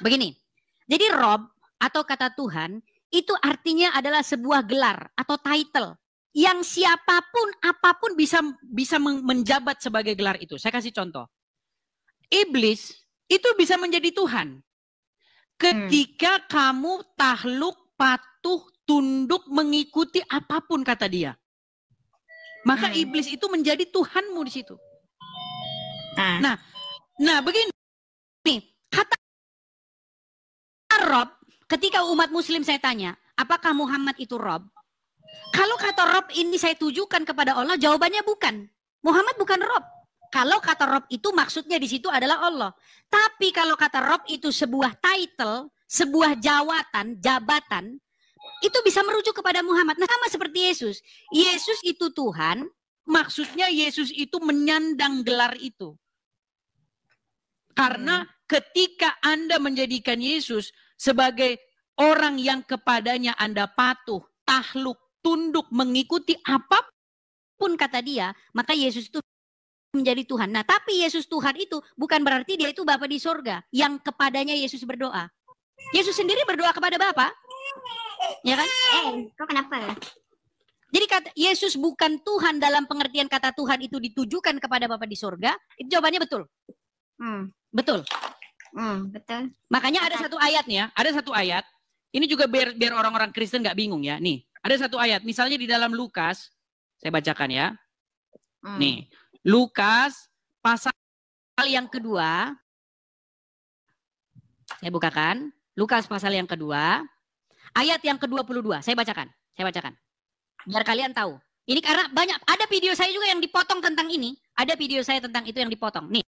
begini. Jadi rob atau kata Tuhan itu artinya adalah sebuah gelar atau title yang siapapun apapun bisa menjabat sebagai gelar itu. Saya kasih contoh. Iblis itu bisa menjadi Tuhan ketika kamu takluk, patuh, tunduk, mengikuti apapun kata dia. Maka iblis itu menjadi Tuhanmu di situ. Nah begini. Kata Rob, ketika umat muslim saya tanya, apakah Muhammad itu Rob? Kalau kata Rob ini saya tujukan kepada Allah, jawabannya bukan. Muhammad bukan Rob. kalau kata Rob itu maksudnya di situ adalah Allah. Tapi kalau kata Rob itu sebuah title, sebuah jabatan, itu bisa merujuk kepada Muhammad. Nah, sama seperti Yesus. Yesus itu Tuhan, maksudnya Yesus itu menyandang gelar itu. Karena ketika Anda menjadikan Yesus sebagai orang yang kepadanya Anda patuh, takluk, tunduk, mengikuti apapun kata dia, maka Yesus itu menjadi Tuhan. Nah, tapi Yesus Tuhan itu bukan berarti dia itu Bapa di sorga yang kepadanya Yesus berdoa. Yesus sendiri berdoa kepada Bapa. Ya kan? Kok kenapa? Jadi kata Yesus bukan Tuhan dalam pengertian kata Tuhan itu ditujukan kepada Bapa di sorga. Itu jawabannya betul. Betul. Betul. Makanya ada satu ayat nih ya. Ada satu ayat. Ini juga biar orang-orang Kristen nggak bingung ya. Nih, ada satu ayat. Misalnya di dalam Lukas, saya bacakan ya. Nih. Lukas pasal yang kedua, saya bukakan, Lukas pasal yang kedua, ayat yang ke-22, saya bacakan, biar kalian tahu. Ini karena banyak, ada video saya juga yang dipotong tentang ini, ada video saya tentang itu yang dipotong, nih.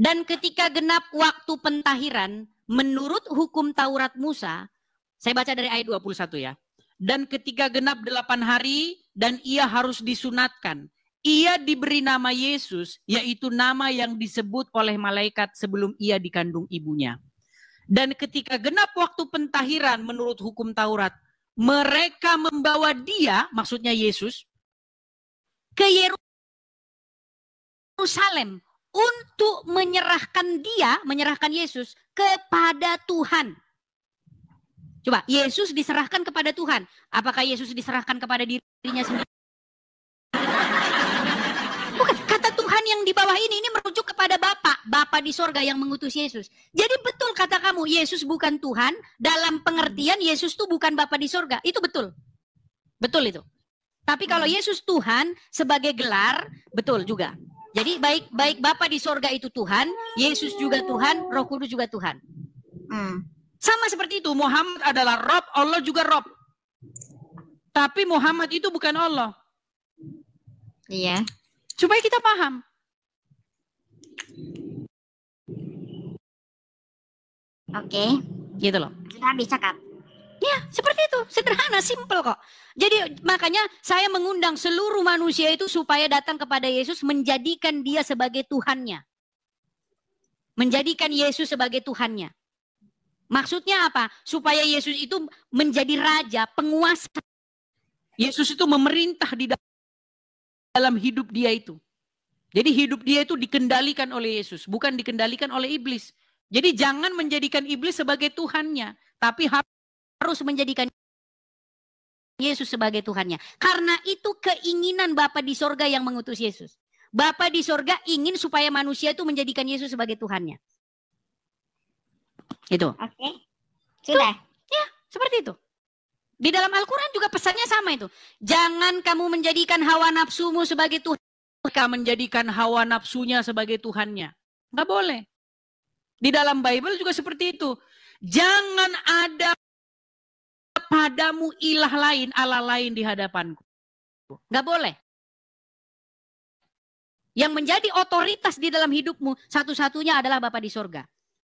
Dan ketika genap waktu pentahiran, menurut hukum Taurat Musa, saya baca dari ayat 21 ya. Dan ketika genap 8 hari dan ia harus disunatkan, ia diberi nama Yesus, yaitu nama yang disebut oleh malaikat sebelum ia dikandung ibunya. Dan ketika genap waktu pentahiran menurut hukum Taurat, mereka membawa dia, maksudnya Yesus, ke Yerusalem untuk menyerahkan Yesus kepada Tuhan. Coba, Yesus diserahkan kepada Tuhan. Apakah Yesus diserahkan kepada dirinya sendiri? Bukan, kata Tuhan yang di bawah ini merujuk kepada Bapa di sorga yang mengutus Yesus. Jadi betul kata kamu, Yesus bukan Tuhan, dalam pengertian Yesus itu bukan Bapa di sorga. Itu betul. Betul itu. Tapi kalau Yesus Tuhan sebagai gelar, betul juga. Jadi baik Bapa di sorga itu Tuhan, Yesus juga Tuhan, Roh Kudus juga Tuhan. Sama seperti itu, Muhammad adalah Rob, Allah juga Rob. Tapi Muhammad itu bukan Allah. Iya. Supaya kita paham. Oke. Gitu loh. Sudah bisa, Kak. Ya, seperti itu. Sederhana, simple kok. Jadi makanya saya mengundang seluruh manusia itu supaya datang kepada Yesus, menjadikan dia sebagai Tuhannya. Menjadikan Yesus sebagai Tuhannya. Maksudnya apa? Supaya Yesus itu menjadi raja, penguasa. Yesus itu memerintah di dalam hidup dia itu. Jadi hidup dia itu dikendalikan oleh Yesus, bukan dikendalikan oleh iblis. Jadi jangan menjadikan iblis sebagai Tuhannya, tapi harus menjadikan Yesus sebagai Tuhannya. Karena itu keinginan Bapa di sorga yang mengutus Yesus. Bapa di sorga ingin supaya manusia itu menjadikan Yesus sebagai Tuhannya. Itu. Oke. Sudah. Ya, seperti itu. Di dalam Al-Quran juga pesannya sama itu. Jangan kamu menjadikan hawa nafsumu sebagai Tuhan. Kamu menjadikan hawa nafsunya sebagai Tuhannya. Nggak boleh. Di dalam Bible juga seperti itu. Jangan ada padamu ilah lain, Allah lain di hadapanku. Nggak boleh. Yang menjadi otoritas di dalam hidupmu, satu-satunya adalah Bapa di sorga.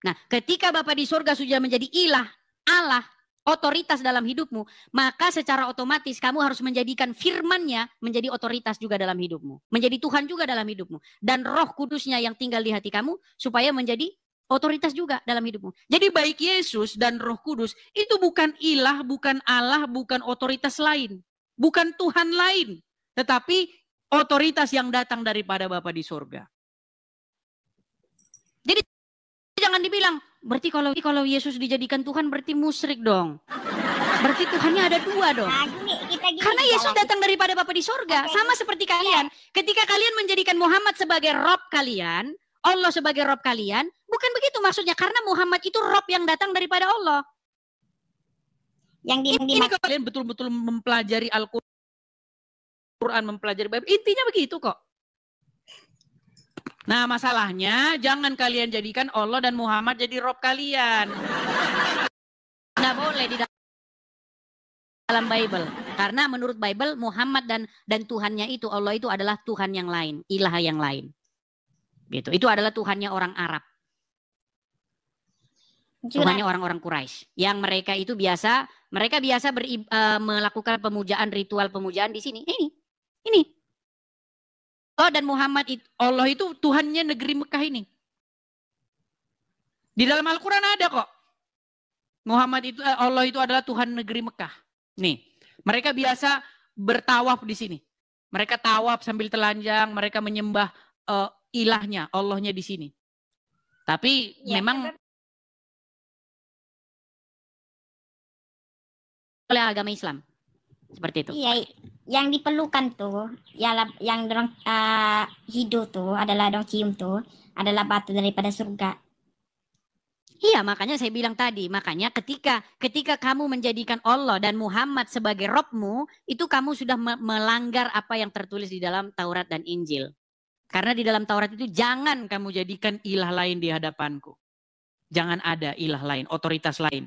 Nah, ketika Bapa di sorga sudah menjadi ilah, Allah, otoritas dalam hidupmu, maka secara otomatis kamu harus menjadikan firman-Nya menjadi otoritas juga dalam hidupmu. Menjadi Tuhan juga dalam hidupmu. Dan Roh Kudus-Nya yang tinggal di hati kamu supaya menjadi otoritas juga dalam hidupmu. Jadi baik Yesus dan Roh Kudus itu bukan ilah, bukan Allah, bukan otoritas lain. Bukan Tuhan lain. Tetapi otoritas yang datang daripada Bapa di sorga. Jadi jangan dibilang, berarti kalau Yesus dijadikan Tuhan berarti musyrik dong. Berarti Tuhannya ada dua dong. Nah, Karena Yesus datang daripada Bapa di sorga. Sama seperti kalian. Ketika kalian menjadikan Muhammad sebagai Rob kalian, Allah sebagai Rob kalian, bukan begitu maksudnya. Karena Muhammad itu Rob yang datang daripada Allah. Ini kalau kalian betul-betul mempelajari Al-Quran, mempelajari Bible, intinya begitu kok. Nah, masalahnya jangan kalian jadikan Allah dan Muhammad jadi Rob kalian. Nggak boleh di dalam Bible. Karena menurut Bible Muhammad dan Tuhannya itu, Allah itu adalah Tuhan yang lain, ilah yang lain. Gitu. Itu adalah Tuhannya orang Arab. Tuhannya orang-orang Quraisy. Yang mereka itu biasa melakukan pemujaan, ritual pemujaan di sini. Ini. Allah dan Muhammad itu, Allah itu Tuhannya negeri Mekah ini. Di dalam Al-Quran ada kok. Muhammad itu, Allah itu adalah Tuhan negeri Mekah. Nih, mereka biasa bertawaf di sini. Mereka tawaf sambil telanjang, mereka menyembah ilahnya, Allahnya di sini. Tapi ya, memang oleh agama Islam seperti itu. Iya, yang diperlukan tuh, yang dorong hidup tuh adalah dong cium tuh adalah batu daripada surga. Iya, makanya saya bilang tadi, makanya ketika kamu menjadikan Allah dan Muhammad sebagai Robmu, itu kamu sudah melanggar apa yang tertulis di dalam Taurat dan Injil. Karena di dalam Taurat itu jangan kamu jadikan ilah lain di hadapanku. Jangan ada ilah lain, otoritas lain.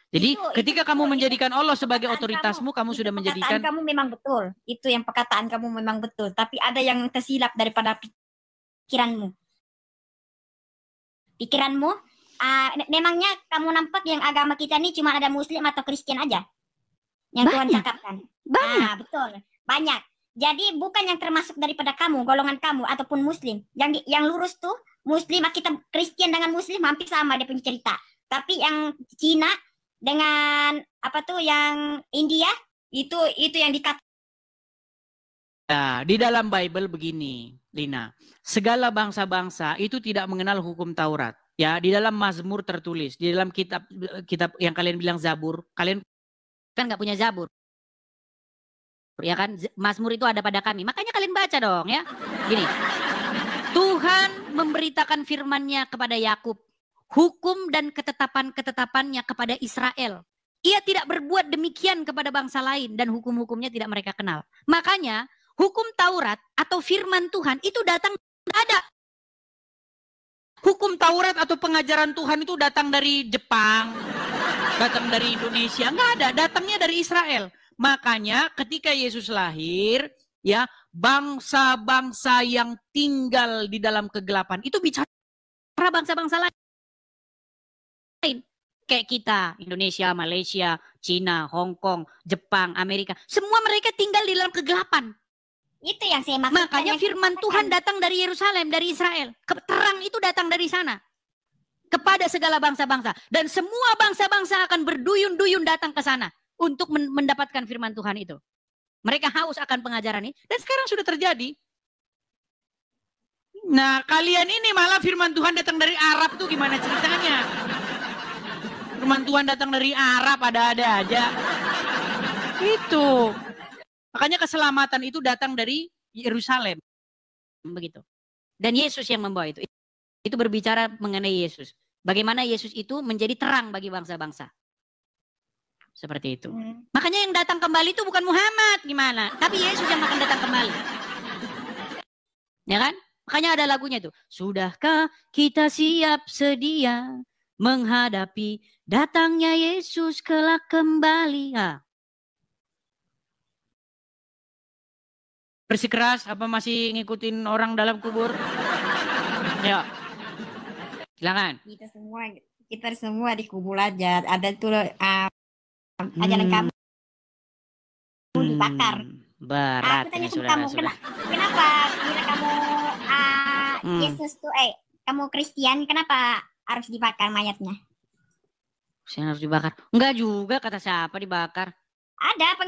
Jadi ketika kamu menjadikan Allah sebagai otoritasmu, kamu sudah menjadikan... Kamu memang betul, itu yang perkataan kamu memang betul. Tapi ada yang tersilap daripada pikiranmu. Memangnya kamu nampak yang agama kita ini cuma ada Muslim atau Kristen aja? Yang Tuhan cakapkan. Banyak. Betul, banyak. Jadi bukan yang termasuk daripada kamu, golongan kamu ataupun Muslim. Yang lurus tuh Muslim, kita Kristen dengan Muslim hampir sama dia punya cerita. Tapi yang Cina dengan yang India itu yang dikatakan. Nah, di dalam Bible begini, Lina. Segala bangsa-bangsa itu tidak mengenal hukum Taurat. Ya, di dalam Mazmur tertulis, di dalam kitab yang kalian bilang Zabur, kalian kan nggak punya Zabur. Ya kan, Mazmur itu ada pada kami. Makanya kalian baca dong ya. Gini. Tuhan memberitakan firman-Nya kepada Yakub, hukum dan ketetapan-ketetapannya kepada Israel. Ia tidak berbuat demikian kepada bangsa lain dan hukum-hukumnya tidak mereka kenal. Makanya hukum Taurat atau firman Tuhan itu datang ada. Hukum Taurat atau pengajaran Tuhan itu datang dari Jepang, datang dari Indonesia, nggak ada, datangnya dari Israel. Makanya ketika Yesus lahir, ya bangsa-bangsa yang tinggal di dalam kegelapan itu bicara bangsa-bangsa lain. Kayak kita, Indonesia, Malaysia, Cina, Hong Kong, Jepang, Amerika, semua mereka tinggal di dalam kegelapan. Itu yang saya maksudkan. Makanya firman Tuhan datang dari Yerusalem, dari Israel. Terang itu datang dari sana. Kepada segala bangsa-bangsa. Dan semua bangsa-bangsa akan berduyun-duyun datang ke sana. Untuk mendapatkan firman Tuhan itu. Mereka haus akan pengajaran ini. Dan sekarang sudah terjadi. Nah, kalian ini malah firman Tuhan datang dari Arab tuh gimana ceritanya? Firman Tuhan datang dari Arab, ada-ada aja. Itu. Makanya keselamatan itu datang dari Yerusalem. Begitu. Dan Yesus yang membawa itu. Itu berbicara mengenai Yesus. Bagaimana Yesus itu menjadi terang bagi bangsa-bangsa. Seperti itu. Makanya yang datang kembali itu bukan Muhammad gimana. Tapi Yesus yang akan datang kembali. Ya kan? Makanya ada lagunya itu. Sudahkah kita siap sedia menghadapi datangnya Yesus kelak kembali. Bersikeras apa masih ngikutin orang dalam kubur? Ya. Silakan. Kita semua di kubur aja. Ada tuh ajaran kamu dibakar. Berat. Aku tanya sama kamu, kenapa bila kamu Yesus tuh kamu Kristen, kenapa harus dibakar mayatnya? Saya harus dibakar. Enggak juga, kata siapa dibakar. Ada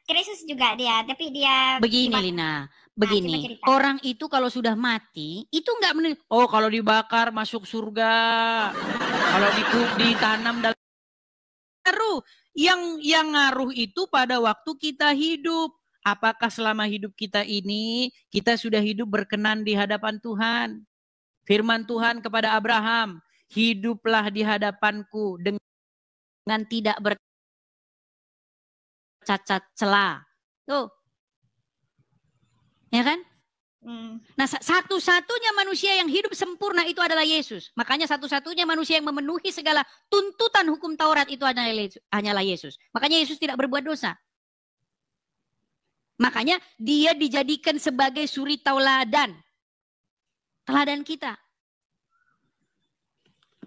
Kristus juga dia, tapi dia begini dibakar. Lina, begini. Orang itu kalau sudah mati, itu enggak kalau dibakar masuk surga. Kalau ditanam dalam ngaruh. Yang ngaruh itu pada waktu kita hidup. Apakah selama hidup kita ini kita sudah hidup berkenan di hadapan Tuhan? Firman Tuhan kepada Abraham, hiduplah di hadapanku dengan tidak bercacat celah. Tuh. Ya kan? Nah, satu-satunya manusia yang hidup sempurna itu adalah Yesus. Makanya satu-satunya manusia yang memenuhi segala tuntutan hukum Taurat itu hanyalah Yesus. Makanya Yesus tidak berbuat dosa. Makanya dia dijadikan sebagai suri tauladan. Teladan kita.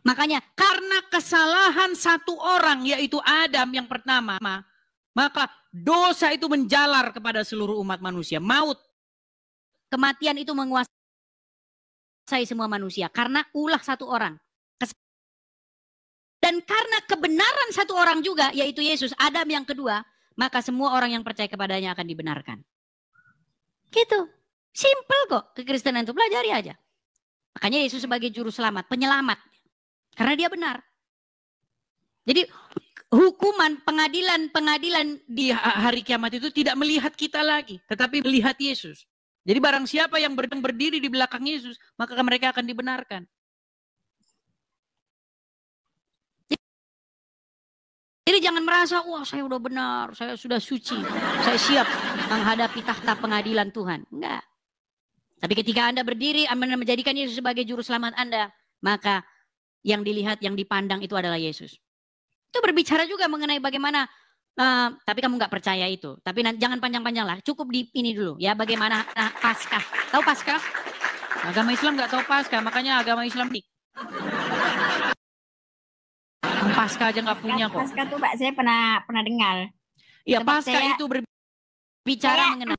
Makanya karena kesalahan satu orang yaitu Adam yang pertama, maka dosa itu menjalar kepada seluruh umat manusia. Maut, kematian itu menguasai semua manusia karena ulah satu orang. Dan karena kebenaran satu orang juga yaitu Yesus, Adam yang kedua, maka semua orang yang percaya kepadanya akan dibenarkan. Gitu. Simple kok kekristenan itu, pelajari aja. Makanya Yesus sebagai juru selamat, penyelamat. Karena dia benar. Jadi hukuman, pengadilan di hari kiamat itu tidak melihat kita lagi, tetapi melihat Yesus. Jadi barang siapa yang berdiri di belakang Yesus, maka mereka akan dibenarkan. Jadi jangan merasa, wah saya udah benar, saya sudah suci, saya siap menghadapi tahta pengadilan Tuhan. Enggak. Tapi ketika Anda berdiri, Anda menjadikan Yesus sebagai juru selamat Anda, maka yang dilihat, yang dipandang itu adalah Yesus. Itu berbicara juga mengenai bagaimana, tapi kamu nggak percaya itu. Tapi jangan panjang-panjang lah, cukup di ini dulu ya, bagaimana Paskah. Tahu Paskah? Agama Islam nggak tahu Paskah, makanya agama Islam Paskah aja nggak punya kok. Paskah tuh Pak, saya pernah dengar. Iya, Paskah itu berbicara mengenai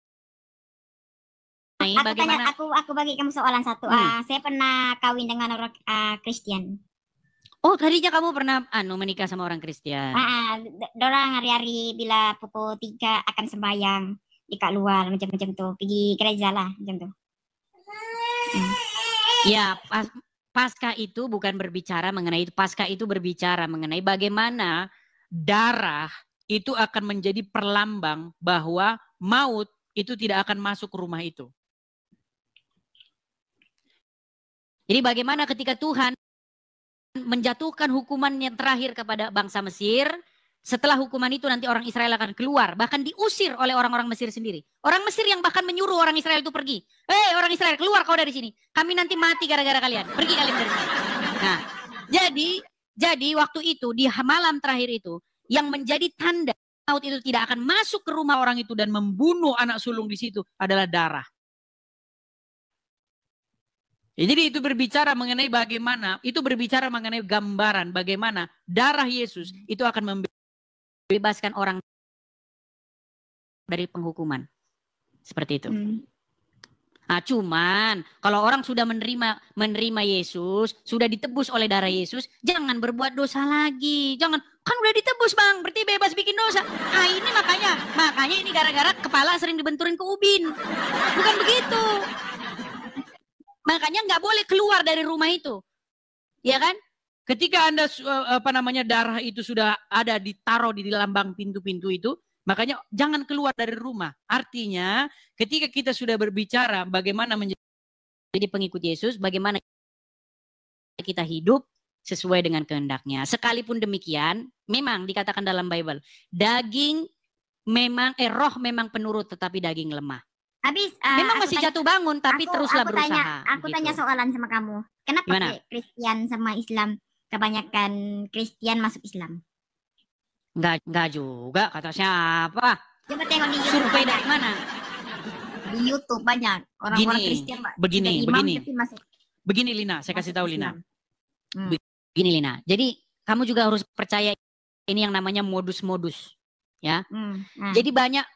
bagaimana. Aku bagi kamu soalan satu. Saya pernah kawin dengan orang Kristen. Oh, tadinya kamu pernah menikah sama orang Kristen. Dorang hari-hari bila pukul 3 akan sembahyang di kat luar macam-macam tuh, pergi gereja lah macam tuh. Ya, Paskah itu bukan berbicara mengenai itu. Paskah itu berbicara mengenai bagaimana darah itu akan menjadi perlambang bahwa maut itu tidak akan masuk ke rumah itu. Jadi bagaimana ketika Tuhan menjatuhkan hukuman yang terakhir kepada bangsa Mesir, setelah hukuman itu nanti orang Israel akan keluar, bahkan diusir oleh orang-orang Mesir sendiri. Orang Mesir yang bahkan menyuruh orang Israel itu pergi. Hei orang Israel, keluar kau dari sini. Kami nanti mati gara-gara kalian. Pergi kalian dari sini. Nah, jadi waktu itu di malam terakhir itu yang menjadi tanda maut itu tidak akan masuk ke rumah orang itu dan membunuh anak sulung di situ adalah darah. Ya, jadi itu berbicara mengenai bagaimana, itu berbicara mengenai gambaran bagaimana darah Yesus itu akan membebaskan orang dari penghukuman. Seperti itu. Nah, cuman kalau orang sudah menerima Yesus, sudah ditebus oleh darah Yesus, jangan berbuat dosa lagi. Jangan, kan udah ditebus Bang, berarti bebas bikin dosa. Nah ini makanya ini gara-gara kepala sering dibenturin ke ubin. Bukan begitu. Makanya nggak boleh keluar dari rumah itu. Ya kan? Ketika Anda darah itu sudah ada ditaruh di lambang pintu-pintu itu, makanya jangan keluar dari rumah. Artinya ketika kita sudah berbicara bagaimana menjadi pengikut Yesus, bagaimana kita hidup sesuai dengan kehendaknya. Sekalipun demikian, memang dikatakan dalam Bible, roh memang penurut tetapi daging lemah. Habis memang masih jatuh bangun tapi teruslah berusaha. Aku tanya soalan sama kamu. Kenapa Kristen sama Islam kebanyakan Kristen masuk Islam? Enggak juga, kata siapa? Coba tengok di YouTube. Survei dari mana? Di YouTube banyak orang-orang Kristen, Pak. Begini Lina, saya kasih tahu Lina. Begini Lina. Jadi kamu juga harus percaya ini yang namanya modus-modus. Ya, jadi banyak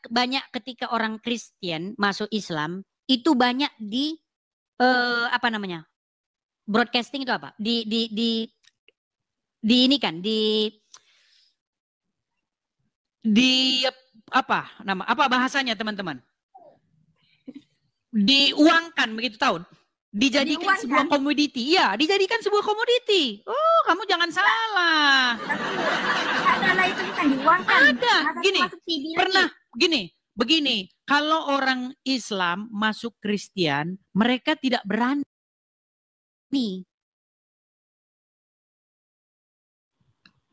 ketika orang Kristen masuk Islam itu banyak di broadcasting itu apa? Di apa bahasanya teman-teman? Diuangkan begitu tahun. Dijadikan sebuah komoditi. Iya, dijadikan sebuah komoditi. Oh, kamu jangan salah. Ada itu bukan diuangkan. Ada. Begini. Kalau orang Islam masuk Kristen, mereka tidak berani.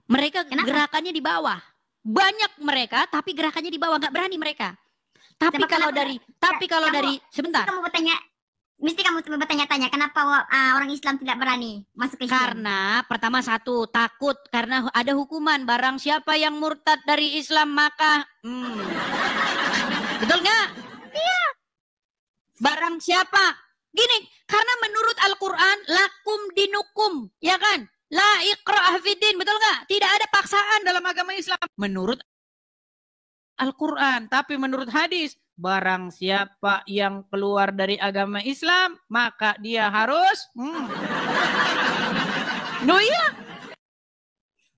Mereka gerakannya di bawah. Banyak mereka, tapi gerakannya di bawah, nggak berani mereka. Tapi kalau dari sebentar. Mesti kamu bertanya-tanya kenapa orang Islam tidak berani masuk ke Islam? Karena pertama satu takut karena ada hukuman, barang siapa yang murtad dari Islam maka Betul nggak? Iya. Barang siapa? Gini, karena menurut Al-Quran, lakum dinukum, ya kan? La ikra'ah fiddin, betul nggak? Tidak ada paksaan dalam agama Islam. Menurut Al-Quran, tapi menurut hadis, barang siapa yang keluar dari agama Islam, maka dia harus... No iya.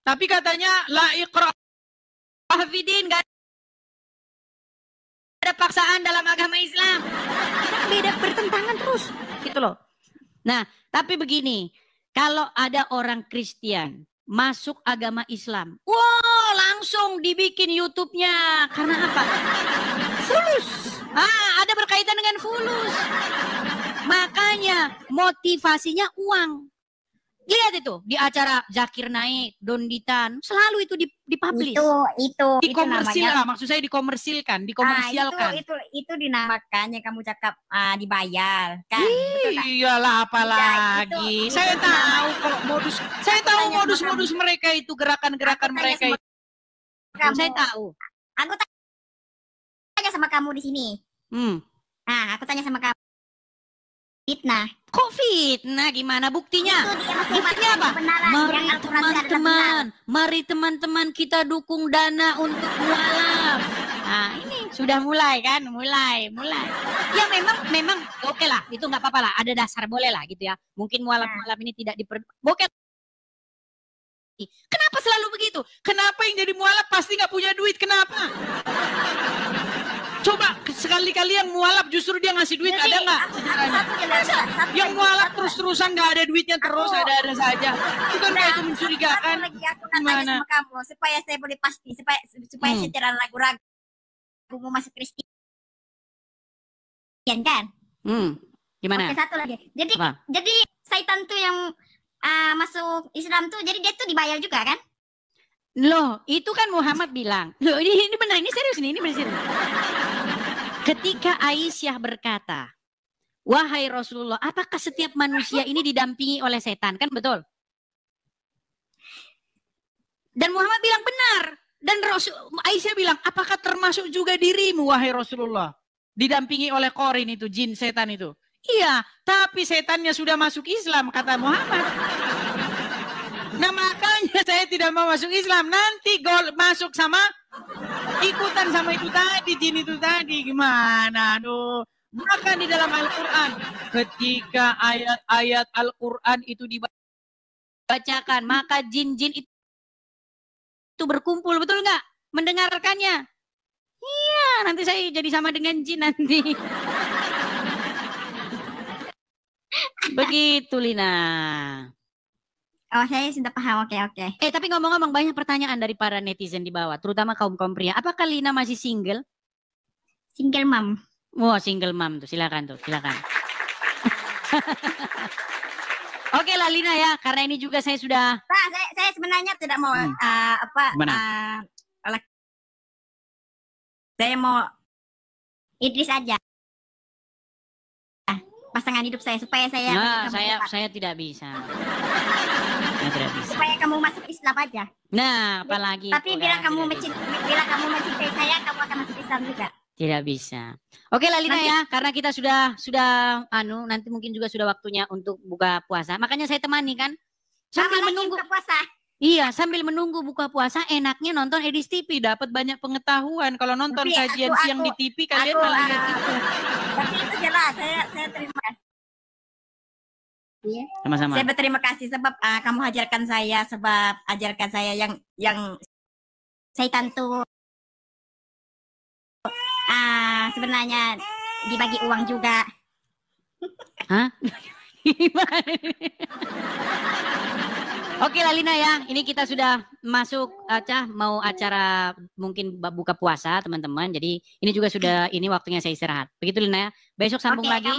Tapi katanya, la ikra'ah fiddin, nggak ada paksaan dalam agama Islam. Beda, bertentangan terus gitu loh. Nah, tapi begini, kalau ada orang Kristen masuk agama Islam, wow, langsung dibikin YouTube-nya. Karena apa? Fulus. Ada berkaitan dengan fulus. Makanya motivasinya uang. Lihat itu di acara Zakir Naik, Donditan, selalu itu dipublish. Itu dikomersilkan, maksud saya dikomersilkan. Itu dinamakannya kamu cakap dibayar kan? Iyalah apalagi. Saya tahu kalau modus mereka itu, gerakan-gerakan mereka itu. Saya tahu. Aku tanya sama kamu di sini. Nah, aku tanya sama kamu. Fitnah. Kok fitnah? Gimana buktinya? Buktinya apa? Mari teman-teman kita dukung dana untuk mualaf. Nah, ini sudah mulai kan? Mulai. Ya memang oke lah, itu nggak apa-apa lah. Ada dasar boleh lah gitu ya. Mungkin mualaf-mualaf ini tidak oke. Kenapa selalu begitu? Kenapa yang jadi mualaf pasti nggak punya duit? Kenapa? Coba sekali-kali yang mualaf justru dia ngasih duit. Jadi, ada nggak? Yang mualaf terus-terusan nggak ada duitnya terus ada saja. Itu kan kayak itu mencurigakan. Aku tanya sama kamu supaya saya boleh pasti, supaya saya tidak ragu-ragu mau masuk Kristen kan? Gimana? Oke, satu lagi. Jadi Satan tuh yang masuk Islam tuh, jadi dia tuh dibayar juga kan? Loh, itu kan Muhammad bilang. Loh, ini benar, ini serius nih, ini benar. Ketika Aisyah berkata, wahai Rasulullah, apakah setiap manusia ini didampingi oleh setan? Kan betul? Dan Muhammad bilang benar. Dan Aisyah bilang, apakah termasuk juga dirimu, wahai Rasulullah? Didampingi oleh korin itu, jin setan itu. Iya, tapi setannya sudah masuk Islam, kata Muhammad. Nah makanya saya tidak mau masuk Islam. Nanti masuk sama ikutan sama itu tadi, jin itu tadi. Gimana? Aduh. Maka di dalam Al-Quran, ketika ayat-ayat Al-Quran itu dibacakan, maka jin-jin itu berkumpul, betul nggak? Mendengarkannya. Iya, nanti saya jadi sama dengan jin nanti. Begitu, Lina. Oh, saya sudah paham. Oke. Tapi ngomong-ngomong, banyak pertanyaan dari para netizen di bawah, terutama kaum pria. Apakah Lina masih single? Single mom. Wah, single mom tuh. Silakan. Oke lah Lina ya, karena ini juga saya sudah. Pak, saya sebenarnya tidak mau saya mau Idris aja. Pasangan hidup saya supaya saya. Nah, saya tidak bisa. Supaya kamu masuk Islam aja. Nah, apalagi. Tapi bila kamu mencintai saya, kamu akan masuk Islam juga. Tidak bisa. Oke lah Lina ya, karena kita sudah nanti mungkin juga sudah waktunya untuk buka puasa. Makanya saya temani kan. Sambil menunggu buka puasa. Iya, sambil menunggu buka puasa, enaknya nonton Edis TV, dapat banyak pengetahuan. Kalau nonton kajian siang di TV, kalian malah lihat itu. Tapi itu jelas, saya terima kasih. Sama-sama. Saya berterima kasih sebab kamu ajarkan saya yang Satan tuh sebenarnya dibagi uang juga. Hah? Gimana? Oke lah Lina ya, ini kita sudah masuk mau acara mungkin buka puasa teman-teman. Jadi ini juga sudah waktunya saya istirahat. Begitu Lina ya. Besok sambung lagi.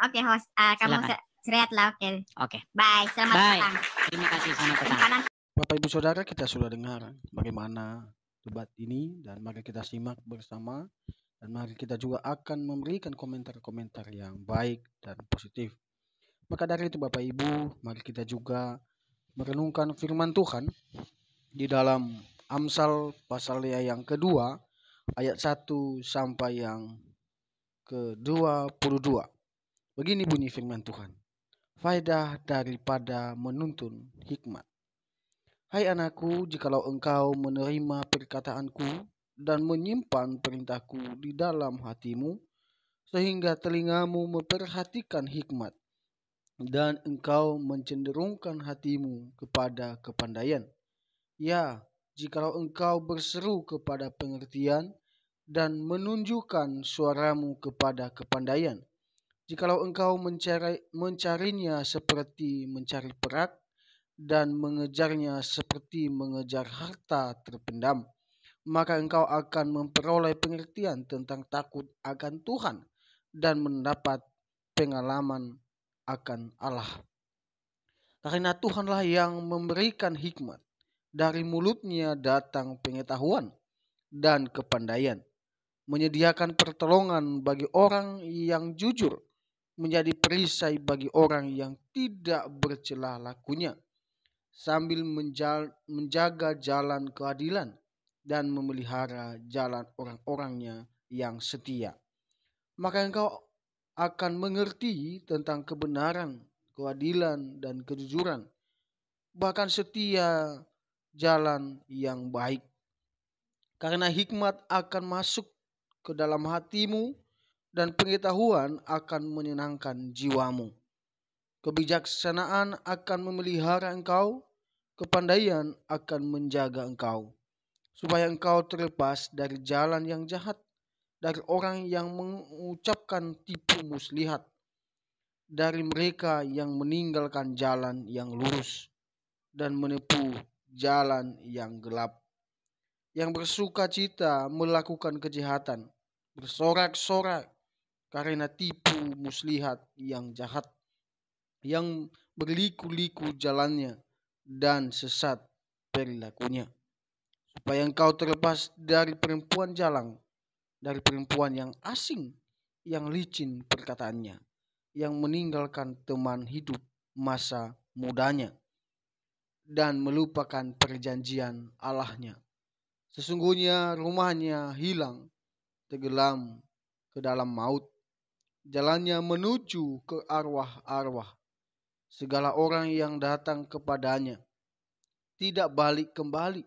Oke host, kamu istirahat lah. Oke. Bye, selamat petang. Terima kasih, selamat petang. Bapak Ibu Saudara, kita sudah dengar bagaimana debat ini dan mari kita simak bersama dan mari kita juga akan memberikan komentar-komentar yang baik dan positif. Maka dari itu Bapak Ibu, mari kita juga merenungkan firman Tuhan di dalam Amsal pasal yang kedua ayat 1 sampai yang ke-22. Begini bunyi firman Tuhan. Faedah daripada menuntun hikmat. Hai anakku, jikalau engkau menerima perkataanku dan menyimpan perintahku di dalam hatimu, sehingga telingamu memperhatikan hikmat, dan engkau mencenderungkan hatimu kepada kepandaian. Ya, jikalau engkau berseru kepada pengertian dan menunjukkan suaramu kepada kepandaian, jikalau engkau mencarinya seperti mencari perak dan mengejarnya seperti mengejar harta terpendam, maka engkau akan memperoleh pengertian tentang takut akan Tuhan dan mendapat pengalaman akan Allah. Karena Tuhanlah yang memberikan hikmat, dari mulutnya datang pengetahuan dan kepandaian, menyediakan pertolongan bagi orang yang jujur, menjadi perisai bagi orang yang tidak bercela lakunya, sambil menjaga jalan keadilan dan memelihara jalan orang-orangnya yang setia. Maka engkau akan mengerti tentang kebenaran, keadilan, dan kejujuran, bahkan setia jalan yang baik. Karena hikmat akan masuk ke dalam hatimu dan pengetahuan akan menyenangkan jiwamu. Kebijaksanaan akan memelihara engkau, kepandaian akan menjaga engkau, supaya engkau terlepas dari jalan yang jahat, dari orang yang mengucapkan tipu muslihat, dari mereka yang meninggalkan jalan yang lurus dan menempuh jalan yang gelap, yang bersuka cita melakukan kejahatan, bersorak-sorak karena tipu muslihat yang jahat, yang berliku-liku jalannya dan sesat perilakunya, supaya engkau terlepas dari perempuan jalang, dari perempuan yang asing, yang licin perkataannya, yang meninggalkan teman hidup masa mudanya dan melupakan perjanjian Allahnya. Sesungguhnya rumahnya hilang, tenggelam ke dalam maut, jalannya menuju ke arwah-arwah. Segala orang yang datang kepadanya tidak balik kembali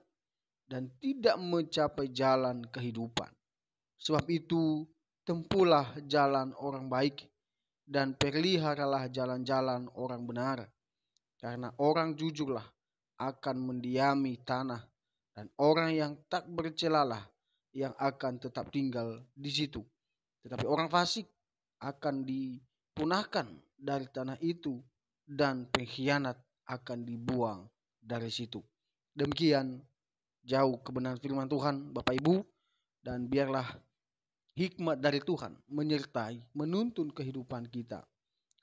dan tidak mencapai jalan kehidupan. Sebab itu, tempuhlah jalan orang baik dan peliharalah jalan-jalan orang benar. Karena orang jujurlah akan mendiami tanah, dan orang yang tak bercelalah yang akan tetap tinggal di situ. Tetapi orang fasik akan dipunahkan dari tanah itu, dan pengkhianat akan dibuang dari situ. Demikian jauh kebenaran firman Tuhan, Bapak Ibu, dan biarlah hikmat dari Tuhan menyertai, menuntun kehidupan kita.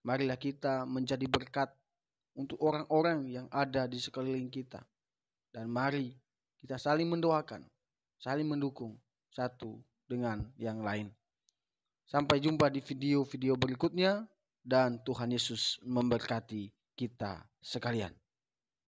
Marilah kita menjadi berkat untuk orang-orang yang ada di sekeliling kita. Dan mari kita saling mendoakan, saling mendukung satu dengan yang lain. Sampai jumpa di video-video berikutnya, dan Tuhan Yesus memberkati kita sekalian.